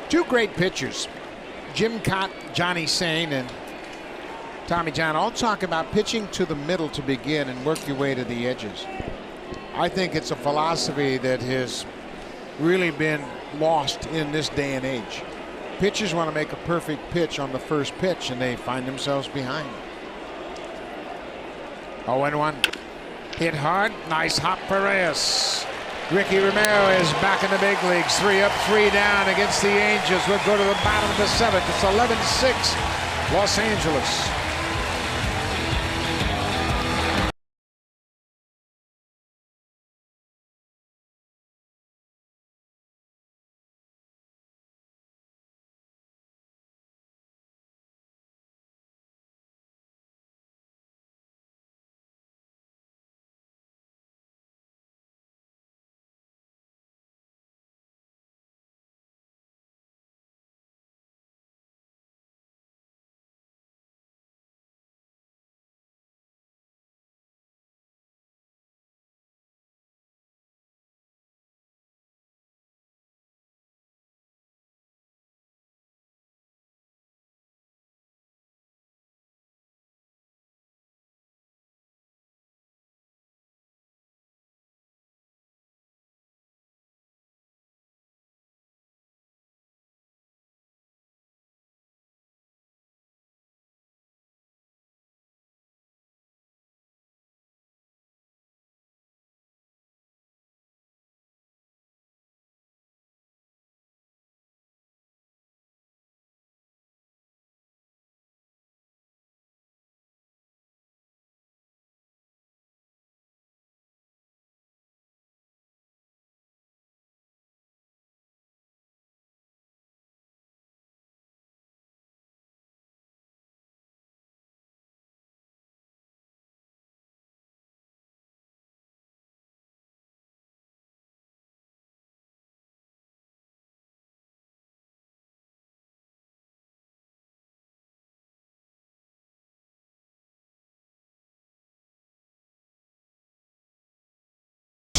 Two great pitchers, Jim Cott, Johnny Sain, and Tommy John, all talk about pitching to the middle to begin and work your way to the edges. I think it's a philosophy that has really been lost in this day and age. Pitchers want to make a perfect pitch on the first pitch, and they find themselves behind. 0-1. Hit hard. Nice hop for Reyes. Ricky Romero is back in the big leagues. 3 up, 3 down against the Angels. We'll go to the bottom of the seventh. It's 11-6, Los Angeles.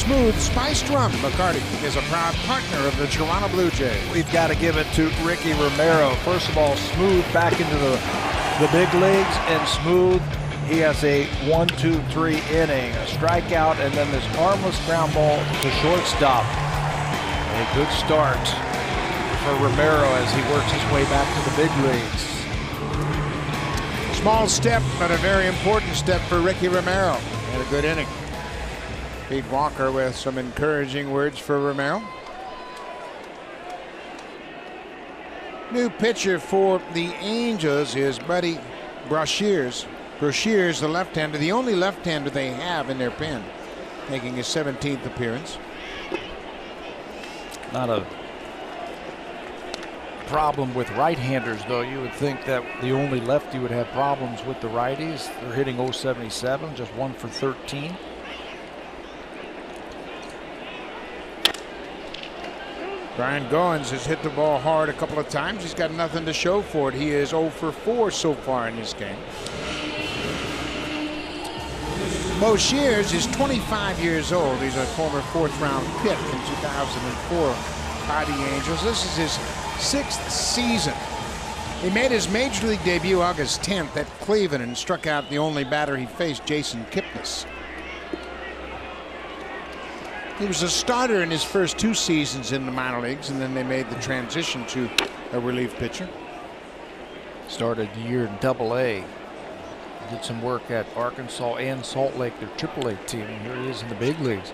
Smooth spiced rum. McCarty is a proud partner of the Toronto Blue Jays. We've got to give it to Ricky Romero. First of all, Smooth back into the big leagues, and Smooth, he has a 1-2-3 inning, a strikeout, and then this harmless ground ball to shortstop. A good start for Romero as he works his way back to the big leagues. Small step, but a very important step for Ricky Romero. Had a good inning. Pete Walker with some encouraging words for Romero. New pitcher for the Angels is Buddy Brashears. Brashears, the left-hander, the only left-hander they have in their pen, making his 17th appearance. Not a problem with right-handers, though. You would think that the only lefty would have problems with the righties. They're hitting .077, just 1 for 13. Brian Goins has hit the ball hard a couple of times. He's got nothing to show for it. He is 0 for 4 so far in this game. Bo Shears is 25 years old. He's a former 4th-round pick in 2004 by the Angels. This is his 6th season. He made his Major League debut August 10th at Cleveland and struck out the only batter he faced, Jason Kipnis. He was a starter in his first 2 seasons in the minor leagues, and then they made the transition to a relief pitcher. Started the year in Double-A. Did some work at Arkansas and Salt Lake, their AAA team, and here he is in the big leagues.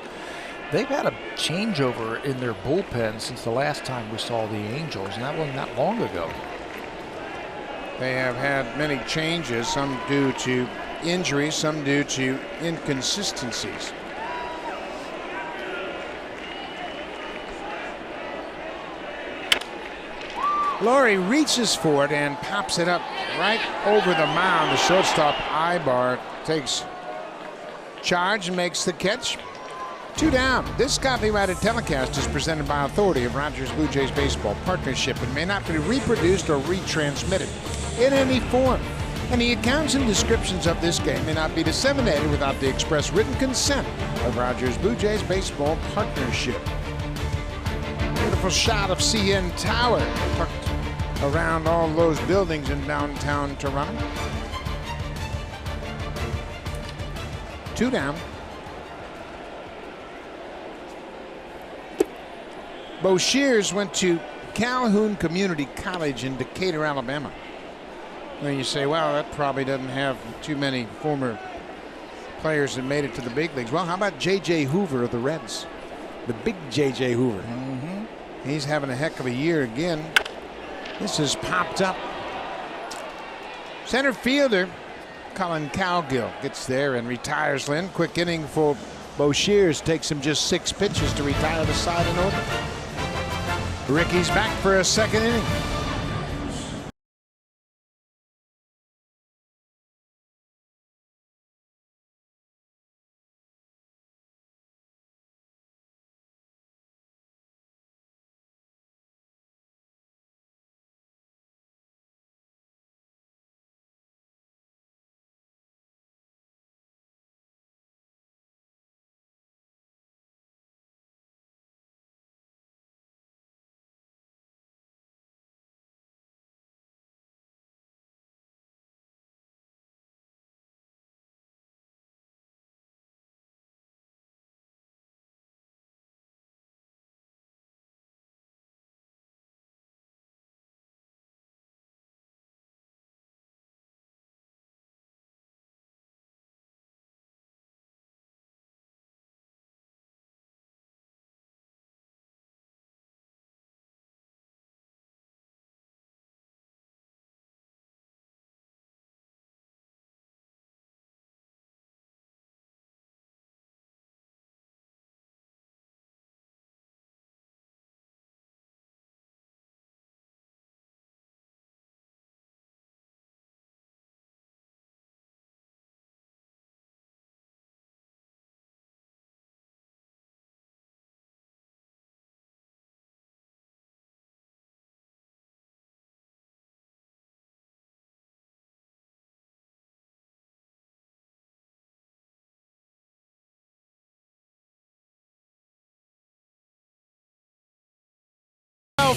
They've had a changeover in their bullpen since the last time we saw the Angels, and that wasn't that long ago. They have had many changes, some due to injuries, some due to inconsistencies. Laurie reaches for it and pops it up right over the mound. The shortstop Ibar takes charge and makes the catch. 2 down. This copyrighted telecast is presented by authority of Rogers Blue Jays Baseball Partnership and may not be reproduced or retransmitted in any form. Any accounts and descriptions of this game may not be disseminated without the express written consent of Rogers Blue Jays Baseball Partnership. Beautiful shot of CN Tower tucked around all those buildings in downtown Toronto. 2 down. Bo Shears went to Calhoun Community College in Decatur, Alabama. Well, you say, well, that probably doesn't have too many former players that made it to the big leagues. Well, how about J.J. Hoover of the Reds? The big J.J. Hoover. He's having a heck of a year again. This is popped up. Center fielder Colin Cowgill gets there and retires Lynn. Quick inning for Bo Shears. Takes him just 6 pitches to retire the side in order. Ricky's back for a 2nd inning.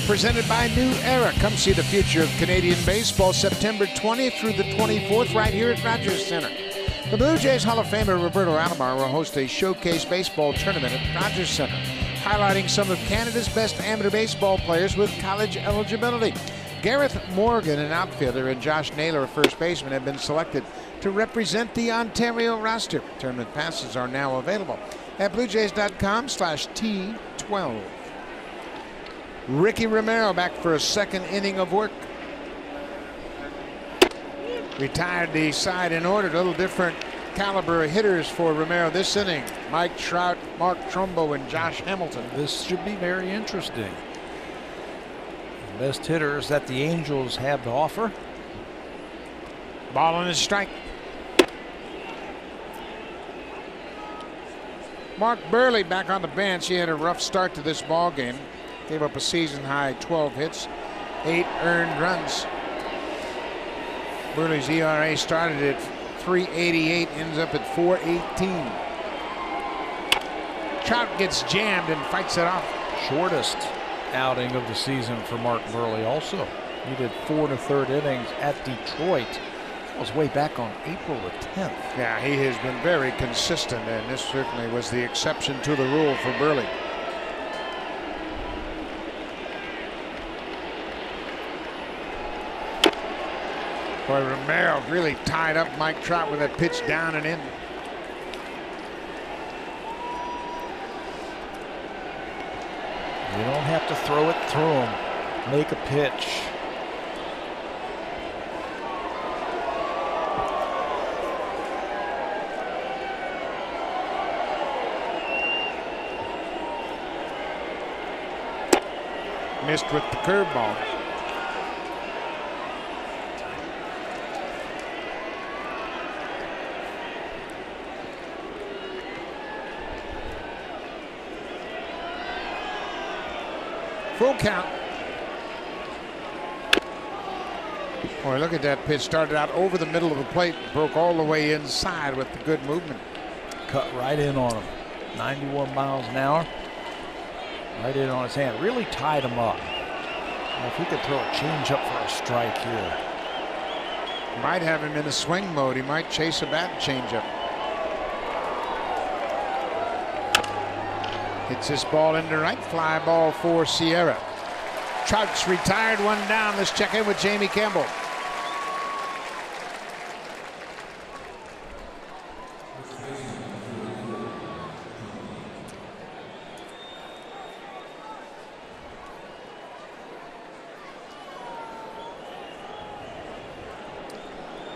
Presented by New Era. Come see the future of Canadian baseball September 20th through the 24th right here at Rogers Center. The Blue Jays Hall of Famer Roberto Alomar will host a showcase baseball tournament at Rogers Center highlighting some of Canada's best amateur baseball players with college eligibility. Gareth Morgan, an outfielder, and Josh Naylor, a first baseman, have been selected to represent the Ontario roster. Tournament passes are now available at bluejays.com/T12. Ricky Romero back for a second inning of work. Retired the side in order. A little different caliber of hitters for Romero this inning. Mike Trout, Mark Trumbo, and Josh Hamilton. This should be very interesting. The best hitters that the Angels have to offer. Ball on his strike. Mark Burley back on the bench. He had a rough start to this ball game. Gave up a season-high 12 hits, 8 earned runs. Burley's ERA started at 3.88, ends up at 4.18. Trout gets jammed and fights it off. Shortest outing of the season for Mark Burley also. He did 4 1/3 innings at Detroit. That was way back on April the 10th. Yeah, he has been very consistent, and this certainly was the exception to the rule for Burley. Boy, Romero really tied up Mike Trout with that pitch down and in. You don't have to throw it through him. Make a pitch. Missed with the curveball. Full count. Boy, look at that pitch. Started out over the middle of the plate, broke all the way inside with the good movement. Cut right in on him. 91 miles an hour. Right in on his hand. Really tied him up. Well, if he could throw a changeup for a strike here. Might have him in a swing mode. He might chase a bat changeup. Hits this ball into right. Fly ball for Sierra. Trout's retired, one down. Let's check in with Jamie Campbell.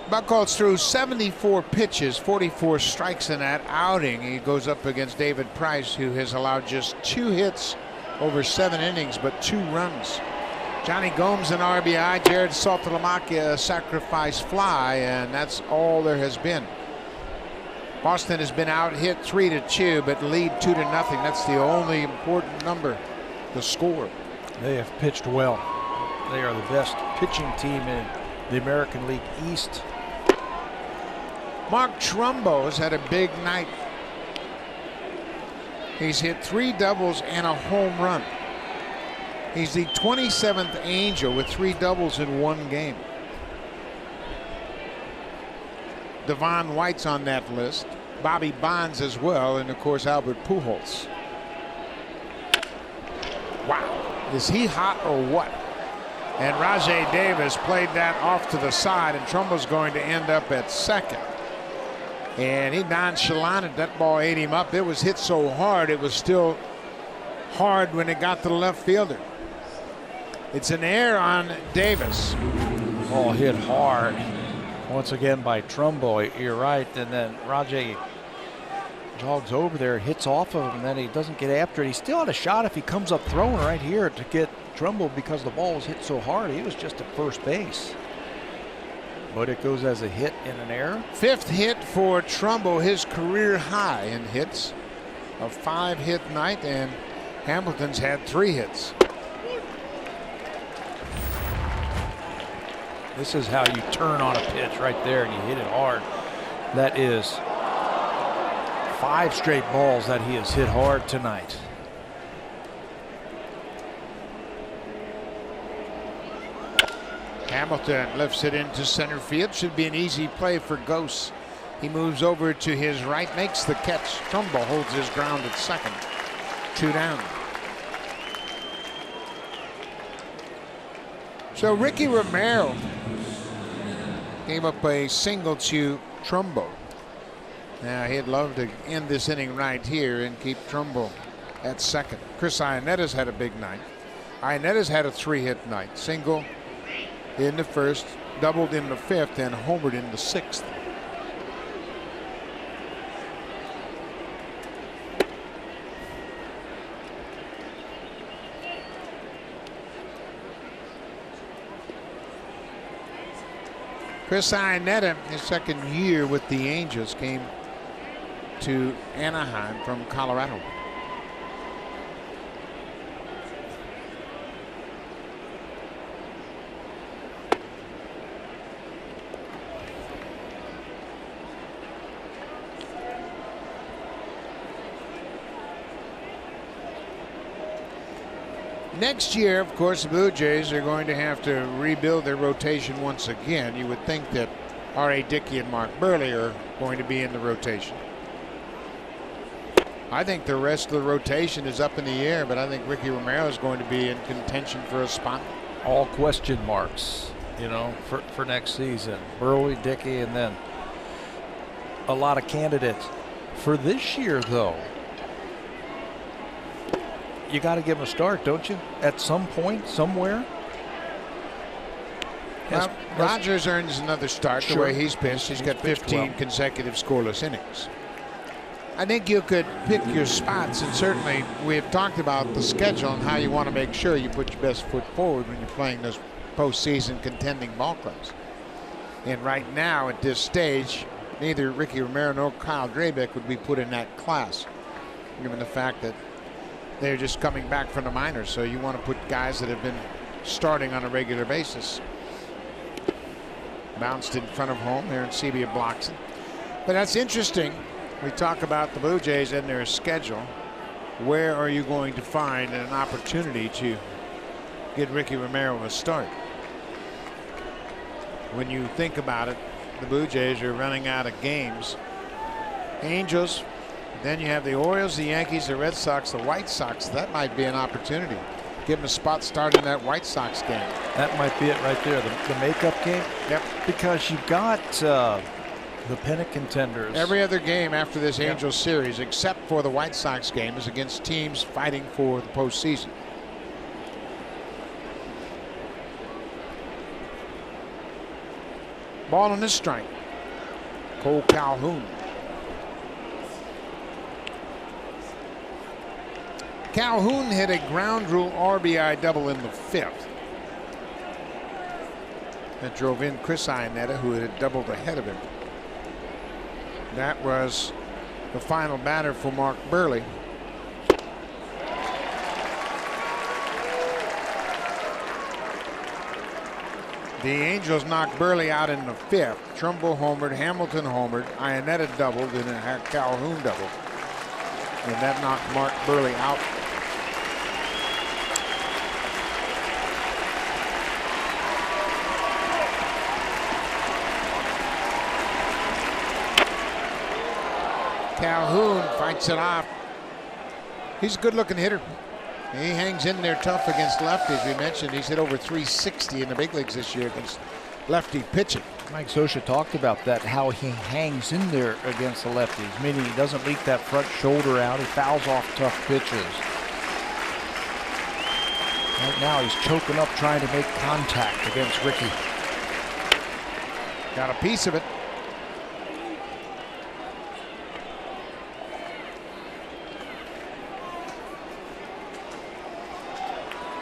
Buchholz threw 74 pitches, 44 strikes in that outing. He goes up against David Price, who has allowed just 2 hits over 7 innings, but 2 runs. Johnny Gomes an RBI, Jared Saltalamacchia a sacrifice fly, and that's all there has been. Boston has been out hit 3-2, but lead 2-0. That's the only important number to score. They have pitched well. They are the best pitching team in the American League East. Mark Trumbo's had a big night. He's hit 3 doubles and a home run. He's the 27th Angel with 3 doubles in 1 game. Devon White's on that list. Bobby Bonds as well, and of course Albert Pujols. Wow, is he hot or what? And Rajai Davis played that off to the side, and Trumbo's going to end up at second. And he nonchalanted that ball, ate him up. It was hit so hard, it was still hard when it got to the left fielder. It's an error on Davis. Ball hit hard once again by Trumbo. You're right. And then Rajai jogs over there, hits off of him, and then he doesn't get after it. He still had a shot if he comes up throwing right here to get Trumbo because the ball was hit so hard. He was just at first base. But it goes as a hit and an error. 5th hit for Trumbo, his career high in hits. A 5-hit night, and Hamilton's had 3 hits. This is how you turn on a pitch right there and you hit it hard. That is 5 straight balls that he has hit hard tonight. Hamilton lifts it into center field. Should be an easy play for Ghosts. He moves over to his right, makes the catch. Trumbo holds his ground at second. 2 down. So Ricky Romero gave up a single to Trumbo. Now he'd love to end this inning right here and keep Trumbo at second. Chris Ionetta's had a big night. Ionetta's had a 3-hit night. Single in the first, doubled in the fifth, and homered in the sixth. Chris Ionetta, his second year with the Angels, came to Anaheim from Colorado. Next year, of course, the Blue Jays are going to have to rebuild their rotation once again. You would think that R.A. Dickey and Mark Burley are going to be in the rotation. I think the rest of the rotation is up in the air, but I think Ricky Romero is going to be in contention for a spot. All question marks, for next season. Burley, Dickey, and then a lot of candidates. For this year, though, you got to give him a start, don't you? At some point, somewhere. Well, Rogers earns another start the way he's pitched. He's got 15 consecutive scoreless innings. I think you could pick your spots, and certainly we've talked about the schedule and how you want to make sure you put your best foot forward when you're playing those postseason contending ball clubs. And right now, at this stage, neither Ricky Romero nor Kyle Drabek would be put in that class, given the fact that they're just coming back from the minors. So you want to put guys that have been starting on a regular basis. Bounced in front of home there, and Sebia blocks it. But that's interesting. We talk about the Blue Jays and their schedule. Where are you going to find an opportunity to get Ricky Romero a start? When you think about it, the Blue Jays are running out of games. Angels, then you have the Orioles, the Yankees, the Red Sox, the White Sox. That might be an opportunity. Give them a spot start in that White Sox game. That might be it right there, the makeup game. Yep. Because you've got the pennant contenders. Every other game after this Angels series, except for the White Sox game, is against teams fighting for the postseason. Ball on this strike. Cole Calhoun. Calhoun hit a ground rule RBI double in the fifth. That drove in Chris Ionetta, who had doubled ahead of him. That was the final batter for Mark Burley. The Angels knocked Burley out in the fifth. Trumbo homered, Hamilton homered, Ionetta doubled, and Calhoun doubled. And that knocked Mark Burley out. Calhoun fights it off. He's a good-looking hitter. He hangs in there tough against lefties. We mentioned he's hit over 360 in the big leagues this year against lefty pitching. Mike Scioscia talked about that, how he hangs in there against the lefties, meaning he doesn't leak that front shoulder out. He fouls off tough pitches. Right now he's choking up trying to make contact against Ricky. Got a piece of it.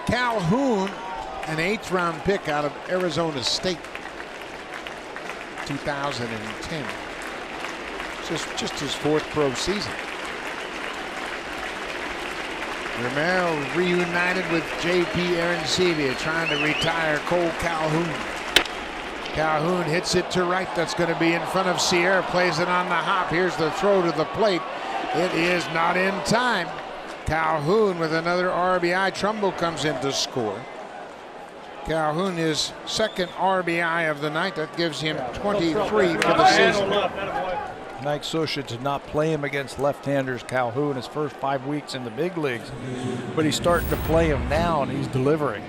Calhoun, an 8th round pick out of Arizona State, 2010. Just his 4th pro season. Romero reunited with J.P. Arancibia, trying to retire Cole Calhoun. Calhoun hits it to right. That's going to be in front of Sierra. Plays it on the hop. Here's the throw to the plate. It is not in time. Calhoun with another RBI. Trumbo comes in to score. Calhoun his 2nd RBI of the night. That gives him 23 for the season. Mike Scioscia did not play him against left-handers Calhoun his first 5 weeks in the big leagues, but he's starting to play him now, and he's delivering.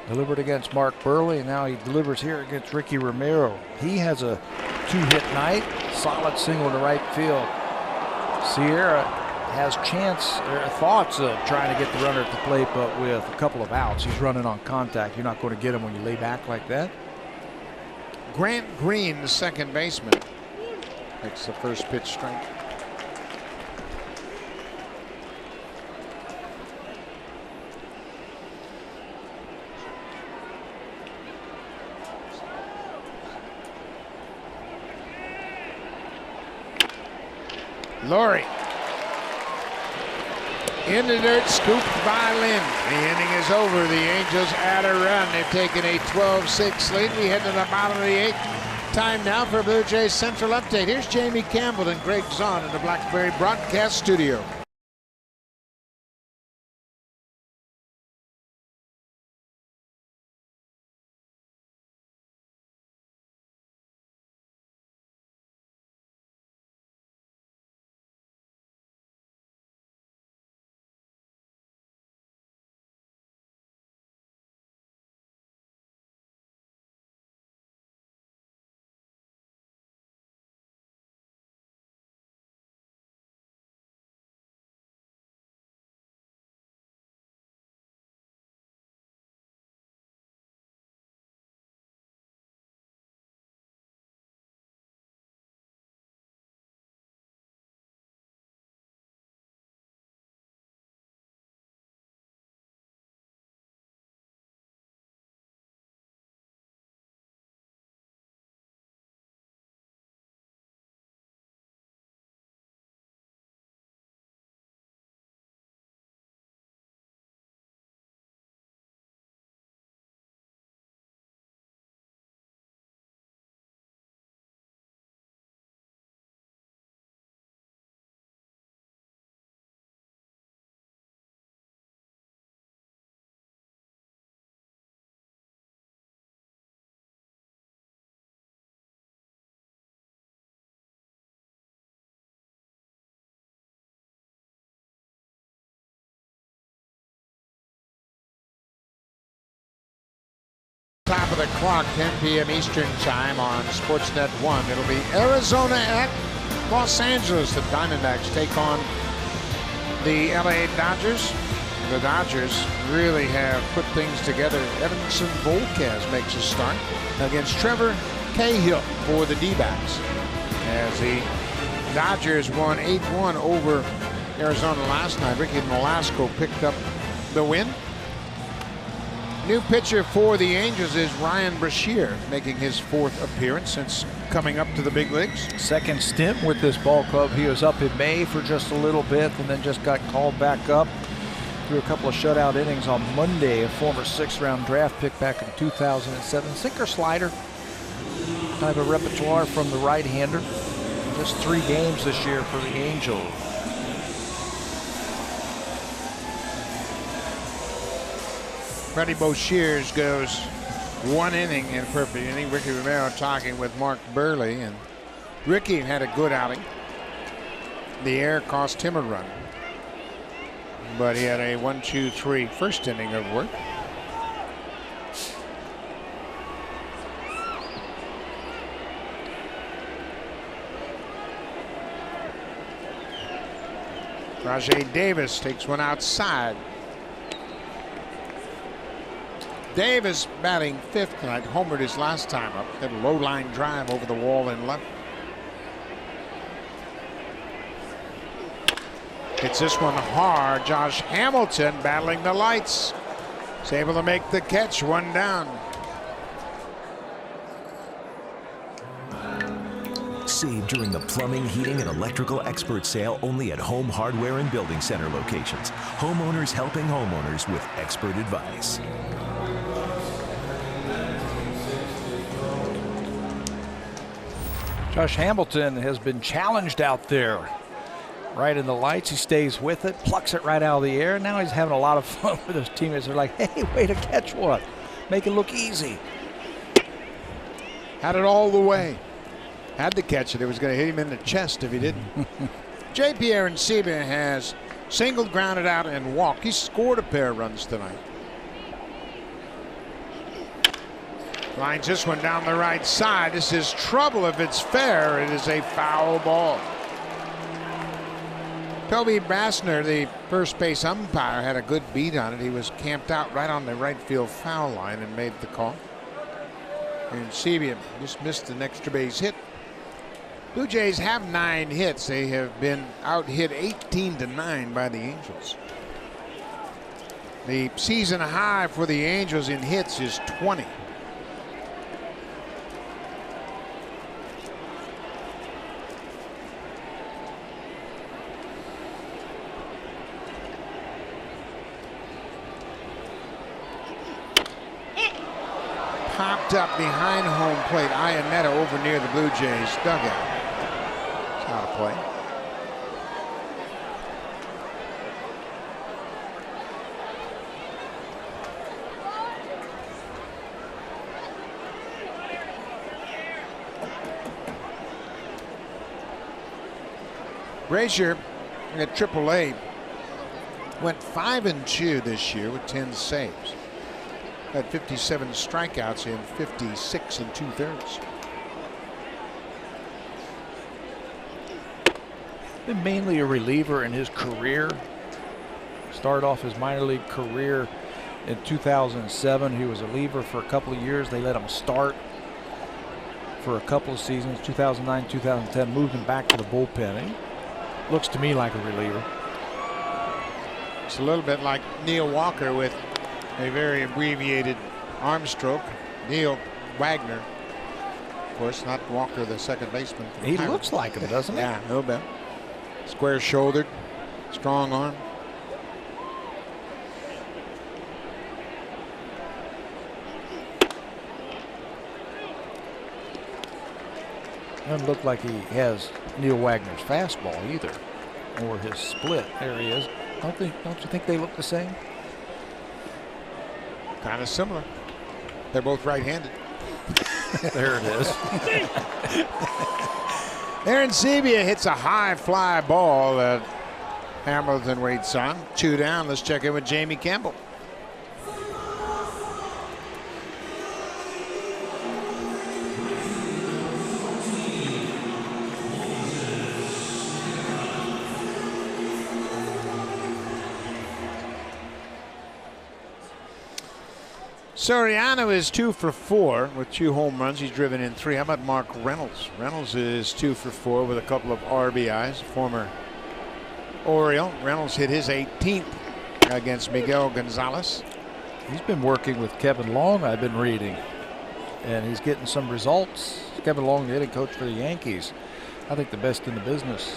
Delivered against Mark Burley, and now he delivers here against Ricky Romero. He has a 2-hit night, solid single to right field. Sierra has thoughts of trying to get the runner at the plate, but with a couple of outs, he's running on contact. You're not going to get him when you lay back like that. Grant Green, the second baseman, makes the first pitch strike. Laurie in the dirt, scooped by Lynn. The inning is over. The Angels add a run. They've taken a 12-6 lead. We head to the bottom of the 8th. Time now for Blue Jays Central Update. Here's Jamie Campbell and Greg Zahn in the Blackberry Broadcast Studio. Top of the clock, 10 p.m. Eastern time on Sportsnet 1. It'll be Arizona at Los Angeles. The Diamondbacks take on the LA Dodgers. The Dodgers really have put things together. Evanson Volquez makes a start against Trevor Cahill for the D-backs, as the Dodgers won 8-1 over Arizona last night. Ricky Nolasco picked up the win. New pitcher for the Angels is Ryan Brashear, making his 4th appearance since coming up to the big leagues. Second stint with this ball club. He was up in May for just a little bit and then just got called back up. Threw a couple of shutout innings on Monday, a former 6th-round draft pick back in 2007. Sinker slider type of repertoire from the right-hander. Just 3 games this year for the Angels. Freddie Boshears goes 1 inning in a perfect inning. Ricky Romero talking with Mark Burley, and Ricky had a good outing. The air cost him a run, but he had a 1-2-3 first inning of work. Rajay Davis takes one outside. Davis batting 5th tonight. Homered his last time up. Had a low line drive over the wall in left. Hits this one hard. Josh Hamilton battling the lights. He's able to make the catch. 1 down. Save during the plumbing, heating, and electrical expert sale only at Home Hardware and Building Center locations. Homeowners helping homeowners with expert advice. Josh Hamilton has been challenged out there. Right in the lights, he stays with it, plucks it right out of the air. Now he's having a lot of fun with his teammates. They're like, hey, way to catch one. Make it look easy. Had it all the way. Had to catch it. It was going to hit him in the chest if he didn't. J.P. Arencibia has singled, grounded out, and walked. He scored a pair of runs tonight. Lines this one down the right side. This is trouble if it's fair. It is a foul ball. Toby Bassner, the first base umpire, had a good beat on it. He was camped out right on the right field foul line and made the call. And Arencibia just missed an extra base hit. Blue Jays have 9 hits. They have been out hit 18-9 by the Angels. The season high for the Angels in hits is 20. Popped up behind home plate. Iannetta over near the Blue Jays dugout. It's out of play. Brazier at AAA went 5-2 this year with 10 saves. Had 57 strikeouts in 56 2/3. Been mainly a reliever in his career. Started off his minor league career in 2007. He was a reliever for a couple of years. They let him start for a couple of seasons. 2009, 2010, moved him back to the bullpen. He looks to me like a reliever. It's a little bit like Neil Walker with a very abbreviated arm stroke. Neil Wagner, of course, not Walker, the second baseman. He looks like him, doesn't he? Yeah, a little bit. Square shouldered, strong arm. Doesn't look like he has Neil Wagner's fastball either, or his split. There he is. Don't you think they look the same? Kind of similar. They're both right-handed. There it is. Arencibia hits a high fly ball that Hamilton waits on. 2 down. Let's check in with Jamie Campbell. Soriano is 2 for 4 with 2 home runs. He's driven in 3. How about Mark Reynolds? Reynolds is 2 for 4 with a couple of RBIs. Former Oriole. Reynolds hit his 18th against Miguel Gonzalez. He's been working with Kevin Long, I've been reading, and he's getting some results. Kevin Long, the hitting coach for the Yankees. I think the best in the business.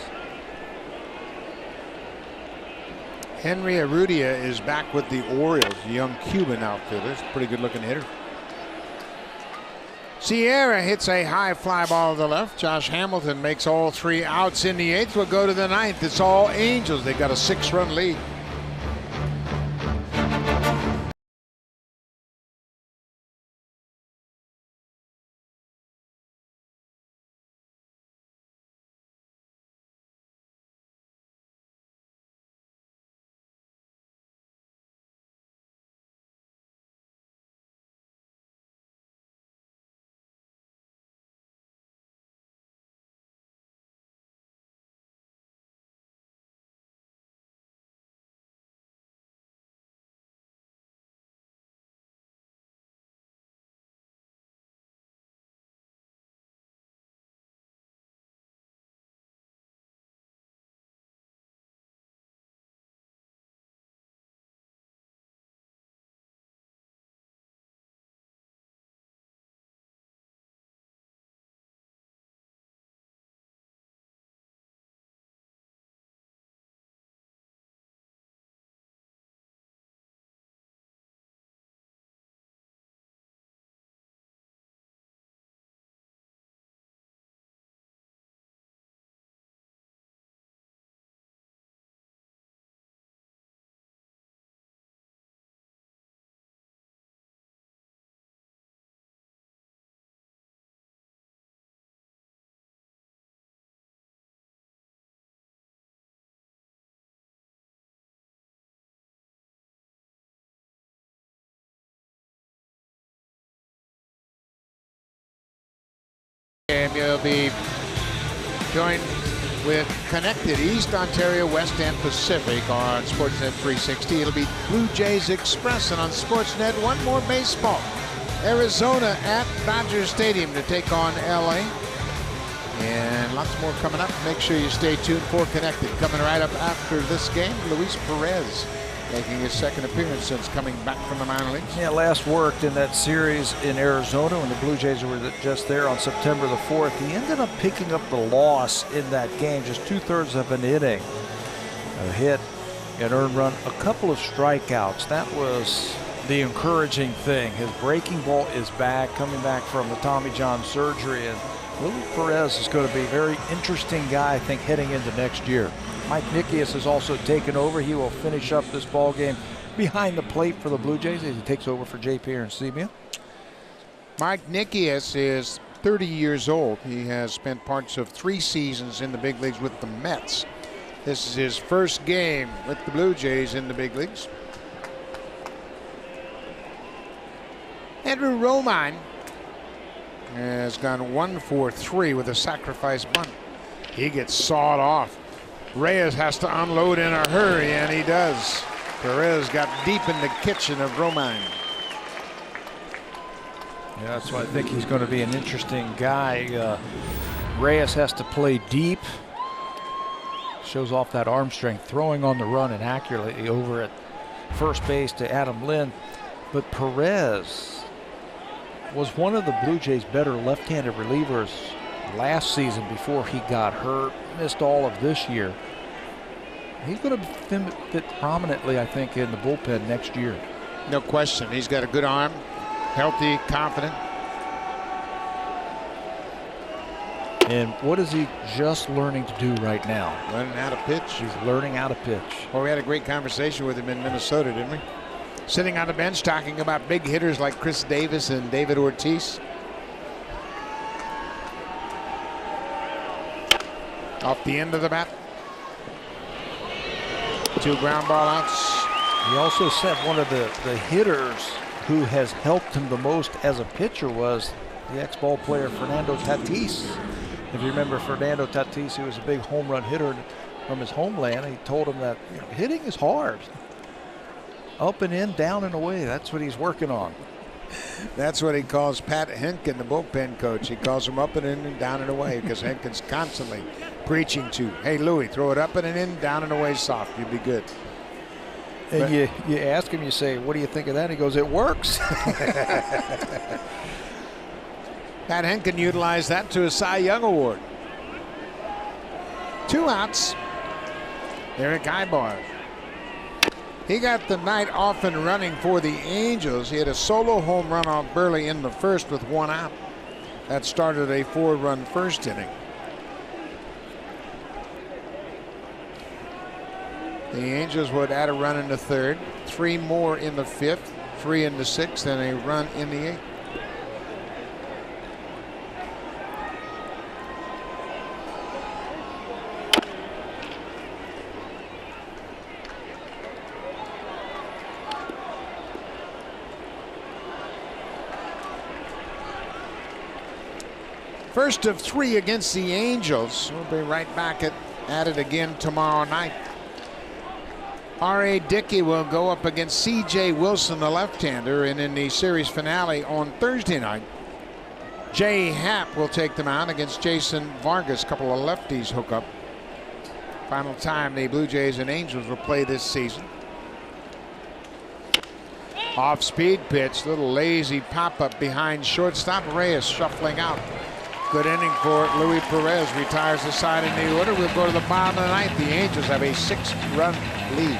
Henry Urrutia is back with the Orioles, a young Cuban outfielder. He's a pretty good looking hitter. Sierra hits a high fly ball to the left. Josh Hamilton makes all 3 outs in the 8th. We'll go to the 9th. It's all Angels. They've got a 6-run lead. Game, you'll be joined with Connected East Ontario, West and Pacific on Sportsnet 360. It'll be Blue Jays Express, and on Sportsnet, one more baseball. Arizona at Dodger Stadium to take on LA. And lots more coming up. Make sure you stay tuned for Connected. Coming right up after this game, Luis Perez making his second appearance since coming back from the minor leagues. Yeah, last worked in that series in Arizona when the Blue Jays were just there on September the 4th. He ended up picking up the loss in that game, just 2/3 of an inning. A hit, an earned run, a couple of strikeouts. That was the encouraging thing. His breaking ball is back, coming back from the Tommy John surgery, and Luis Perez is going to be a very interesting guy, I think, heading into next year. Mike Nikias has also taken over. He will finish up this ball game behind the plate for the Blue Jays as he takes over for J.P. Arencibia. Mike Nikias is 30 years old. He has spent parts of 3 seasons in the big leagues with the Mets. This is his first game with the Blue Jays in the big leagues. Andrew Romine has gone 1 for 3 with a sacrifice bunt. He gets sawed off. Reyes has to unload in a hurry, and he does. Perez got deep in the kitchen of Romine. Yeah, that's why I think he's going to be an interesting guy. Reyes has to play deep. Shows off that arm strength, throwing on the run and accurately over at first base to Adam Lynn. But Perez was one of the Blue Jays' better left-handed relievers last season before he got hurt, missed all of this year. He's going to fit prominently, I think, in the bullpen next year. No question. He's got a good arm, healthy, confident. And what is he just learning to do right now? Learning how to pitch. He's learning how to pitch. Well, we had a great conversation with him in Minnesota, didn't we? Sitting on the bench talking about big hitters like Chris Davis and David Ortiz. Off the end of the bat. 2 ground ball outs. He also said one of the hitters who has helped him the most as a pitcher was the ex-ball player Fernando Tatis. If you remember Fernando Tatis, he was a big home run hitter from his homeland. He told him that hitting is hard. Up and in, down and away. That's what he's working on. That's what he calls Pat Henkin, the bullpen coach. He calls him up and in and down and away because Henkin's constantly preaching to, hey, Louie, throw it up and in, down and away soft. You'll be good. And but you ask him, you say, what do you think of that? He goes, it works. Pat Henkin utilized that to a Cy Young Award. 2 outs. Eric Ibar. He got the night off and running for the Angels. He had a solo home run off Burley in the first with 1 out. That started a 4-run first inning. The Angels would add a run in the 3rd, 3 more in the 5th, 3 in the 6th, and a run in the 8th. First of 3 against the Angels. We'll be right back at it again tomorrow night. R.A. Dickey will go up against C.J. Wilson, the left-hander, and in the series finale on Thursday night, Jay Happ will take them out against Jason Vargas. A couple of lefties hook up. Final time the Blue Jays and Angels will play this season. Off-speed pitch, little lazy pop-up behind shortstop. Reyes shuffling out. Good inning for Luis Perez. Retires the side in the order. We'll go to the bottom of the ninth. The Angels have a 6-run lead.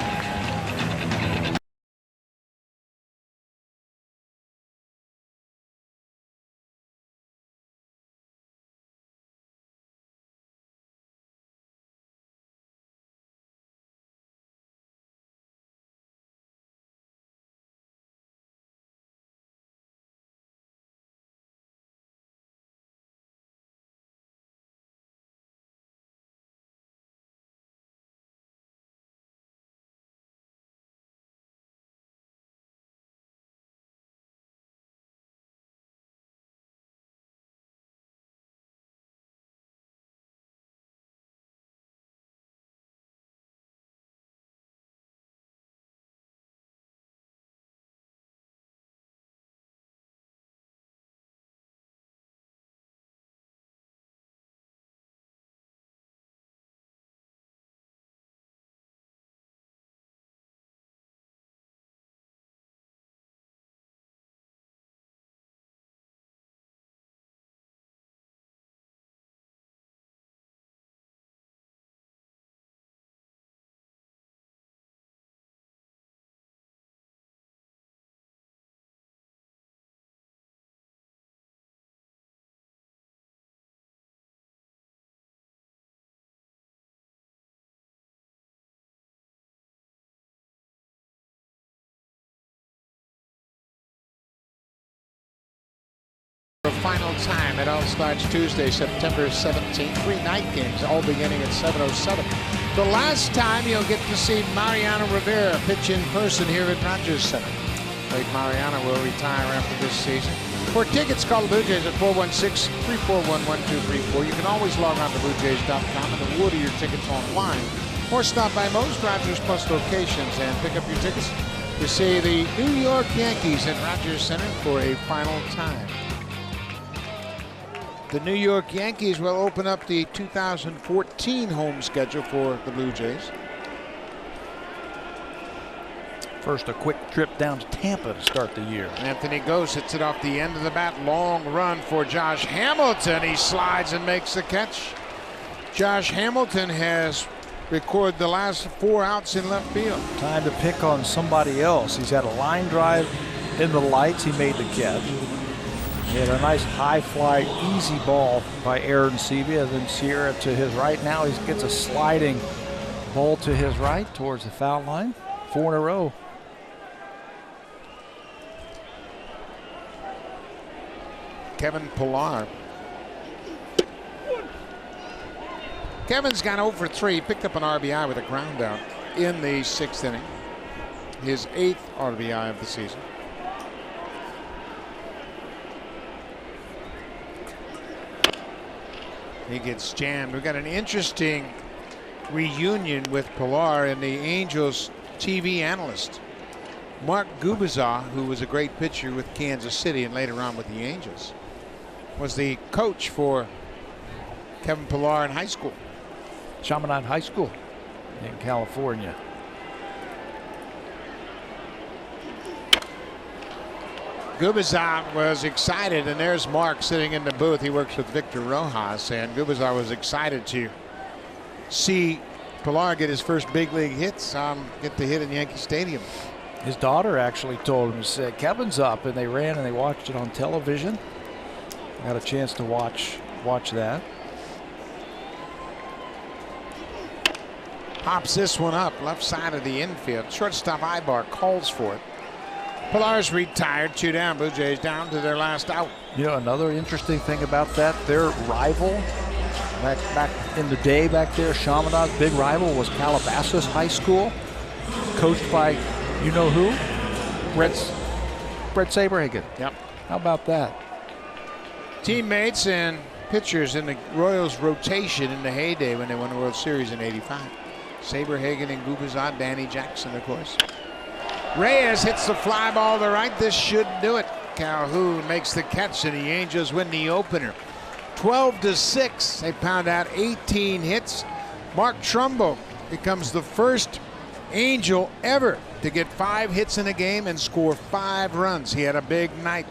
final time. It all starts Tuesday, September 17th. 3 night games, all beginning at 7:07. The last time you'll get to see Mariano Rivera pitch in person here at Rogers Center. Late Mariano will retire after this season. For tickets, call the Blue Jays at 416-341-1234. You can always log on to BlueJays.com and order your tickets online, or stop by most Rogers Plus locations and pick up your tickets to see the New York Yankees at Rogers Center for a final time. The New York Yankees will open up the 2014 home schedule for the Blue Jays. First, a quick trip down to Tampa to start the year. Anthony Gose hits it off the end of the bat. Long run for Josh Hamilton. He slides and makes the catch. Josh Hamilton has recorded the last 4 outs in left field. Time to pick on somebody else. He's had a line drive in the lights. He made the catch. He had a nice high fly, easy ball by Aaron Sevilla. Then Sierra to his right. Now he gets a sliding ball to his right towards the foul line. 4 in a row. Kevin Pillar. Kevin's gone 0 for 3. Picked up an RBI with a ground out in the 6th inning. His 8th RBI of the season. He gets jammed. We've got an interesting reunion with Pillar and the Angels TV analyst. Mark Gubicza, who was a great pitcher with Kansas City and later on with the Angels, was the coach for Kevin Pillar in high school. Chaminade High School in California. Gubicza was excited, and there's Mark sitting in the booth. He works with Victor Rojas, and Gubicza was excited to see Pillar get his first big league hits, get the hit in Yankee Stadium. His daughter actually told him, said, Kevin's up, and they ran and they watched it on television. Got a chance to watch that. Pops this one up, left side of the infield. Shortstop Ibar calls for it. Pillar's retired, 2 down. Blue Jays down to their last out. You know, another interesting thing about that, their rival back in the day back there, Chaminade's big rival was Calabasas High School, coached by, you know who? Brett Saberhagen. Yep. How about that? Teammates and pitchers in the Royals rotation in the heyday when they won the World Series in '85. Saberhagen and Gubicza, Danny Jackson, of course. Reyes hits the fly ball to right. This should do it. Calhoun makes the catch, and the Angels win the opener. 12-6. They pound out 18 hits. Mark Trumbo becomes the first Angel ever to get 5 hits in a game and score 5 runs. He had a big night.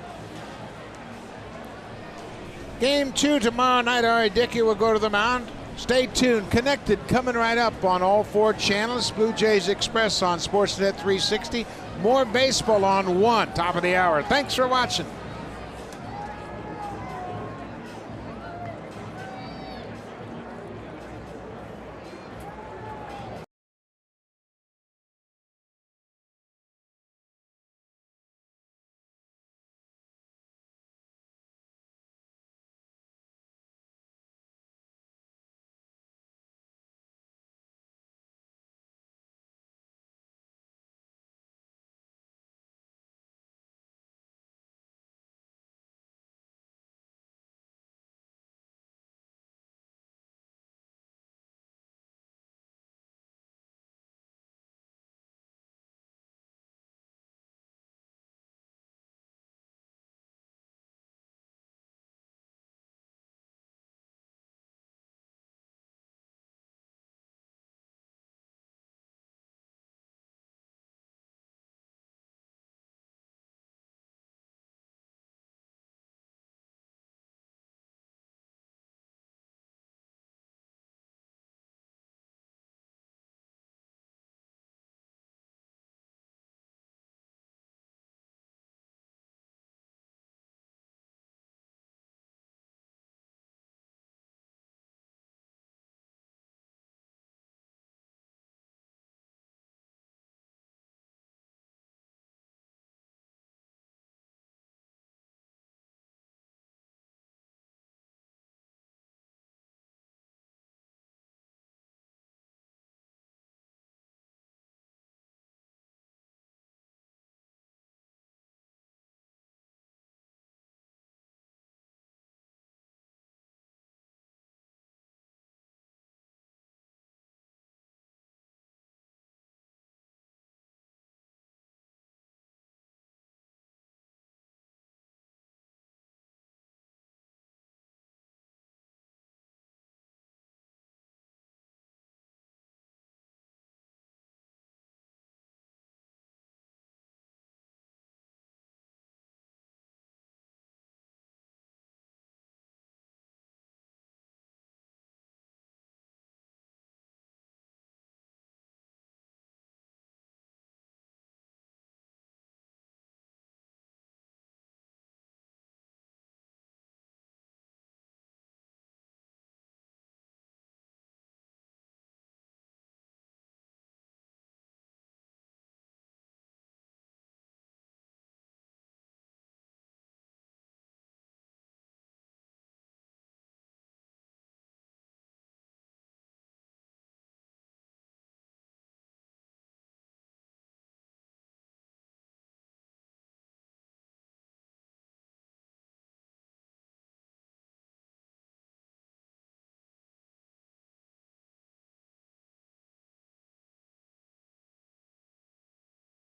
Game 2 tomorrow night. Ari Dickey will go to the mound. Stay tuned. Connected coming right up on all 4 channels. Blue Jays Express on Sportsnet 360. More baseball on 1, top of the hour. Thanks for watching.